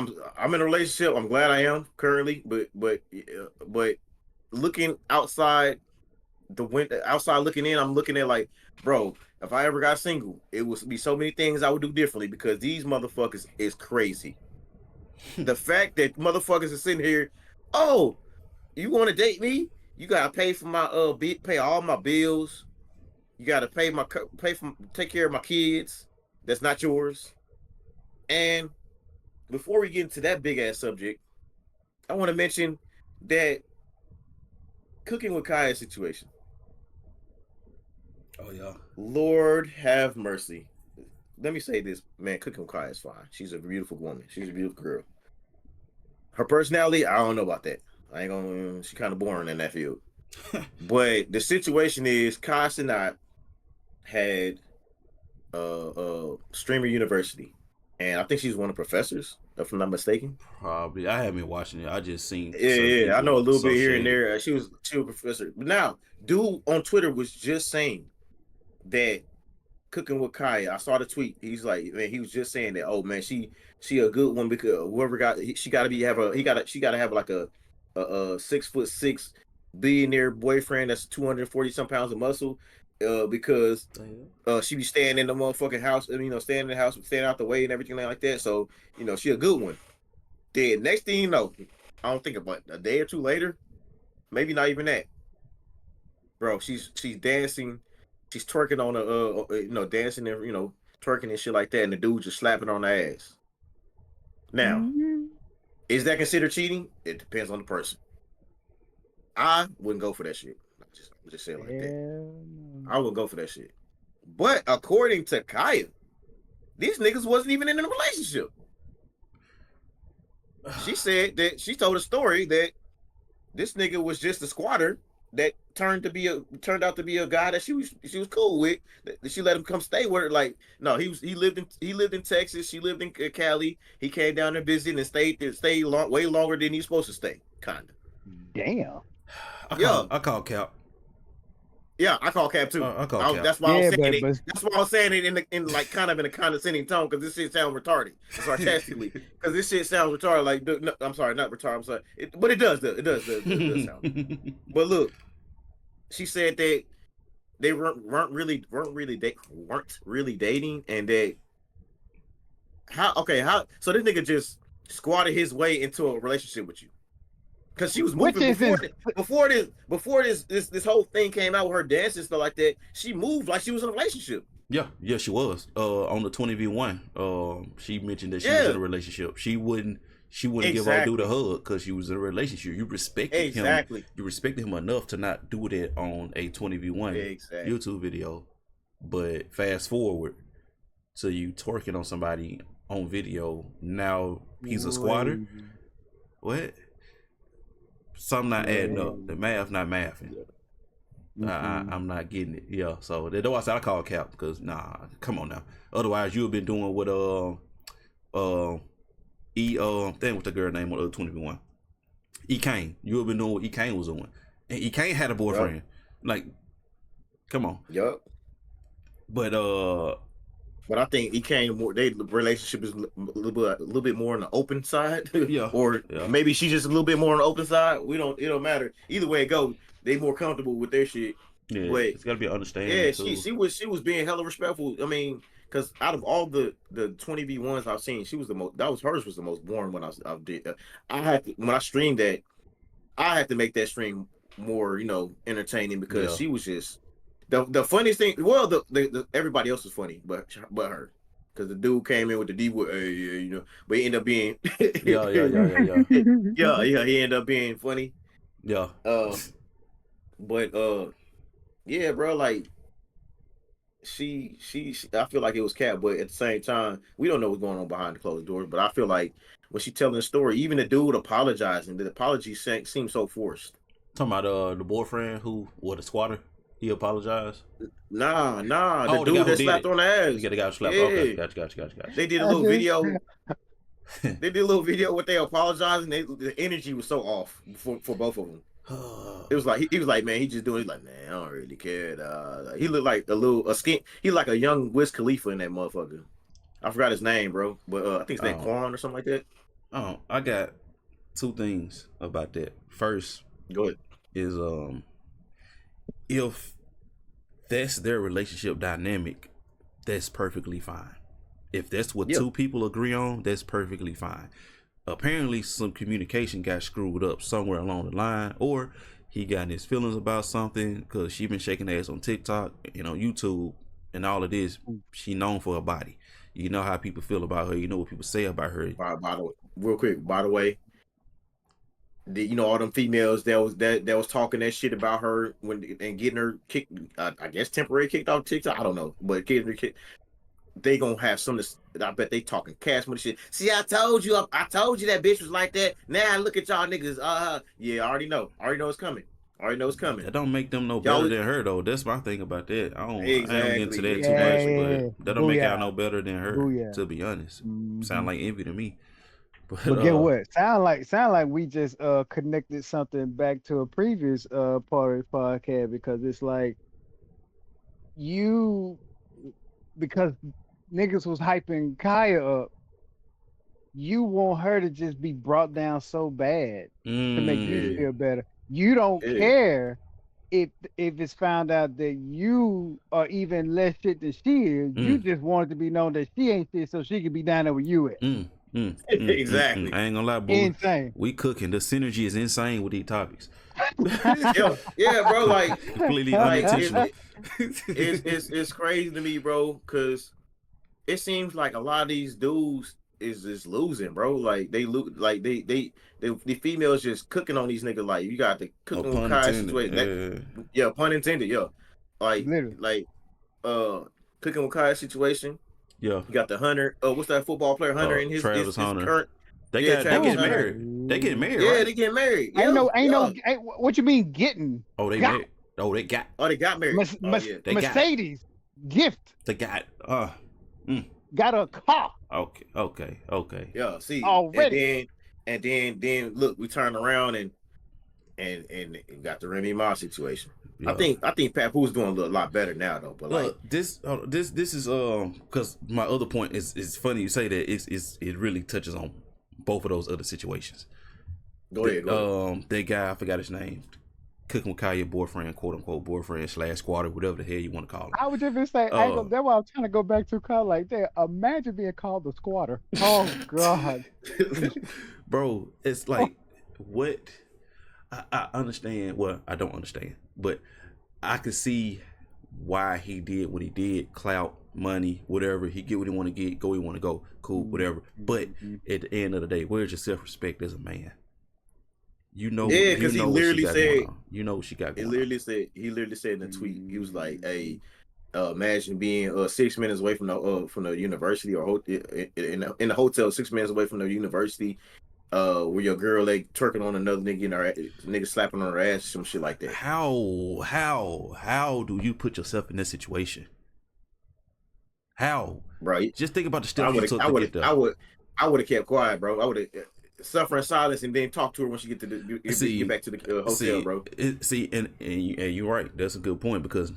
[SPEAKER 2] in a relationship. I'm glad I am currently, but looking outside the window, outside looking in, I'm looking at like, bro, if I ever got single, it would be so many things I would do differently because these motherfuckers is crazy. The fact that motherfuckers are sitting here, oh, you want to date me? You gotta pay for my pay all my bills. You gotta take care of my kids. That's not yours. And before we get into that big ass subject, I want to mention that Cooking with Kaya situation.
[SPEAKER 1] Oh yeah.
[SPEAKER 2] Lord have mercy. Let me say this, man. Cooking with Kaya is fine. She's a beautiful woman. She's a beautiful girl. Her personality, I don't know about that. I ain't gonna. She's kind of boring in that field. But the situation is, Kai Sinat had Streamer University, and I think she's one of the professors, if I'm not mistaken.
[SPEAKER 1] Probably. I haven't been watching it. I just seen
[SPEAKER 2] Yeah,
[SPEAKER 1] certain
[SPEAKER 2] yeah, I know a
[SPEAKER 1] people
[SPEAKER 2] little bit here and
[SPEAKER 1] associated.
[SPEAKER 2] there. She was a professor. But now, dude on Twitter was just saying that Cooking with Kaya. I saw the tweet. He's like, man, he was just saying that. Oh man, she a good one because whoever got she got to be have a he got she got to have like a 6'6" billionaire boyfriend that's 240 some pounds of muscle. Because she be staying in the motherfucking house, staying in the house, staying out the way and everything like that. So she a good one. Then next thing you know, I don't think about a day or two later, maybe not even that, bro. She's dancing, she's twerking on dancing and twerking and shit like that, and the dude just slapping on the ass. Now, is that considered cheating? It depends on the person. I wouldn't go for that shit. Just say it like that. I wouldn't go for that shit. But according to Kaya, these niggas wasn't even in a relationship. She said that she told a story that this nigga was just a squatter that turned out to be a guy that she was cool with. That she let him come stay with her. Like, no, he lived in Texas. She lived in Cali. He came down there visiting and stayed way longer than he's supposed to stay. Kinda.
[SPEAKER 3] Damn.
[SPEAKER 1] I call Cap.
[SPEAKER 2] Yeah, I call Cap too.
[SPEAKER 1] I call Cap.
[SPEAKER 2] That's why I was saying it.
[SPEAKER 3] but
[SPEAKER 2] That's why I was saying it in like kind of in a condescending tone, because this shit sounds retarded, sarcastically. Because this shit sounds retarded. Like, no, I'm sorry, not retarded. I'm sorry, but it does. It does sound. But look, she said that they weren't really dating, and that how so this nigga just squatted his way into a relationship with you. Because she was moving before this whole thing came out with her dance and stuff like that. She moved like she was in a relationship.
[SPEAKER 1] Yeah, she was. On the 20v1, she mentioned that she was in a relationship. She wouldn't give our dude a hug because she was in a relationship. You respected him. You respected him enough to not do that on a 20v1 YouTube video. But fast forward to you twerking on somebody on video. Now he's a squatter. What? Something not adding up. The math not mathing. I'm not getting it. Yeah, so that's why I said I call Cap, because come on now. Otherwise, you have been doing what thing with the girl name on 20v1. E Kane. You have been doing what E Kane was doing, and E Kane had a boyfriend. Yep. Like, come on.
[SPEAKER 2] Yep. But I think E Kane the relationship is a little bit more on the open side.
[SPEAKER 1] Yeah.
[SPEAKER 2] Or maybe she's just a little bit more on the open side. It don't matter. Either way it goes, they more comfortable with their shit.
[SPEAKER 1] Yeah, but it's gotta be understanding.
[SPEAKER 2] Yeah, she was being hella respectful. I mean, because out of all the 20v1s I've seen, she was the most. Hers was the most boring when I did. When I streamed that, I had to make that stream more entertaining, because she was just. The funniest thing, well, the everybody else was funny, but her, because the dude came in with the D word, but he ended up being he ended up being funny.
[SPEAKER 1] Yeah.
[SPEAKER 2] But yeah, bro, like she I feel like it was Cap, but at the same time, we don't know what's going on behind the closed doors. But I feel like when she telling the story, even the dude apologizing, the apology seems so forced.
[SPEAKER 1] Talking about the boyfriend the squatter. He apologized?
[SPEAKER 2] Nah. The dude that slapped on the ass.
[SPEAKER 1] The guy who slapped. Yeah. Okay, gotcha.
[SPEAKER 2] They did a little video. They did a little video with they apologizing. The energy was so off for both of them. It was like he was like, man, he just doing. He's like, man, I don't really care. He looked like he like a young Wiz Khalifa in that motherfucker. I forgot his name, bro, but I think his name Quan or something like that.
[SPEAKER 1] Oh, I got two things about that. First,
[SPEAKER 2] go ahead.
[SPEAKER 1] Is if that's their relationship dynamic, that's perfectly fine. If that's what two people agree on, that's perfectly fine. Apparently, some communication got screwed up somewhere along the line, or he got in his feelings about something because she been shaking ass on TikTok and on YouTube and all of this. She known for her body. You know how people feel about her. You know what people say about her.
[SPEAKER 2] Real quick, by the way, all them females that was talking that shit about her and getting her kicked, I guess temporary kicked off TikTok. I don't know, but getting her kicked, they gonna have some. I bet they talking cash money shit. See, I told you that bitch was like that. Now look at y'all niggas. Yeah, I already know. I already know it's coming. I already know it's coming.
[SPEAKER 1] That don't make them no better
[SPEAKER 2] Y'all
[SPEAKER 1] than her though. That's my thing about that. I don't get into
[SPEAKER 2] exactly,
[SPEAKER 1] that too
[SPEAKER 3] Yeah,
[SPEAKER 1] much,
[SPEAKER 3] yeah,
[SPEAKER 2] exactly.
[SPEAKER 3] yeah.
[SPEAKER 1] but that don't make y'all no
[SPEAKER 3] Booyah.
[SPEAKER 1] better than her.
[SPEAKER 3] Booyah.
[SPEAKER 1] To be honest, sound
[SPEAKER 3] Mhm.
[SPEAKER 1] like envy to me.
[SPEAKER 3] But get what? Sound like we just connected something back to a previous part of the podcast, because it's like you, because niggas was hyping Kaya up, you want her to just be brought down so bad to make you
[SPEAKER 2] Yeah,
[SPEAKER 1] Mm,
[SPEAKER 3] feel better. You don't
[SPEAKER 2] yeah,
[SPEAKER 3] care if it's found out that you are even less shit than she is. You
[SPEAKER 1] mm,
[SPEAKER 3] just want it to be known that she ain't shit, so she can be down there with you at.
[SPEAKER 2] exactly.
[SPEAKER 1] I ain't gonna lie, boo.
[SPEAKER 3] Insane.
[SPEAKER 1] We cooking. The synergy is insane with these topics.
[SPEAKER 2] Yeah, yeah, bro.
[SPEAKER 1] Completely
[SPEAKER 2] Like
[SPEAKER 1] unintentional.
[SPEAKER 2] it's crazy to me, bro, because it seems like a lot of these dudes is just losing, bro. Like they lose, like the females just cooking on these niggas. Like you got the
[SPEAKER 1] No
[SPEAKER 2] cooking with
[SPEAKER 1] pun
[SPEAKER 2] Kai
[SPEAKER 1] intended.
[SPEAKER 2] situation. That, yeah, pun intended. Yeah, like
[SPEAKER 3] Literally.
[SPEAKER 2] like uh cooking with Kai situation.
[SPEAKER 1] Yeah.
[SPEAKER 2] You got the Hunter. What's that football player Hunter and his
[SPEAKER 1] Travis
[SPEAKER 2] his
[SPEAKER 1] Hunter.
[SPEAKER 2] current.
[SPEAKER 1] They
[SPEAKER 2] Yeah,
[SPEAKER 1] got they
[SPEAKER 2] Travis
[SPEAKER 1] getting
[SPEAKER 2] Hunter.
[SPEAKER 1] married. They getting married,
[SPEAKER 2] Yeah,
[SPEAKER 1] right?
[SPEAKER 2] they getting married.
[SPEAKER 3] Ain't
[SPEAKER 2] Yeah,
[SPEAKER 3] no,
[SPEAKER 2] yeah.
[SPEAKER 3] what you mean getting?
[SPEAKER 1] Oh, they
[SPEAKER 3] Got
[SPEAKER 1] married. Oh, they got.
[SPEAKER 2] Oh, they got married. Oh yeah.
[SPEAKER 1] They got.
[SPEAKER 3] Mercedes gift,
[SPEAKER 1] They got. Mm,
[SPEAKER 3] got a car
[SPEAKER 1] okay. Okay. Okay.
[SPEAKER 2] Yeah, see,
[SPEAKER 3] already.
[SPEAKER 2] then look, we turned around and got the Remy Ma situation.
[SPEAKER 1] Yeah.
[SPEAKER 2] I think Papoose doing a lot better now though. But like,
[SPEAKER 1] This is because my other point is funny you say that it really touches on both of those other situations.
[SPEAKER 2] go ahead.
[SPEAKER 1] That guy, I forgot his name, cooking with Kaya boyfriend, quote unquote boyfriend / squatter, whatever the hell you want to call
[SPEAKER 3] I was just gonna say,
[SPEAKER 1] him.
[SPEAKER 3] that's why I'm trying to go back to call like that. Imagine being called the squatter. Oh God.
[SPEAKER 1] Bro, it's like what I understand. Well, I don't understand, but I could see why he did what he did. Clout, money, whatever. He get what he want to get, go where he want to go. Cool, whatever. But at the end of the day, where's your self respect as a man?
[SPEAKER 2] Yeah,
[SPEAKER 1] You
[SPEAKER 2] because he
[SPEAKER 1] know what she
[SPEAKER 2] literally
[SPEAKER 1] got
[SPEAKER 2] said,
[SPEAKER 1] going on. You know what she got
[SPEAKER 2] he
[SPEAKER 1] going on.
[SPEAKER 2] literally said in the tweet, he was like, "Hey, imagine being 6 minutes away from the university or in the hotel, 6 minutes away from the university, where your girl like twerking on another nigga and her nigga slapping on her ass, some shit like that."
[SPEAKER 1] How do you put yourself in this situation? How?
[SPEAKER 2] Right?
[SPEAKER 1] Just think about the
[SPEAKER 2] I
[SPEAKER 1] steps you
[SPEAKER 2] would
[SPEAKER 1] took
[SPEAKER 2] I
[SPEAKER 1] to
[SPEAKER 2] would
[SPEAKER 1] get there.
[SPEAKER 2] I would have kept quiet, bro. I would have suffer in silence and then talk to her when she get back to the hotel, bro.
[SPEAKER 1] And you're right. That's a good point because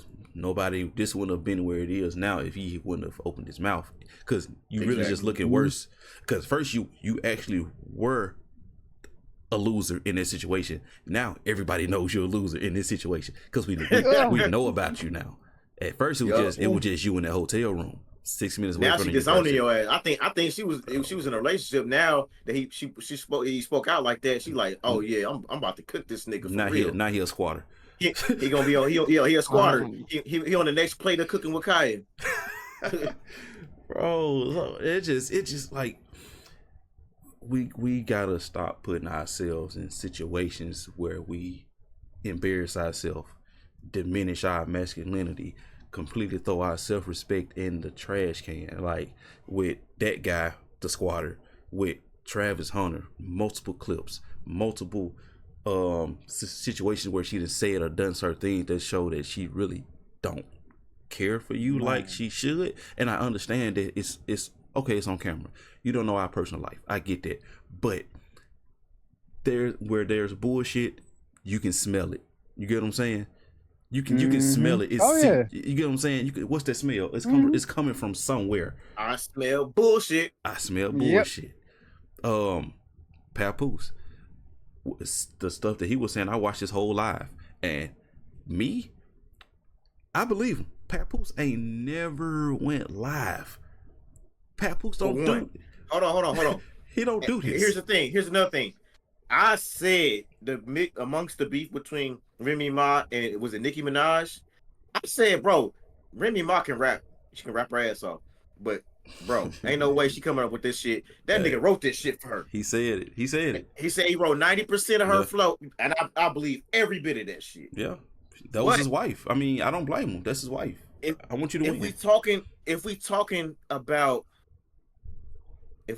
[SPEAKER 1] this wouldn't have been where it is now if he wouldn't have opened his mouth. Because you really just
[SPEAKER 2] Exactly.
[SPEAKER 1] looking worse. Because first you actually were a loser in this situation. Now everybody knows you're a loser in this situation because we know about you now. At first it was just you in that hotel room, 6 minutes away
[SPEAKER 2] Now
[SPEAKER 1] from
[SPEAKER 2] she
[SPEAKER 1] the
[SPEAKER 2] disowning
[SPEAKER 1] university.
[SPEAKER 2] your ass. I think she was in a relationship. Now that he spoke out like that, she like, oh yeah, I'm about to cook this nigga for real.
[SPEAKER 1] Now he a squatter.
[SPEAKER 2] He gonna be on he a squatter. He on the next plate of cooking with Kaya.
[SPEAKER 1] Bro, it just like we gotta stop putting ourselves in situations where we embarrass ourselves, diminish our masculinity, completely throw our self-respect in the trash can. Like with that guy, the squatter, with Travis Hunter, multiple clips, multiple situations where she done said or done certain things that show that she really don't care for you like she should. And I understand that it's okay, it's on camera. You don't know our personal life. I get that. But where there's bullshit, you can smell it. You get what I'm saying? You can smell it.
[SPEAKER 3] Oh yeah.
[SPEAKER 1] You get what I'm saying? What's that smell? It's coming from somewhere.
[SPEAKER 2] I smell bullshit.
[SPEAKER 1] I smell
[SPEAKER 3] Yep.
[SPEAKER 1] bullshit. Papoose. The stuff that he was saying, I watched his whole live. And me, I believe him. Papoose ain't never went live. Papoose don't do it.
[SPEAKER 2] Hold on.
[SPEAKER 1] He don't do this.
[SPEAKER 2] Here's the thing. Here's another thing. I said amongst the beef between Remy Ma and was it Nicki Minaj? I said, bro, Remy Ma can rap. She can rap her ass off. But bro, ain't no way she coming up with this shit. That
[SPEAKER 1] Hey,
[SPEAKER 2] nigga wrote this shit for her.
[SPEAKER 1] he said it. He said it.
[SPEAKER 2] He said he wrote 90% of her
[SPEAKER 1] Yeah,
[SPEAKER 2] flow, and I believe every bit of that shit.
[SPEAKER 1] yeah. That was
[SPEAKER 2] But
[SPEAKER 1] his wife. I mean, I don't blame him. That's his wife.
[SPEAKER 2] if
[SPEAKER 1] I want you to
[SPEAKER 2] if
[SPEAKER 1] win.
[SPEAKER 2] we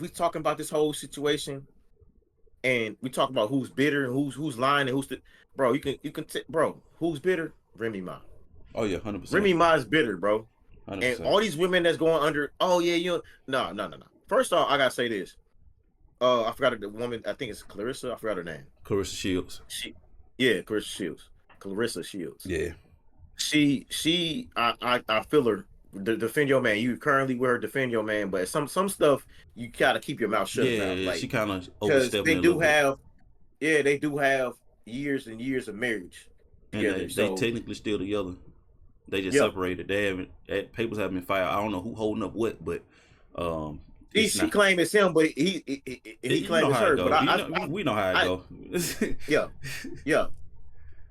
[SPEAKER 2] talking about this whole situation, and we talk about who's bitter and who's lying and bro, bro, who's bitter? Remy Ma.
[SPEAKER 1] Oh yeah, 100%.
[SPEAKER 2] Remy Ma is bitter, bro. And
[SPEAKER 1] 100%.
[SPEAKER 2] all these women that's going under, oh yeah, no. First off, I gotta say this. I forgot the woman. I think it's Clarissa. I forgot her name.
[SPEAKER 1] Clarissa Shields.
[SPEAKER 2] Clarissa Shields. Clarissa Shields.
[SPEAKER 1] Yeah.
[SPEAKER 2] I feel her. Defend your man. You currently with her. Defend your man. But some stuff you gotta keep your mouth shut about.
[SPEAKER 1] Yeah,
[SPEAKER 2] Like,
[SPEAKER 1] she kind of
[SPEAKER 2] because
[SPEAKER 1] overstepping
[SPEAKER 2] they
[SPEAKER 1] a little
[SPEAKER 2] do
[SPEAKER 1] bit.
[SPEAKER 2] have, they do have years and years of marriage
[SPEAKER 1] And
[SPEAKER 2] together.
[SPEAKER 1] they technically still together. They just
[SPEAKER 2] Yeah.
[SPEAKER 1] separated. They haven't. Papers haven't been filed. I don't know who holding up what, but
[SPEAKER 2] she claimed it's him, but he
[SPEAKER 1] you
[SPEAKER 2] claimed
[SPEAKER 1] know
[SPEAKER 2] it's
[SPEAKER 1] how
[SPEAKER 2] her.
[SPEAKER 1] it go.
[SPEAKER 2] But
[SPEAKER 1] We know how it go.
[SPEAKER 2] yeah,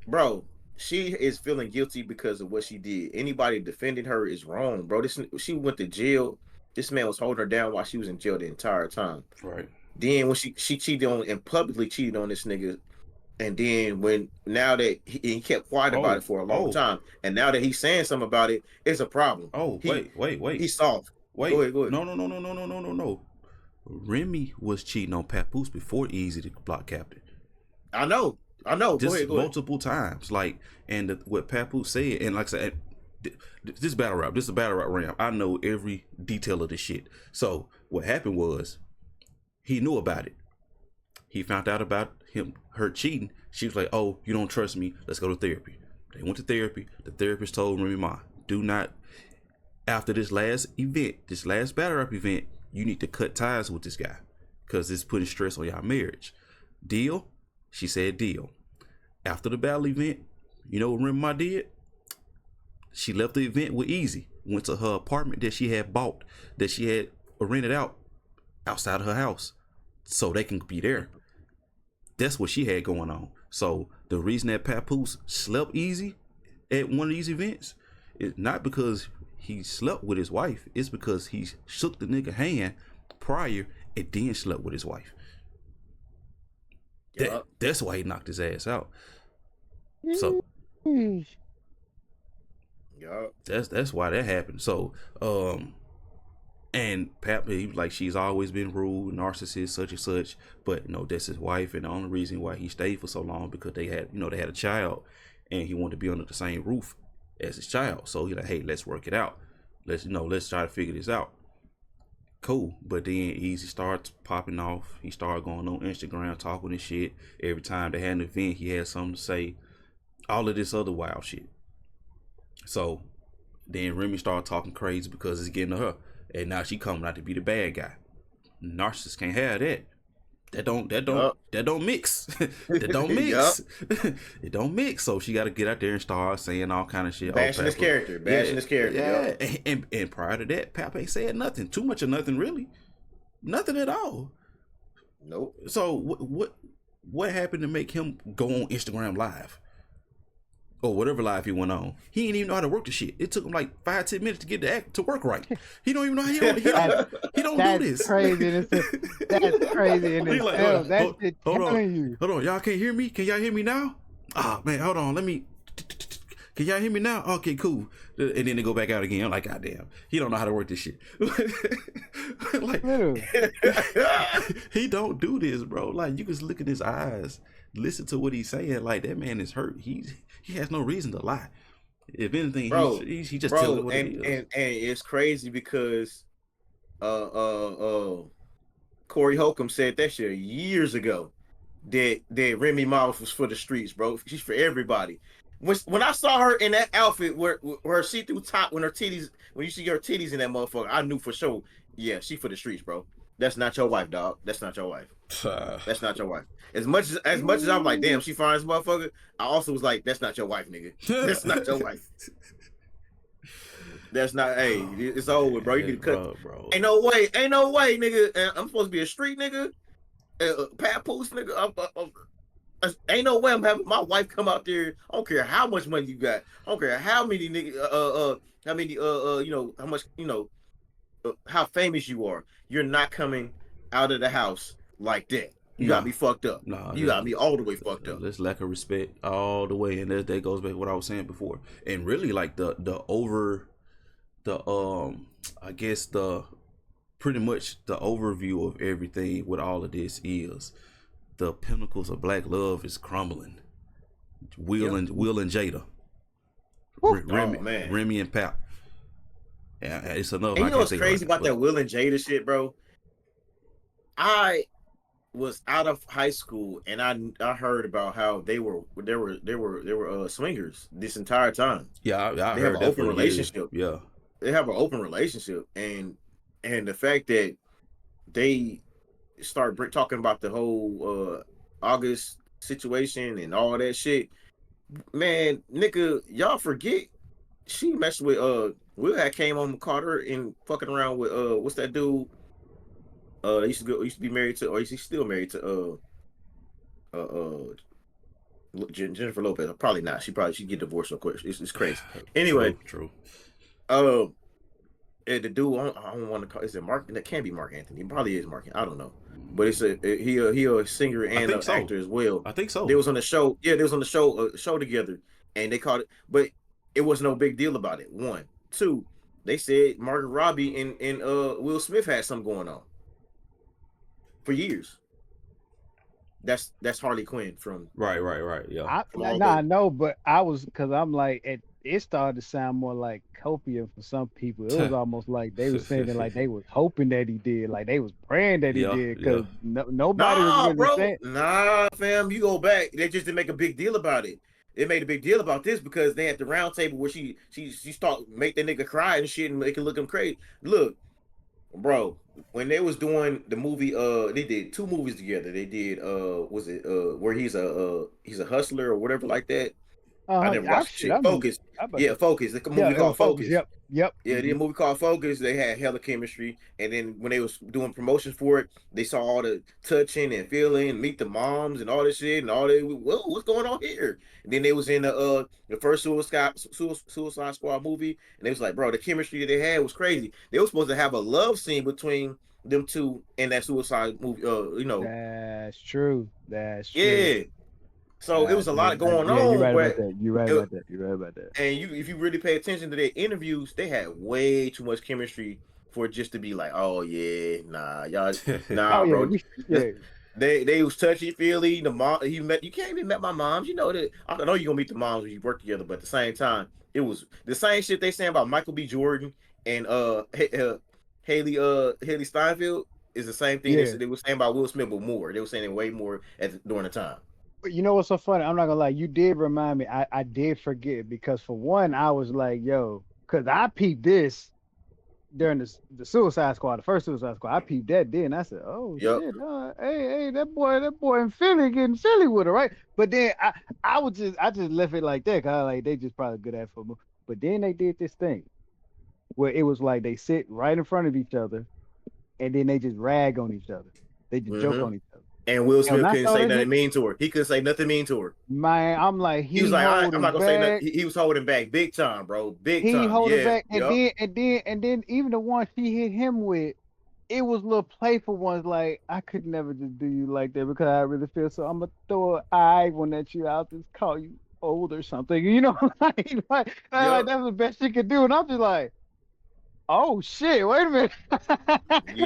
[SPEAKER 2] bro. She is feeling guilty because of what she did. Anybody defending her is wrong, bro. She went to jail. This man was holding her down while she was in jail the entire time.
[SPEAKER 1] Right.
[SPEAKER 2] Then when she cheated on and publicly cheated on this nigga, and then now that he kept quiet about it for a long time, and now that he's saying something about it, it's a problem.
[SPEAKER 1] Oh, wait.
[SPEAKER 2] He's soft.
[SPEAKER 1] Wait.
[SPEAKER 2] Go ahead.
[SPEAKER 1] No. Remy was cheating on Papoose before Easy the Block Captain.
[SPEAKER 2] I know. Go ahead.
[SPEAKER 1] Multiple times. Like, and what Papoose said, and like I said, this battle rap. This is a battle rap round. I know every detail of this shit. So what happened was, he knew about it. He found out about her cheating. She was like, "Oh, you don't trust me? Let's go to therapy." They went to therapy. The therapist told Remy Ma, "Do not. After this last battle rap event, you need to cut ties with this guy, because it's putting stress on y'all marriage." Deal? She said deal. After the battle event, you know what Remy Ma did? She left the event with Easy. Went to her apartment that she had bought, that she had rented out outside of her house, so they can be there. That's what she had going on. So the reason that Papoose slept Easy at one of these events is not because he slept with his wife. It's because he shook the nigga hand prior and then slept with his wife. That's why he knocked his ass out. So that's why that happened. So and Pap, he was like, she's always been rude, narcissist, such and such. But that's his wife, and the only reason why he stayed for so long because they had a child, and he wanted to be under the same roof as his child. So he's like, hey, let's work it out. Let's try to figure this out. Cool. But then Easy starts popping off. He started going on Instagram talking and shit. Every time they had an event, he had something to say. All of this other wild shit. So then Remy started talking crazy because it's getting to her. And now she coming out to be the bad guy. Narcissists can't have that. That don't mix. That don't mix. It don't mix. So she got to get out there and start saying all kind of shit.
[SPEAKER 2] Bashing his character.
[SPEAKER 1] Yeah. And prior to that, Pap ain't said nothing. Too much of nothing, really. Nothing at all.
[SPEAKER 2] Nope.
[SPEAKER 1] So what happened to make him go on Instagram Live? Or whatever live he went on. He didn't even know how to work the shit. It took him like 5-10 minutes to get the act to work right. He don't even know how he don't do this.
[SPEAKER 3] That's crazy in itself. That's it telling you.
[SPEAKER 1] Hold on, y'all can't hear me? Can y'all hear me now? Ah, man, hold on. Can y'all hear me now? Okay, cool. And then they go back out again. I'm like, goddamn, he don't know how to work this shit. Like, he don't do this, bro. Like, you just look at his eyes, listen to what he's saying. Like, that man is hurt. He has no reason to lie. If anything,
[SPEAKER 2] bro,
[SPEAKER 1] he just telling what it is.
[SPEAKER 2] And it's crazy because Corey Holcomb said that shit years ago. That Remy Ma was for the streets, bro. She's for everybody. When I saw her in that outfit where her see-through top, when you see her titties in that motherfucker, I knew for sure, yeah, she for the streets, bro. That's not your wife, dog. That's not your wife. That's not your wife. As much as I'm like, damn, she fine as a motherfucker, I also was like, that's not your wife, nigga. That's not your wife. That's not. Hey, it's over, bro. You need to cut. Bro. Ain't no way, nigga. I'm supposed to be a street nigga, Papoose, nigga. Ain't no way I'm having my wife come out there. I don't care how much money you got. I don't care how many niggas, how much, how famous you are, you're not coming out of the house like that. You got
[SPEAKER 1] No,
[SPEAKER 2] me fucked up.
[SPEAKER 1] no,
[SPEAKER 2] You got me all the way fucked up.
[SPEAKER 1] that's lack of respect all the way, and that goes back to what I was saying before. And really, like the I guess the pretty much the overview of everything with all of this is the pinnacles of black love is crumbling.
[SPEAKER 2] Yep.
[SPEAKER 1] Will and Jada,
[SPEAKER 3] Whew.
[SPEAKER 2] Oh man.
[SPEAKER 1] Remy and Pap. Yeah, it's enough.
[SPEAKER 2] And
[SPEAKER 1] I
[SPEAKER 2] you know
[SPEAKER 1] can't
[SPEAKER 2] what's
[SPEAKER 1] say right
[SPEAKER 2] crazy
[SPEAKER 1] now,
[SPEAKER 2] about
[SPEAKER 1] but
[SPEAKER 2] that Will and Jada shit, bro? I was out of high school and I heard about how they were swingers this entire time.
[SPEAKER 1] yeah, I
[SPEAKER 2] They have
[SPEAKER 1] heard
[SPEAKER 2] an
[SPEAKER 1] that
[SPEAKER 2] open
[SPEAKER 1] for years.
[SPEAKER 2] relationship.
[SPEAKER 1] Yeah,
[SPEAKER 2] They have an open relationship, and the fact that they start talking about the whole August situation and all that shit, man, nigga, y'all forget she messed with Will had came on Carter and fucking around with what's that dude? They used to be married to, or is he still married to uh uh Jennifer Lopez? Probably not. She get divorced so quick. It's crazy. Anyway,
[SPEAKER 1] true.
[SPEAKER 2] uh, the dude I don't want to call, is it Mark? That can't be Mark Anthony. It probably is Mark. I don't know, but he a singer
[SPEAKER 1] I
[SPEAKER 2] and
[SPEAKER 1] think
[SPEAKER 2] an
[SPEAKER 1] so.
[SPEAKER 2] actor as well.
[SPEAKER 1] I think
[SPEAKER 2] They
[SPEAKER 1] so.
[SPEAKER 2] was on the show. Yeah, they was on the show together, and they called it. But it was no big deal about it. One, two. They said Margaret Robbie and Will Smith had something going on for years. That's Harley Quinn
[SPEAKER 1] Right. Yeah.
[SPEAKER 2] from all
[SPEAKER 3] I
[SPEAKER 2] the.
[SPEAKER 3] know, but I was because I'm like it started to sound more like copium for some people. It was almost like they were saying it like they was hoping that he did, like they was praying that he
[SPEAKER 1] Yeah,
[SPEAKER 3] did,
[SPEAKER 1] yeah.
[SPEAKER 3] because nobody was
[SPEAKER 2] Nah,
[SPEAKER 3] really
[SPEAKER 2] bro.
[SPEAKER 3] saying.
[SPEAKER 2] Nah, fam. You go back. They just didn't make a big deal about it. They made a big deal about this because they had the round table where she start make that nigga cry and shit and make it look him crazy. Look, bro, when they was doing the movie, they did two movies together. They did was it where he's a hustler or whatever like that. I never
[SPEAKER 3] I
[SPEAKER 2] watched the
[SPEAKER 3] shit, I
[SPEAKER 2] shit.
[SPEAKER 3] remember.
[SPEAKER 2] Focus.
[SPEAKER 3] I about
[SPEAKER 2] Yeah,
[SPEAKER 3] to.
[SPEAKER 2] Focus. The
[SPEAKER 3] Yeah,
[SPEAKER 2] movie
[SPEAKER 3] it was
[SPEAKER 2] called
[SPEAKER 3] focus.
[SPEAKER 2] Focus.
[SPEAKER 3] Yep.
[SPEAKER 2] Yeah, the movie called Focus. They had hella chemistry, and then when they was doing promotions for it, they saw all the touching and feeling, and meet the moms and all this shit, and all that. Whoa, what's going on here? And then they was in the first Suicide Squad movie, and they was like, bro, the chemistry that they had was crazy. They were supposed to have a love scene between them two in that Suicide movie.
[SPEAKER 3] That's true. That's true.
[SPEAKER 2] Yeah. So it was a lot going
[SPEAKER 3] Yeah, you're
[SPEAKER 2] on,
[SPEAKER 3] right about
[SPEAKER 2] but
[SPEAKER 3] that. You're right
[SPEAKER 2] it,
[SPEAKER 3] about that. You're right about that.
[SPEAKER 2] and if you really pay attention to their interviews, they had way too much chemistry for it just to be like, oh yeah, nah, y'all,
[SPEAKER 3] Oh
[SPEAKER 2] nah,
[SPEAKER 3] yeah,
[SPEAKER 2] bro.
[SPEAKER 3] we
[SPEAKER 2] Just,
[SPEAKER 3] yeah.
[SPEAKER 2] they was touchy feely. The mom he met, you can't even met my moms. You know that I know you're gonna meet the moms when you work together, but at the same time, it was the same shit they saying about Michael B. Jordan and Haley Steinfeld is the same thing
[SPEAKER 3] Yeah.
[SPEAKER 2] they were saying about Will Smith, but more. They were saying it way more during the time.
[SPEAKER 3] But you know what's so funny? I'm not gonna lie, you did remind me. I did forget because for one, I was like, yo, because I peeped this during the Suicide Squad, the first Suicide Squad. I peeped that then. I said, oh
[SPEAKER 2] Yep.
[SPEAKER 3] shit, hey, that boy in Philly getting Philly with her, right? But then I just left it like that, cause like they just probably good at football. But then they did this thing where it was like they sit right in front of each other and then they just rag on each other. They just joke
[SPEAKER 2] Mm-hmm.
[SPEAKER 3] on each other.
[SPEAKER 2] And Will
[SPEAKER 3] And when
[SPEAKER 2] Smith
[SPEAKER 3] I
[SPEAKER 2] couldn't
[SPEAKER 3] saw
[SPEAKER 2] say
[SPEAKER 3] that
[SPEAKER 2] nothing
[SPEAKER 3] shit,
[SPEAKER 2] mean to her. He couldn't say nothing mean to her.
[SPEAKER 3] man, I'm like,
[SPEAKER 2] He was
[SPEAKER 3] he
[SPEAKER 2] like, I'm
[SPEAKER 3] holding
[SPEAKER 2] not gonna say nothing.
[SPEAKER 3] back.
[SPEAKER 2] He was holding back big time, bro. Big
[SPEAKER 3] He
[SPEAKER 2] time.
[SPEAKER 3] holding
[SPEAKER 2] Yeah.
[SPEAKER 3] back,
[SPEAKER 2] Yep.
[SPEAKER 3] and then even the one she hit him with, it was little playful ones. Like I could never just do you like that because I really feel so. I'm gonna throw an eye one at you. I'll just call you old or something. You know, like
[SPEAKER 2] Yep.
[SPEAKER 3] that's the best she could do. And I'm just like, oh shit, wait a minute.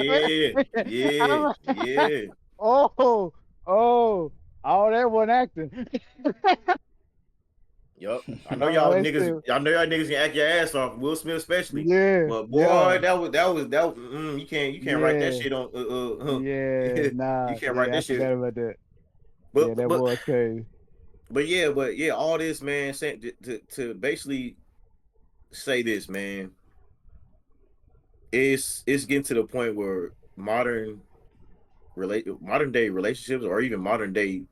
[SPEAKER 3] Wait
[SPEAKER 2] Yeah.
[SPEAKER 3] a minute.
[SPEAKER 2] Yeah.
[SPEAKER 3] I'm like,
[SPEAKER 2] Yeah.
[SPEAKER 3] oh, oh, all that one acting.
[SPEAKER 2] Yep. I know
[SPEAKER 3] Oh,
[SPEAKER 2] y'all
[SPEAKER 3] that's
[SPEAKER 2] niggas.
[SPEAKER 3] still,
[SPEAKER 2] I know y'all niggas can act your ass off. Will Smith especially.
[SPEAKER 3] yeah,
[SPEAKER 2] But boy,
[SPEAKER 3] yeah,
[SPEAKER 2] you can't write that
[SPEAKER 3] yeah.
[SPEAKER 2] shit on.
[SPEAKER 3] Yeah,
[SPEAKER 2] You
[SPEAKER 3] nah,
[SPEAKER 2] can't write
[SPEAKER 3] yeah, I
[SPEAKER 2] that shit.
[SPEAKER 3] forgot about that.
[SPEAKER 2] But
[SPEAKER 3] Yeah, that
[SPEAKER 2] but
[SPEAKER 3] boy crazy.
[SPEAKER 2] but yeah, all this man saying to basically say this, man. It's getting to the point where modern day relationships or even modern day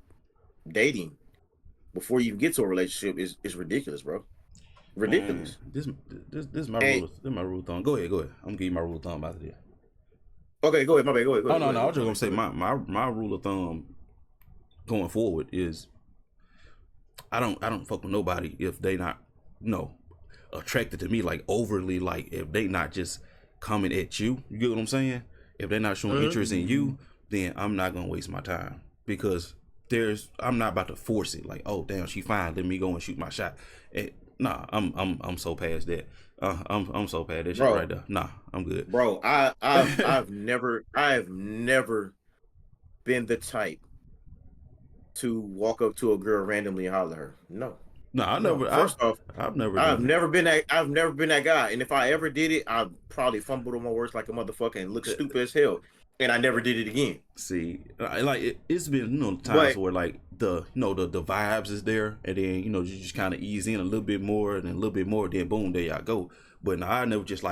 [SPEAKER 2] dating before you get to a relationship is ridiculous, bro.
[SPEAKER 1] Man,
[SPEAKER 2] Ridiculous.
[SPEAKER 1] this is my
[SPEAKER 2] And
[SPEAKER 1] rule of thumb. Go ahead. I'm gonna give you my rule of thumb out of there.
[SPEAKER 2] okay, go ahead, my bad. Go ahead, go
[SPEAKER 1] Oh
[SPEAKER 2] ahead, go
[SPEAKER 1] no,
[SPEAKER 2] ahead,
[SPEAKER 1] no. I
[SPEAKER 2] go
[SPEAKER 1] was just gonna
[SPEAKER 2] ahead,
[SPEAKER 1] say
[SPEAKER 2] go ahead.
[SPEAKER 1] my rule of thumb going forward is I don't fuck with nobody if they not attracted to me like overly, like if they not just coming at you. You get what I'm saying? If they're not showing interest in you, then I'm not gonna waste my time because I'm not about to force it. Like, oh damn, she fine. Let me go and shoot my shot. Nah, I'm so past that. I'm so past that shit right there. Nah, I'm good.
[SPEAKER 2] Bro, I've never been the type to walk up to a girl randomly and holler at her. No.
[SPEAKER 1] No,
[SPEAKER 2] First off,
[SPEAKER 1] I've never
[SPEAKER 2] I've
[SPEAKER 1] done
[SPEAKER 2] never been that guy. And if I ever did it, I probably fumbled on my words like a motherfucker and looked stupid as hell. And I never did it again.
[SPEAKER 1] See, like it's been times where like the vibes is there, and then you just kind of ease in a little bit more, and then a little bit more, then boom, there y'all go. But I never just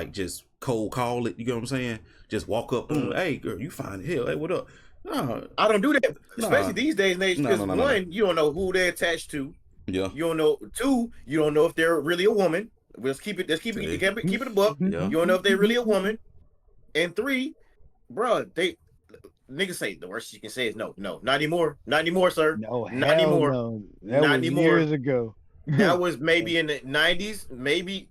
[SPEAKER 1] cold call it. You get what I'm saying? Just walk up, boom, hey girl, you fine as hell. Hey, what up? No,
[SPEAKER 2] I don't do that, especially these days and age. Because one, you don't know who they're attached to.
[SPEAKER 1] Yeah.
[SPEAKER 2] You don't know. Two, you don't know if they're really a woman. Let's keep it a buck.
[SPEAKER 1] Yeah.
[SPEAKER 2] You don't know if they're really a woman. And three, bro, niggas say the worst you can say is no, not anymore, sir.
[SPEAKER 3] No,
[SPEAKER 2] not anymore.
[SPEAKER 3] No. That
[SPEAKER 2] not
[SPEAKER 3] was
[SPEAKER 2] anymore.
[SPEAKER 3] Years ago.
[SPEAKER 2] That was maybe in the 90s, maybe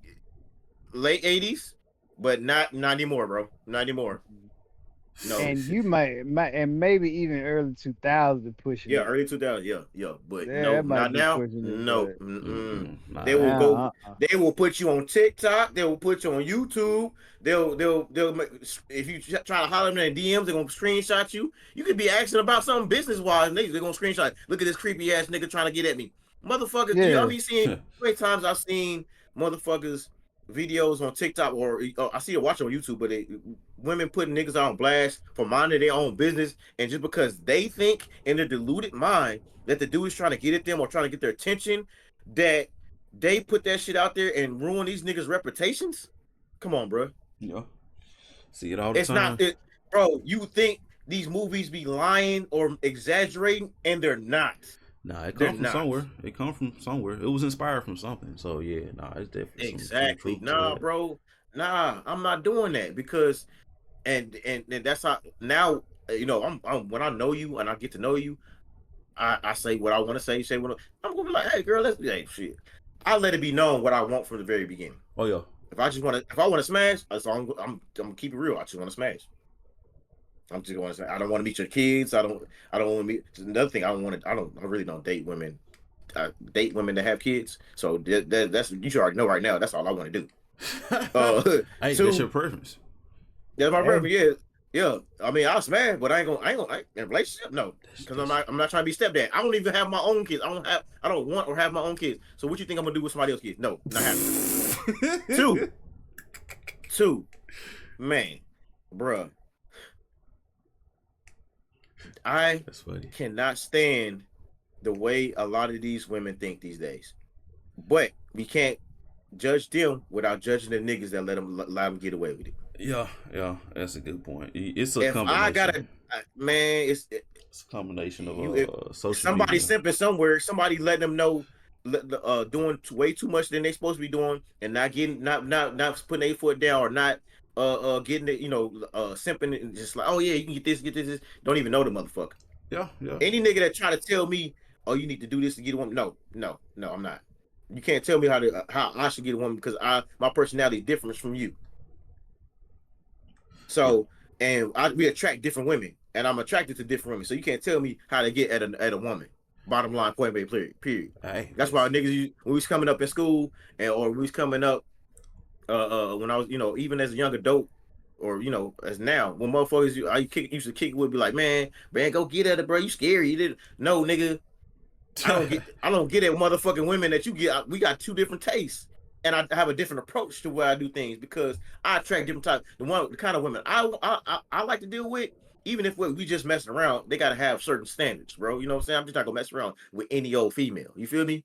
[SPEAKER 2] late 80s, but not anymore, bro. Not anymore. No.
[SPEAKER 3] And you might and maybe even early 2000 pushing.
[SPEAKER 2] Yeah,
[SPEAKER 3] it.
[SPEAKER 2] early 2000. Yeah. But
[SPEAKER 3] Yeah,
[SPEAKER 2] no, not now. No. They will go. They will put you on TikTok. They will put you on YouTube. They'll if you try to holler them in DMs, they're gonna screenshot you. You could be asking about something business wise, and they're gonna screenshot. Look at this creepy ass nigga trying to get at me, motherfuckers.
[SPEAKER 3] Yeah.
[SPEAKER 2] Y'all be seeing how many times I've seen motherfuckers videos on TikTok or I see it watching on YouTube, but women putting niggas on blast for minding their own business, and just because they think in their deluded mind that the dude is trying to get at them or trying to get their attention, that they put that shit out there and ruin these niggas' reputations. Come on, bro.
[SPEAKER 1] Yeah. See it all the
[SPEAKER 2] it's
[SPEAKER 1] time.
[SPEAKER 2] Not it, bro. You think these movies be lying or exaggerating, and they're not.
[SPEAKER 1] Nah, it come from somewhere. It come from somewhere. It was inspired from something. So yeah, it's definitely
[SPEAKER 2] exactly. Nah, bro. Nah, I'm not doing that because, and that's how now. I'm when I know you and I get to know you, I say what I want to say. Say what I'm gonna be like. Hey, girl, let's be like shit. I let it be known what I want from the very beginning.
[SPEAKER 1] Oh yeah.
[SPEAKER 2] If I want to smash, I'm gonna keep it real. I just want to smash. I'm just going to say I don't want to meet your kids. I don't want to meet. Another thing I really don't date women. I date women that have kids. So that's you should already know right now. That's all I want to do.
[SPEAKER 1] Hey, that's your preference.
[SPEAKER 2] That's my preference. Yeah. I mean, I'll smash, but I ain't gonna in a relationship. No, because I'm not trying to be stepdad. I don't even have my own kids. I don't want or have my own kids. So what you think I'm gonna do with somebody else's kids? No, not happening. Two, man, bruh. I cannot stand the way a lot of these women think these days. But we can't judge them without judging the niggas that let them get away with it.
[SPEAKER 1] Yeah, that's a good point. It's a combination.
[SPEAKER 2] It's
[SPEAKER 1] a combination of social
[SPEAKER 2] somebody
[SPEAKER 1] media.
[SPEAKER 2] simping somewhere, somebody letting them know doing way too much than they supposed to be doing, and not putting their foot down, or not getting it, simping and just like, oh yeah, you can get this, don't even know the motherfucker.
[SPEAKER 1] Yeah.
[SPEAKER 2] Any nigga that try to tell me, oh, you need to do this to get a woman, no, I'm not. You can't tell me how I should get a woman because my personality is different from you. So, and we attract different women, and I'm attracted to different women. So you can't tell me how to get at a woman. Bottom line, point blank, period.
[SPEAKER 1] Hey,
[SPEAKER 2] that's why niggas, when we was coming up in school, or we was coming up, when I was, even as a young adult, or as now, when motherfuckers used to kick would be like, man, go get at it, bro. You scary. You did no, nigga. I don't get at motherfucking women that you get. We got two different tastes, and I have a different approach to where I do things because I attract different types. The kind of women I like to deal with, even if we just messing around, they gotta have certain standards, bro. You know what I'm saying? I'm just not gonna mess around with any old female. You feel me?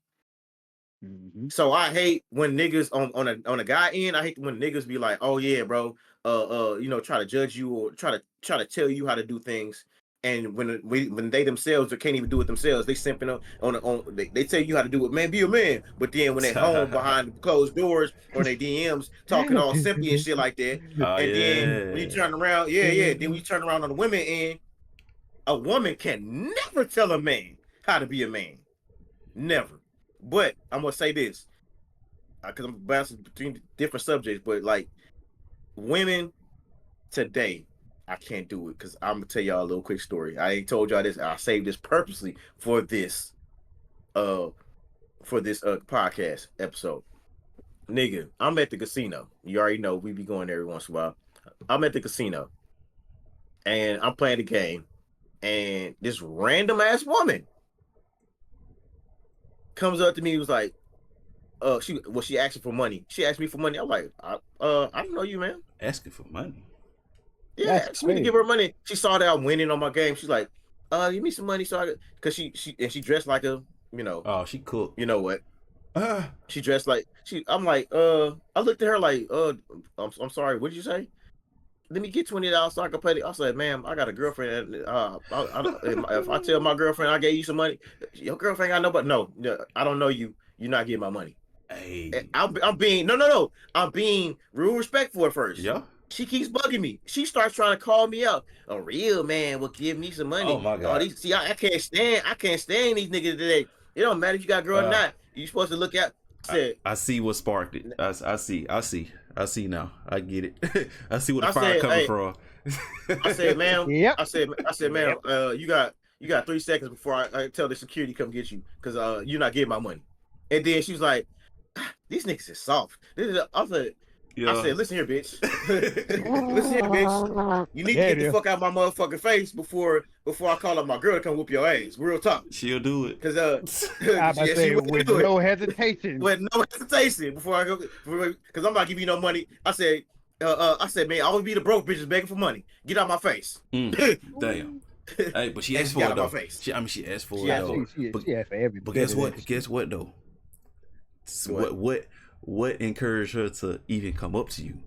[SPEAKER 2] Mm-hmm. So I hate when niggas on a guy end. I hate when niggas be like, oh yeah, bro, try to judge you or try to tell you how to do things. And when they themselves can't even do it themselves, they simping they tell you how to do it, man, be a man. But then when they home behind closed doors or they DMs talking all simpy and shit like that, then when you turn around, then when you turn around on the women end, a woman can never tell a man how to be a man, never. But I'm gonna say this, because I'm bouncing between different subjects, but like women today, I can't do it because I'm gonna tell y'all a little quick story. I ain't told y'all this. I saved this purposely for this podcast episode. Nigga, I'm at the casino. You already know we be going there every once in a while. I'm at the casino and I'm playing the game, and this random ass woman comes up to me. Was like, she asked for money. She asked me for money. I'm like, I don't know you, man.
[SPEAKER 1] Asking for money.
[SPEAKER 2] Yeah,
[SPEAKER 3] That's
[SPEAKER 2] asked me to
[SPEAKER 3] crazy.
[SPEAKER 2] give her money. She saw that I'm winning on my game. She's like, give me some money so I could, cause she dressed like a,
[SPEAKER 1] Oh, she cooked.
[SPEAKER 2] you know what?
[SPEAKER 1] Uh,
[SPEAKER 2] She dressed like I'm like, I looked at her like, I'm sorry, what did you say? Let me get $20 so I can pay it. I said, ma'am, I got a girlfriend. If I tell my girlfriend I gave you some money, your girlfriend got nobody. No, I don't know you. You're not getting my money.
[SPEAKER 1] hey.
[SPEAKER 2] I'm being no. I'm being real respectful at first.
[SPEAKER 1] Yeah.
[SPEAKER 2] She keeps bugging me. She starts trying to call me out. A real man will give me some money.
[SPEAKER 1] Oh my God.
[SPEAKER 2] I can't stand these niggas today. It don't matter if you got a girl or not. You supposed to look at.
[SPEAKER 1] I see what sparked it. I see now. I get it. I see where the
[SPEAKER 2] I
[SPEAKER 1] fire
[SPEAKER 2] said,
[SPEAKER 1] coming
[SPEAKER 2] hey,
[SPEAKER 1] from.
[SPEAKER 2] I said, ma'am.
[SPEAKER 3] Yep.
[SPEAKER 2] I said, ma'am. You got 3 seconds before I tell the security come get you because you're not getting my money. And then she was like, these niggas is soft. I said, listen here, bitch. Listen here, bitch. You need to get the fuck out of my motherfucking face before I call up my girl to come whoop your ass. Real talk.
[SPEAKER 1] She'll do it.
[SPEAKER 2] Because
[SPEAKER 3] I say with no hesitation.
[SPEAKER 2] With no hesitation before I go, because I'm not giving you no money. I said, man, I always be the broke bitches begging for money. Get out my face.
[SPEAKER 1] Damn. Hey, but she asked for it though. She asked for it though.
[SPEAKER 3] She asked for everything.
[SPEAKER 1] But guess what? Guess what though? What encouraged her to even come up to you?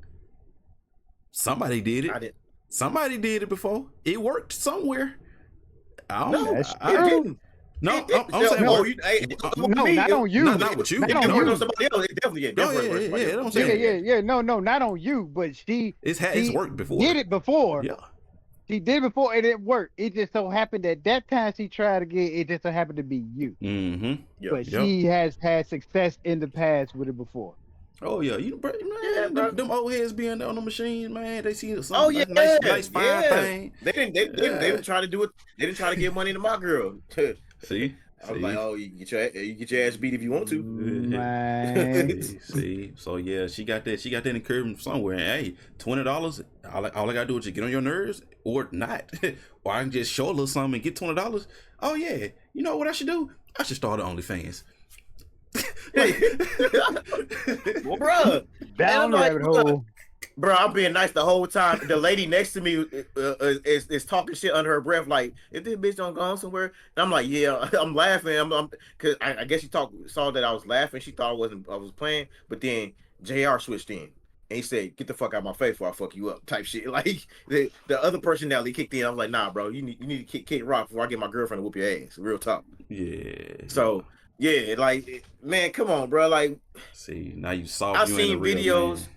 [SPEAKER 1] Somebody did it.
[SPEAKER 2] I did.
[SPEAKER 1] Somebody did it before. It worked somewhere. I don't know.
[SPEAKER 2] It didn't.
[SPEAKER 1] No,
[SPEAKER 2] I'm saying,
[SPEAKER 3] not on you.
[SPEAKER 1] Not with you.
[SPEAKER 3] Not on you.
[SPEAKER 2] Somebody else. It definitely
[SPEAKER 3] No, not on you. But
[SPEAKER 1] it's worked before.
[SPEAKER 3] Did it before.
[SPEAKER 1] Yeah.
[SPEAKER 3] She did before and it worked. It just so happened that time she tried to get it just so happened to be you.
[SPEAKER 1] Mm-hmm.
[SPEAKER 3] But she has had success in the past with it before.
[SPEAKER 1] Oh yeah, them old heads being on the machine, man. They see something.
[SPEAKER 2] Oh yeah,
[SPEAKER 1] nice fine thing.
[SPEAKER 2] They didn't try to do it. They didn't try to give money to my girl.
[SPEAKER 1] See.
[SPEAKER 2] I was like, oh, you get your ass beat if you want to.
[SPEAKER 3] Man.
[SPEAKER 1] See, so yeah, she got that encouragement somewhere. And hey, $20. All I gotta do is just get on your nerves or not, or I can just show a little something and get $20. Oh yeah, you know what I should do? I should start an OnlyFans.
[SPEAKER 2] Well, bro,
[SPEAKER 3] Down the rabbit hole.
[SPEAKER 2] Bro, I'm being nice the whole time. The lady next to me is talking shit under her breath, like, if this bitch don't go on somewhere. And I'm like, yeah, I'm laughing. I'm cause I guess she saw that I was laughing. She thought I was playing, but then JR switched in and he said, "Get the fuck out of my face before I fuck you up," type shit. Like the other personality kicked in. I was like, nah, bro, you need to kick rock before I get my girlfriend to whoop your ass. Real talk.
[SPEAKER 1] Yeah.
[SPEAKER 2] So yeah, like, man, come on, bro. Like,
[SPEAKER 1] see, now you soft.
[SPEAKER 2] I've seen videos.
[SPEAKER 1] Man.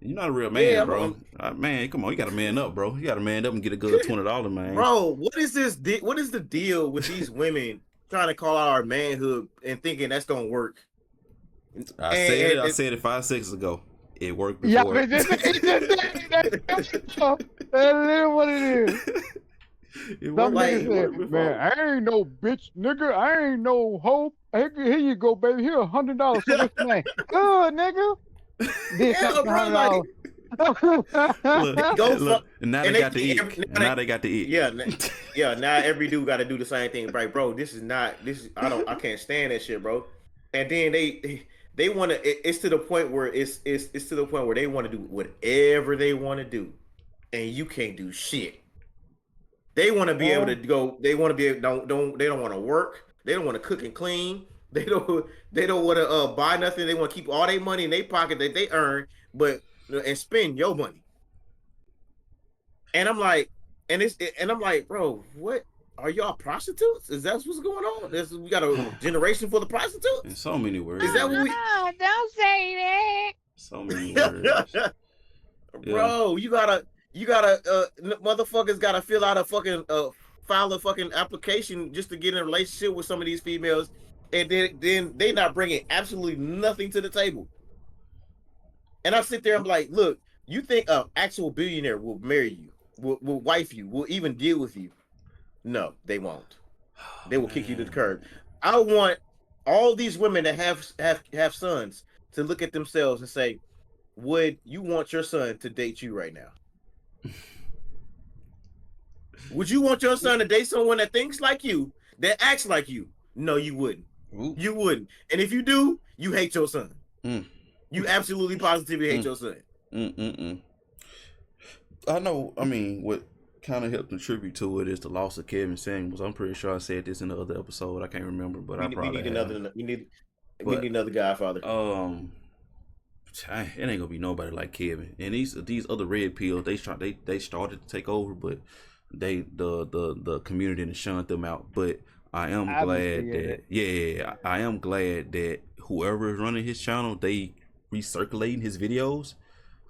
[SPEAKER 1] You're not a real man, bro. Man, come on, you gotta man up, bro. You gotta man up and get a good $20, man.
[SPEAKER 2] Bro, what is this? What is the deal with these women trying to call out our manhood and thinking that's gonna work?
[SPEAKER 1] I said it 5 seconds ago. It worked before.
[SPEAKER 3] Yeah, that's literally what it is. Some niggas said, man, I ain't no bitch, nigga. I ain't no hoe. Here you go, baby. Here $100. So what's your name? Good, nigga.
[SPEAKER 2] Yeah, bro, like,
[SPEAKER 1] look, and now they got the ick. Now they got the
[SPEAKER 2] ick. Yeah. Now every dude got to do the same thing, right, bro? I can't stand that shit, bro. And then they want to. It's to the point where it's to the point where they want to do whatever they want to do, and you can't do shit. They want to be able to go. They want to be. They don't want to work. They don't want to cook and clean. They don't want to buy nothing. They want to keep all their money in their pocket that they earn, and spend your money. And I'm like, bro, what are y'all prostitutes? Is that what's going on? We got a generation full of prostitutes.
[SPEAKER 1] In so many words.
[SPEAKER 2] Is that what we?
[SPEAKER 4] No, don't say that.
[SPEAKER 1] So many words.
[SPEAKER 2] Bro, you gotta motherfuckers gotta file a fucking application just to get in a relationship with some of these females. And then they not bringing absolutely nothing to the table. And I sit there, I'm like, look, You think an actual billionaire will marry you, will wife you, will even deal with you? No, they won't. They will kick you to the curb. I want all these women that have sons to look at themselves and say, would you want your son to date you right now? Would you want your son to date someone that thinks like you, that acts like you? No, you wouldn't.
[SPEAKER 1] Ooh.
[SPEAKER 2] You wouldn't. And if you do, you hate your son.
[SPEAKER 1] Mm.
[SPEAKER 2] You absolutely positively hate your son.
[SPEAKER 1] I know. I mean, what kind of helped contribute to it is the loss of Kevin Samuels. I'm pretty sure I said this in the other episode. I can't remember, but I probably
[SPEAKER 2] we need another Godfather.
[SPEAKER 1] It ain't gonna be nobody like Kevin. And these other red pills, they started to take over, but the community didn't shun them out. But I am glad that I am glad that whoever is running his channel, they recirculating his videos.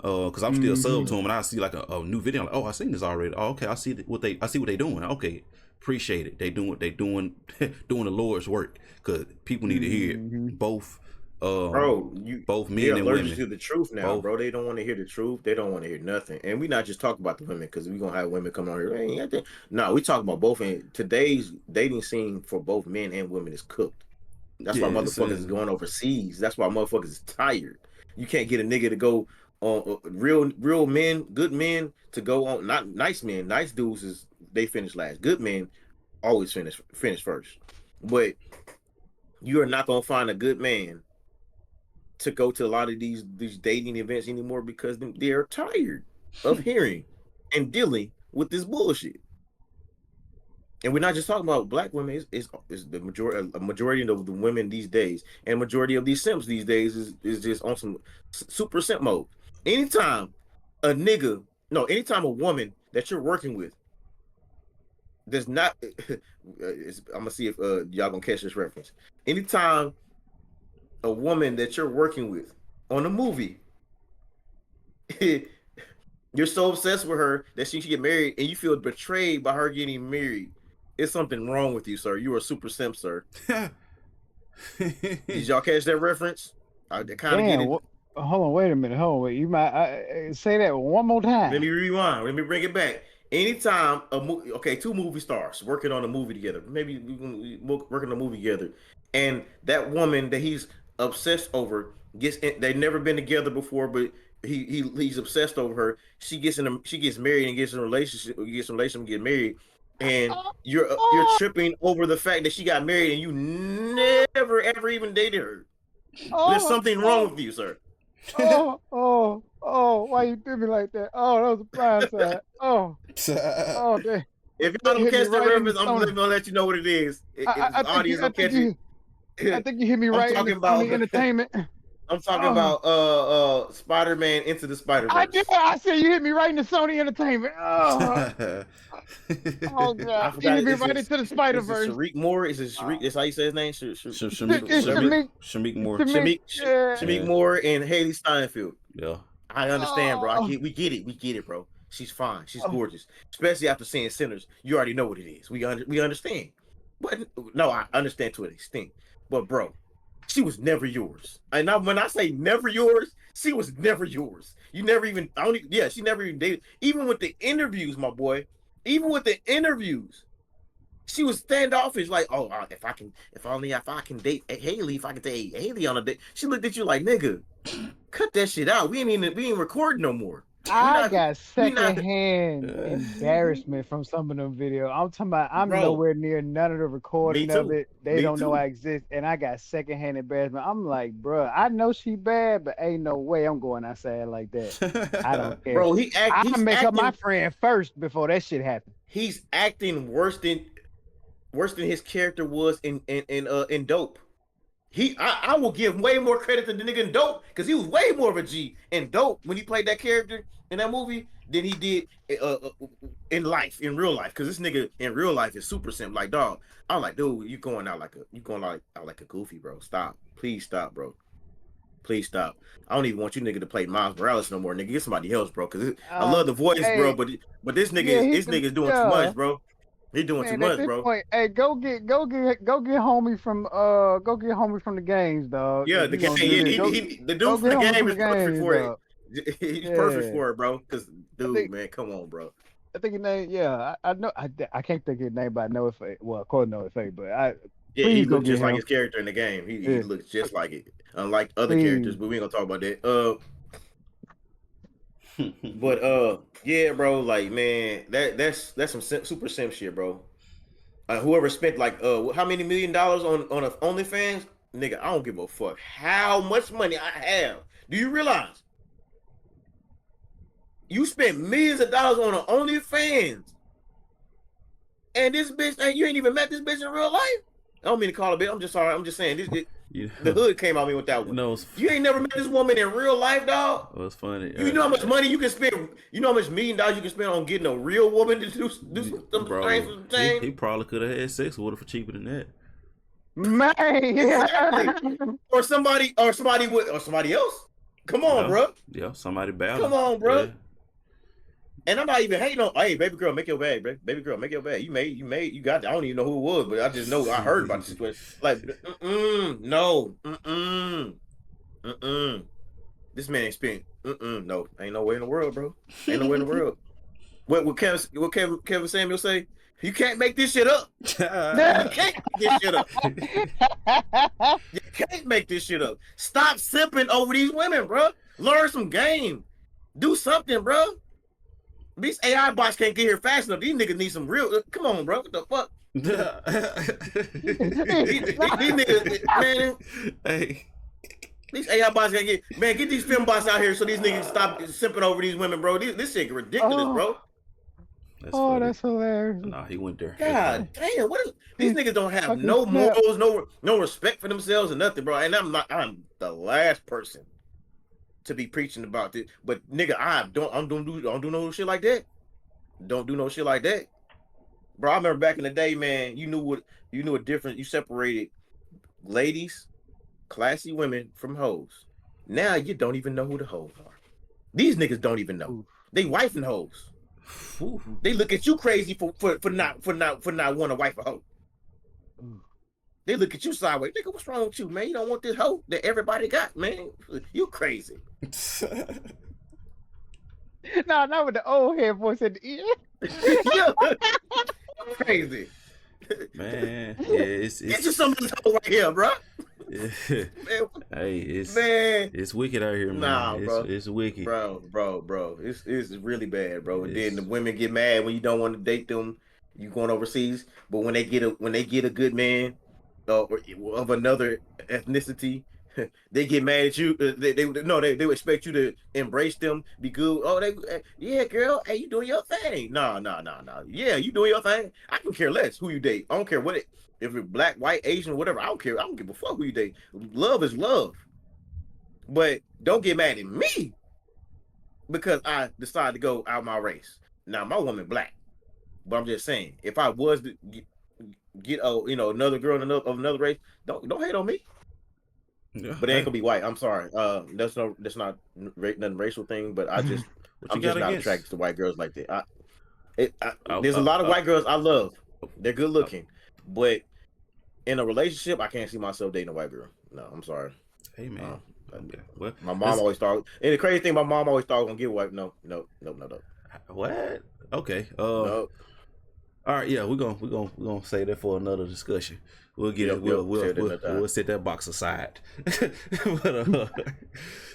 [SPEAKER 1] Cause I'm still sub to him, and I see like a new video. Like, oh, I seen this already. Oh, okay, I see what they doing. Okay, appreciate it. They doing doing the Lord's work. Cause people need to hear it. Both.
[SPEAKER 2] Bro,
[SPEAKER 1] both men and women
[SPEAKER 2] to the truth now, bro. They don't want to hear the truth. They don't want to hear nothing. And we not just talk about the women because we gonna have women coming on here. No, we talk about both. And today's dating scene for both men and women is cooked. That's why motherfuckers is going overseas. That's why motherfuckers is tired. You can't get a nigga to go on real men, good men to go on. Not nice men. Nice dudes they finish last. Good men always finish first. But you are not gonna find a good man to go to a lot of these dating events anymore because they're tired of hearing and dealing with this bullshit. And we're not just talking about black women. It's the majority of the women these days, and majority of these simps these days is just on some super simp mode. Anytime a woman that you're working with does not, I'm gonna see if y'all gonna catch this reference. Anytime a woman that you're working with on a movie, you're so obsessed with her that she should get married, and you feel betrayed by her getting married. It's something wrong with you, sir. You are a super simp, sir. Did y'all catch that reference? I kind of get it.
[SPEAKER 3] Hold on, wait a minute. Hold on, wait. You might say that one more time.
[SPEAKER 2] Let me rewind. Let me bring it back. Anytime two movie stars working on a movie together, maybe we working on a movie together, and that woman that he's obsessed over they've never been together before, but he's obsessed over her. She gets married and gets in a relationship, and get married, and you're tripping over the fact that she got married and you never ever even dated her. There's something wrong with you, sir.
[SPEAKER 3] Why you do me like that? Oh, that was a blind side. Damn.
[SPEAKER 2] If y'all don't catch the reference, I'm gonna let you know what it is. I
[SPEAKER 3] think you hit me right in the entertainment.
[SPEAKER 2] I'm talking about Spider-Man Into the Spider-Verse.
[SPEAKER 3] I said you hit me right in the Sony Entertainment. Oh God! You hit me right into the Spider-Verse.
[SPEAKER 2] Shameik Moore? Is it Shameik? That's how you say his name?
[SPEAKER 1] Shameik Moore.
[SPEAKER 2] Shameik Moore and Haley Steinfeld.
[SPEAKER 1] Yeah.
[SPEAKER 2] I understand, bro. We get it, bro. She's fine. She's gorgeous. Especially after seeing Sinners. You already know what it is. We understand. But no, I understand to an extent. But bro, she was never yours. And when I say never yours, she was never yours. You never even she never even dated. Even with the interviews, my boy. Even with the interviews, she was standoffish. Like, if I can date Haley, if I can date Haley on a date. She looked at you like, nigga, cut that shit out. We ain't recording no more.
[SPEAKER 3] I got secondhand embarrassment from some of them videos. I'm talking about I'm nowhere near none of the recording of it. They don't know I exist, and I got secondhand embarrassment. I'm like, bro, I know she bad, but ain't no way I'm going outside like that. I don't care.
[SPEAKER 2] Bro,
[SPEAKER 3] I make up my friend first before that shit happens.
[SPEAKER 2] He's acting worse than his character was in Dope. I will give way more credit to the nigga in Dope because he was way more of a G in Dope when he played that character in that movie than he did in real life. Because this nigga in real life is super simp. Like, dog, I'm like, dude, you going out like a goofy, bro. Stop, please stop, bro. Please stop. I don't even want you nigga to play Miles Morales no more, nigga. Get somebody else, bro. Because I love the voice, bro. But this nigga is doing too much, bro. He doing too much, bro.
[SPEAKER 3] Point, hey, go get homie from the games, dog.
[SPEAKER 2] Yeah, the game. The dude from the game is perfect for it. He's perfect
[SPEAKER 3] Yeah.
[SPEAKER 2] for it, bro. Cause
[SPEAKER 3] I
[SPEAKER 2] dude,
[SPEAKER 3] think
[SPEAKER 2] man, come on, bro.
[SPEAKER 3] I think his name. Yeah, I know. I can't think of his name, but I know it's fake. Well, of course, know it's fake. But
[SPEAKER 2] Yeah, he
[SPEAKER 3] please go
[SPEAKER 2] looks
[SPEAKER 3] get
[SPEAKER 2] just like
[SPEAKER 3] him.
[SPEAKER 2] his character in the game. He
[SPEAKER 3] Yeah,
[SPEAKER 2] looks just like it, unlike other characters.
[SPEAKER 3] please.
[SPEAKER 2] But we ain't gonna talk about that. But yeah, bro. Like, man, that's some super simp shit, bro. Whoever spent like how many $1 million on a OnlyFans, nigga, I don't give a fuck how much money I have. Do you realize you spent millions of dollars on an OnlyFans, and this bitch, and you ain't even met this bitch in real life? I don't mean to call her bitch. I'm just sorry. I'm just saying
[SPEAKER 1] You
[SPEAKER 2] the
[SPEAKER 1] know,
[SPEAKER 2] hood came on me with that
[SPEAKER 1] you
[SPEAKER 2] one.
[SPEAKER 1] know
[SPEAKER 2] You ain't never met this woman in real life, dog.
[SPEAKER 1] what's funny?
[SPEAKER 2] You know how much money you can spend. You know how much $1 million you can spend on getting a real woman to do some things
[SPEAKER 1] Bro,
[SPEAKER 2] for some
[SPEAKER 1] he
[SPEAKER 2] change.
[SPEAKER 1] probably could have had sex with her for cheaper than that.
[SPEAKER 3] Man,
[SPEAKER 2] Exactly. Or somebody or somebody else. Come on,
[SPEAKER 1] Yeah,
[SPEAKER 2] bro.
[SPEAKER 1] yeah, somebody balanced.
[SPEAKER 2] Come on, bro.
[SPEAKER 1] Yeah.
[SPEAKER 2] And I'm not even hating on. Hey, baby girl, make your bag, bro. Baby girl, make your bag. You got. I don't even know who it was, but I just know I heard about the situation. Like, no, this man ain't spent. No, ain't no way in the world, bro. Ain't no way in the world. What Kevin Samuel say? You can't make this shit up. You can't make this shit up. You can't make this shit up. Stop simping over these women, bro. Learn some game. Do something, bro. These AI bots can't get here fast enough. These niggas need some real. Come on, bro. What the fuck? These niggas, man.
[SPEAKER 1] Hey.
[SPEAKER 2] These AI bots gotta get these film bots out here so these niggas stop simping over these women, bro. This shit ridiculous, bro.
[SPEAKER 1] That's
[SPEAKER 3] oh,
[SPEAKER 1] funny.
[SPEAKER 3] that's hilarious.
[SPEAKER 1] Nah, he went there.
[SPEAKER 2] God damn, what is these niggas don't have
[SPEAKER 3] Fucking
[SPEAKER 2] no
[SPEAKER 3] snap.
[SPEAKER 2] morals, no respect for themselves or nothing, bro. And I'm the last person to be preaching about this. But nigga, I don't do no shit like that. Don't do no shit like that. Bro, I remember back in the day, man, you knew a difference. You separated ladies, classy women from hoes. Now you don't even know who the hoes are. These niggas don't even know.
[SPEAKER 3] Oof.
[SPEAKER 2] They wifing hoes.
[SPEAKER 1] Ooh.
[SPEAKER 2] They look at you crazy for not want to wife a hoe.
[SPEAKER 3] Oof.
[SPEAKER 2] They look at you sideways. Nigga, what's wrong with you, man? You don't want this hoe that everybody got, man. You crazy.
[SPEAKER 3] No, not with the old head voice at the ear.
[SPEAKER 2] Yeah. Crazy.
[SPEAKER 1] Man, yeah, it's
[SPEAKER 2] Get you some of this hoe right here, bro.
[SPEAKER 1] yeah.
[SPEAKER 2] Man,
[SPEAKER 1] Hey,
[SPEAKER 2] it's
[SPEAKER 1] wicked out here, man.
[SPEAKER 2] Nah, bro.
[SPEAKER 1] It's wicked.
[SPEAKER 2] bro. It's really bad, bro. And then
[SPEAKER 1] It's-
[SPEAKER 2] the women get mad when you don't want to date them. You going overseas, but when they get a good man of another ethnicity, they get mad at you. They would expect you to embrace them, be good. Oh, yeah, girl, hey, you doing your thing? No. Yeah, you doing your thing. I can care less who you date. I don't care if you're black, white, Asian, whatever. I don't care. I don't give a fuck who you date. Love is love. But don't get mad at me because I decided to go out my race. Now my woman black, but I'm just saying, if I was to get another girl of another race, don't hate on me.
[SPEAKER 1] Yeah,
[SPEAKER 2] But it ain't gonna be white. I'm sorry. That's not nothing racial thing. But I'm
[SPEAKER 1] what you
[SPEAKER 2] just
[SPEAKER 1] got
[SPEAKER 2] not
[SPEAKER 1] against?
[SPEAKER 2] attracted to white girls like that. There's a lot of white girls I love. They're good looking, but in a relationship, I can't see myself dating a white girl. No, I'm sorry.
[SPEAKER 1] Hey, man. Okay. Well,
[SPEAKER 2] My mom always thought, and the crazy thing, my mom always thought I was gonna get white. No.
[SPEAKER 1] What? Okay.
[SPEAKER 2] No.
[SPEAKER 1] All right. Yeah, we're gonna say that for another discussion. We'll get it. We'll set that box aside. But,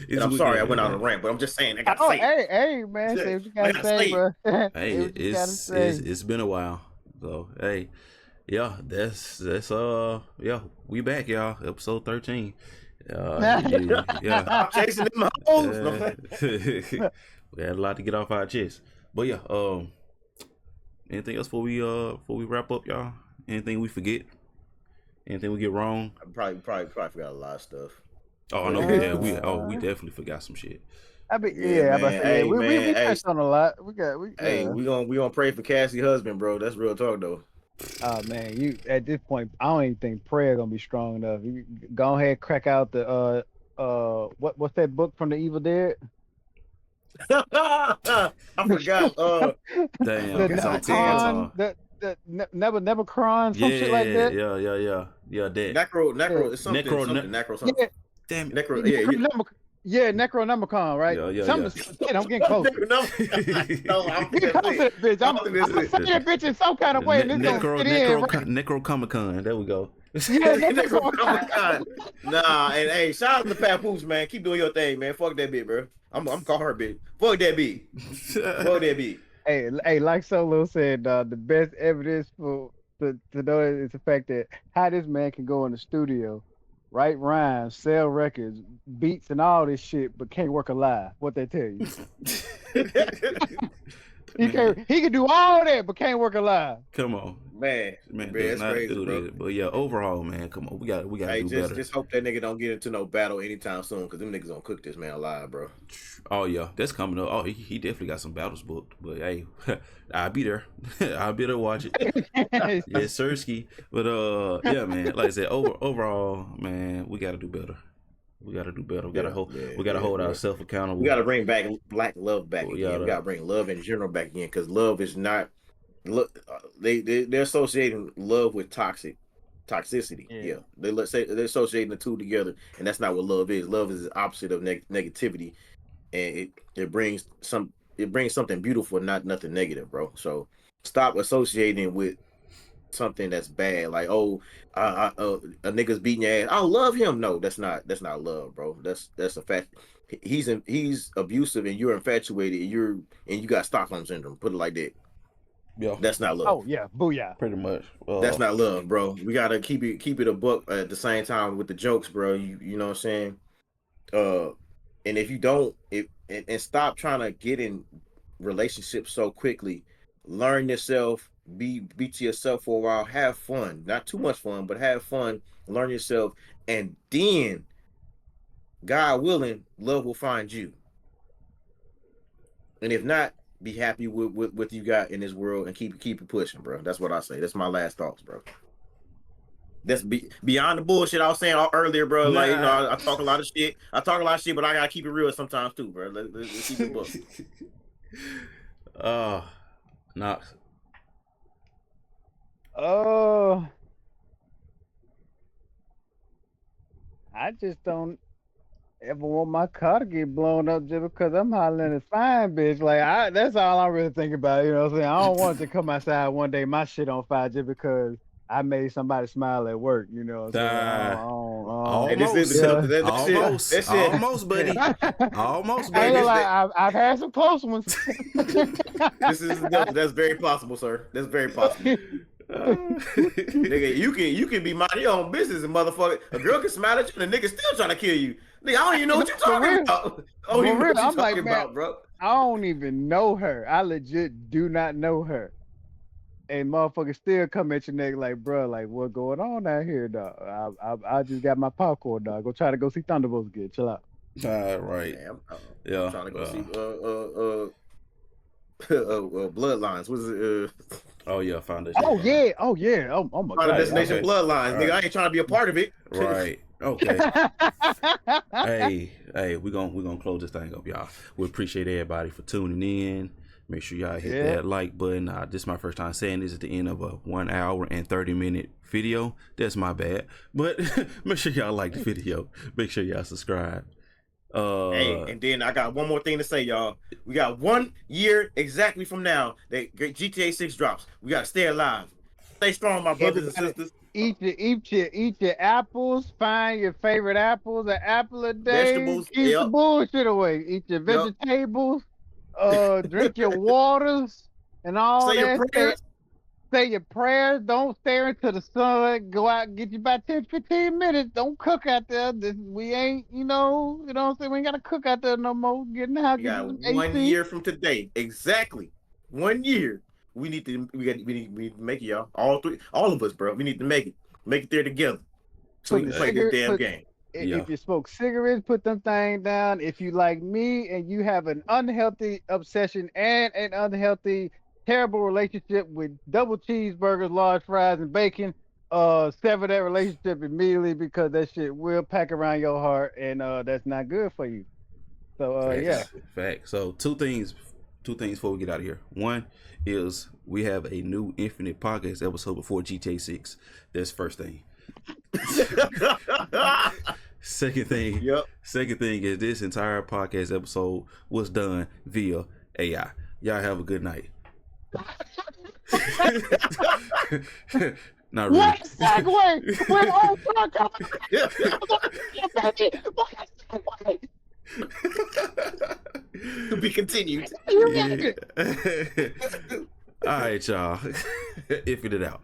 [SPEAKER 2] And I'm sorry I went on a rant, but I'm just saying I gotta say it.
[SPEAKER 3] Hey, man, say what you gotta
[SPEAKER 2] gotta
[SPEAKER 3] say,
[SPEAKER 2] say
[SPEAKER 3] bro.
[SPEAKER 1] Hey,
[SPEAKER 3] Say what you gotta say.
[SPEAKER 1] it's been a while. So hey, yeah, that's yeah, we back, y'all. Episode 13. Yeah.
[SPEAKER 2] Stop chasing them hoes.
[SPEAKER 1] We had a lot to get off our chest. But yeah, anything else before we wrap up, y'all? Anything we forget? Anything we get wrong?
[SPEAKER 2] I probably forgot a lot of stuff.
[SPEAKER 1] Oh, I know. Yeah, we definitely forgot some shit.
[SPEAKER 3] I mean,
[SPEAKER 2] Yeah,
[SPEAKER 3] I'm about to
[SPEAKER 2] man.
[SPEAKER 3] say,
[SPEAKER 2] Hey,
[SPEAKER 3] we
[SPEAKER 2] man, hey.
[SPEAKER 3] touched on a lot. We
[SPEAKER 2] gonna pray for Cassie's husband, bro. That's real talk though.
[SPEAKER 3] Oh man, you at this point, I don't even think prayer gonna be strong enough. You go ahead, crack out the what's that book from the Evil Dead?
[SPEAKER 2] I forgot.
[SPEAKER 1] Damn,
[SPEAKER 3] The
[SPEAKER 1] it's on
[SPEAKER 3] Necron,
[SPEAKER 1] TikTok.
[SPEAKER 3] the Nebuchadnezzar, some shit like that.
[SPEAKER 1] Yeah, that.
[SPEAKER 2] Necro. It's something.
[SPEAKER 1] Necro-
[SPEAKER 2] Necro. Something.
[SPEAKER 3] Yeah,
[SPEAKER 1] Damn.
[SPEAKER 2] Necro.
[SPEAKER 3] you
[SPEAKER 2] Yeah.
[SPEAKER 3] remember Yeah, Necronomicon, right?
[SPEAKER 1] Yeah.
[SPEAKER 3] Shit, I'm getting close.
[SPEAKER 2] No, I'm
[SPEAKER 3] Get close to that bitch. I'm
[SPEAKER 2] this
[SPEAKER 3] gonna
[SPEAKER 2] is
[SPEAKER 3] say that bitch in some kind of way, and it's gonna fit in, right?
[SPEAKER 1] Necro Comic Con. There we go.
[SPEAKER 3] Yeah,
[SPEAKER 2] Necronomicon. Nah, and hey, shout out to Papoose, man. Keep doing your thing, man. Fuck that bitch, bro. I'm calling her bitch. Fuck that bitch. Fuck that bitch.
[SPEAKER 3] Hey, like Solo said, the best evidence to know it is the fact that how this man can go in the studio, write rhymes, sell records, beats, and all this shit, but can't work a live. What they tell you? He can do all that, but can't work a live.
[SPEAKER 1] Come on,
[SPEAKER 2] man,
[SPEAKER 1] does
[SPEAKER 2] that's
[SPEAKER 1] not
[SPEAKER 2] crazy,
[SPEAKER 1] do
[SPEAKER 2] bro.
[SPEAKER 1] this. But yeah, overall, man, come on, we got to do better.
[SPEAKER 2] Just hope that nigga don't get into no battle anytime soon, because them niggas gonna cook this man alive, bro.
[SPEAKER 1] Oh yeah, that's coming up. Oh, he definitely got some battles booked. But hey, I'll be there. I'll be there to watch it. Yes, Sirski. But yeah, man. Like I said, overall, man, we got to do better. We got to do better. We got to hold ourselves accountable.
[SPEAKER 2] We got to bring back black love back again.
[SPEAKER 1] We
[SPEAKER 2] got to bring love in general back again, because love is not. They're associating love with toxicity. Yeah. They're associating the two together, and that's not what love is. Love is the opposite of negativity, and it brings something beautiful, not nothing negative, bro. So stop associating with something that's bad, like a nigga's beating your ass. I love him. No, that's not love, bro. That's a fact. He's abusive, and you're infatuated, and you got Stockholm syndrome. Put it like that.
[SPEAKER 1] Yeah,
[SPEAKER 2] that's not love.
[SPEAKER 3] Oh yeah, booyah.
[SPEAKER 1] Pretty much.
[SPEAKER 2] That's not love, bro. We gotta keep it a buck at the same time with the jokes, bro. You know what I'm saying? And if you don't, and stop trying to get in relationships so quickly. Learn yourself. Be to yourself for a while. Have fun, not too much fun, but have fun. Learn yourself, and then, God willing, love will find you. And if not, be happy with what you got in this world and keep it pushing, bro. That's what I say. That's my last thoughts, bro. That's beyond the bullshit I was saying earlier, bro. Nah. Like, you know, I talk a lot of shit. But I gotta keep it real sometimes too, bro. Let's keep it book.
[SPEAKER 1] Knox.
[SPEAKER 3] I just don't ever want my car to get blown up just because I'm hollering at fine bitch. Like that's all I really think about. You know what I'm saying? I don't want it to come outside one day my shit on fire just because I made somebody smile at work. You know what I'm
[SPEAKER 1] saying? Almost, buddy. Almost, buddy.
[SPEAKER 3] I've had some close ones.
[SPEAKER 2] That's very possible, sir. That's very possible. Nigga, you can be minding your own business, and motherfucker, a girl can smile at you and a nigga still trying to kill you. Nigga, I don't even know what you're talking about. I don't even know what you're talking about, bro.
[SPEAKER 3] I don't even know her. I legit do not know her. And motherfuckers still come at your neck like, bro, like, what going on out here, dog? I just got my popcorn, dog. Go try to go see Thunderbolts again. Chill out.
[SPEAKER 1] Right.
[SPEAKER 2] Man, I'm trying to go see Bloodlines. What is it?
[SPEAKER 1] Oh yeah, Foundation.
[SPEAKER 3] Oh yeah. Oh my god.
[SPEAKER 2] Destination Bloodlines, nigga. I ain't trying to be a part of it.
[SPEAKER 1] Right. Okay. hey, we're gonna close this thing up, y'all. We appreciate everybody for tuning in. Make sure y'all hit that like button. This is my first time saying this at the end of a 1 hour and 30-minute video. That's my bad. But make sure y'all like the video. Make sure y'all subscribe.
[SPEAKER 2] Hey, and then I got one more thing to say, y'all. We got 1 year exactly from now that GTA 6 drops. We gotta stay alive. Stay strong, my brothers and sisters.
[SPEAKER 3] Eat your apples. Find your favorite apples. An apple a day.
[SPEAKER 2] Vegetables.
[SPEAKER 3] Keep the bullshit away. Eat your vegetables. Drink your waters and all
[SPEAKER 2] Say
[SPEAKER 3] that.
[SPEAKER 2] Your prayers.
[SPEAKER 3] Say your prayers. Don't stare into the sun. Go out and get you about 10-15 minutes. Don't cook out there. We ain't, you know what I'm saying? We ain't got to cook out there no more. Get in the house.
[SPEAKER 2] We got 1 year from today. Exactly. 1 year. We need to make it, y'all. All of us, bro. We need to make it there together. So we can play this damn game.
[SPEAKER 3] If you smoke cigarettes, put them things down. If you like me and you have an unhealthy obsession and an unhealthy, terrible relationship with double cheeseburgers, large fries, and bacon, sever that relationship immediately because that shit will pack around your heart and that's not good for you. So
[SPEAKER 1] Fact. So two things before we get out of here. One is we have a new Infinite Podcast episode before GTA 6. That's first thing. Second thing,
[SPEAKER 2] Yep.
[SPEAKER 1] second thing is this entire podcast episode was done via AI. Y'all have a good night. Not really.
[SPEAKER 3] What segue? We're on
[SPEAKER 2] To be continued.
[SPEAKER 1] Yeah. All right, y'all. If it out.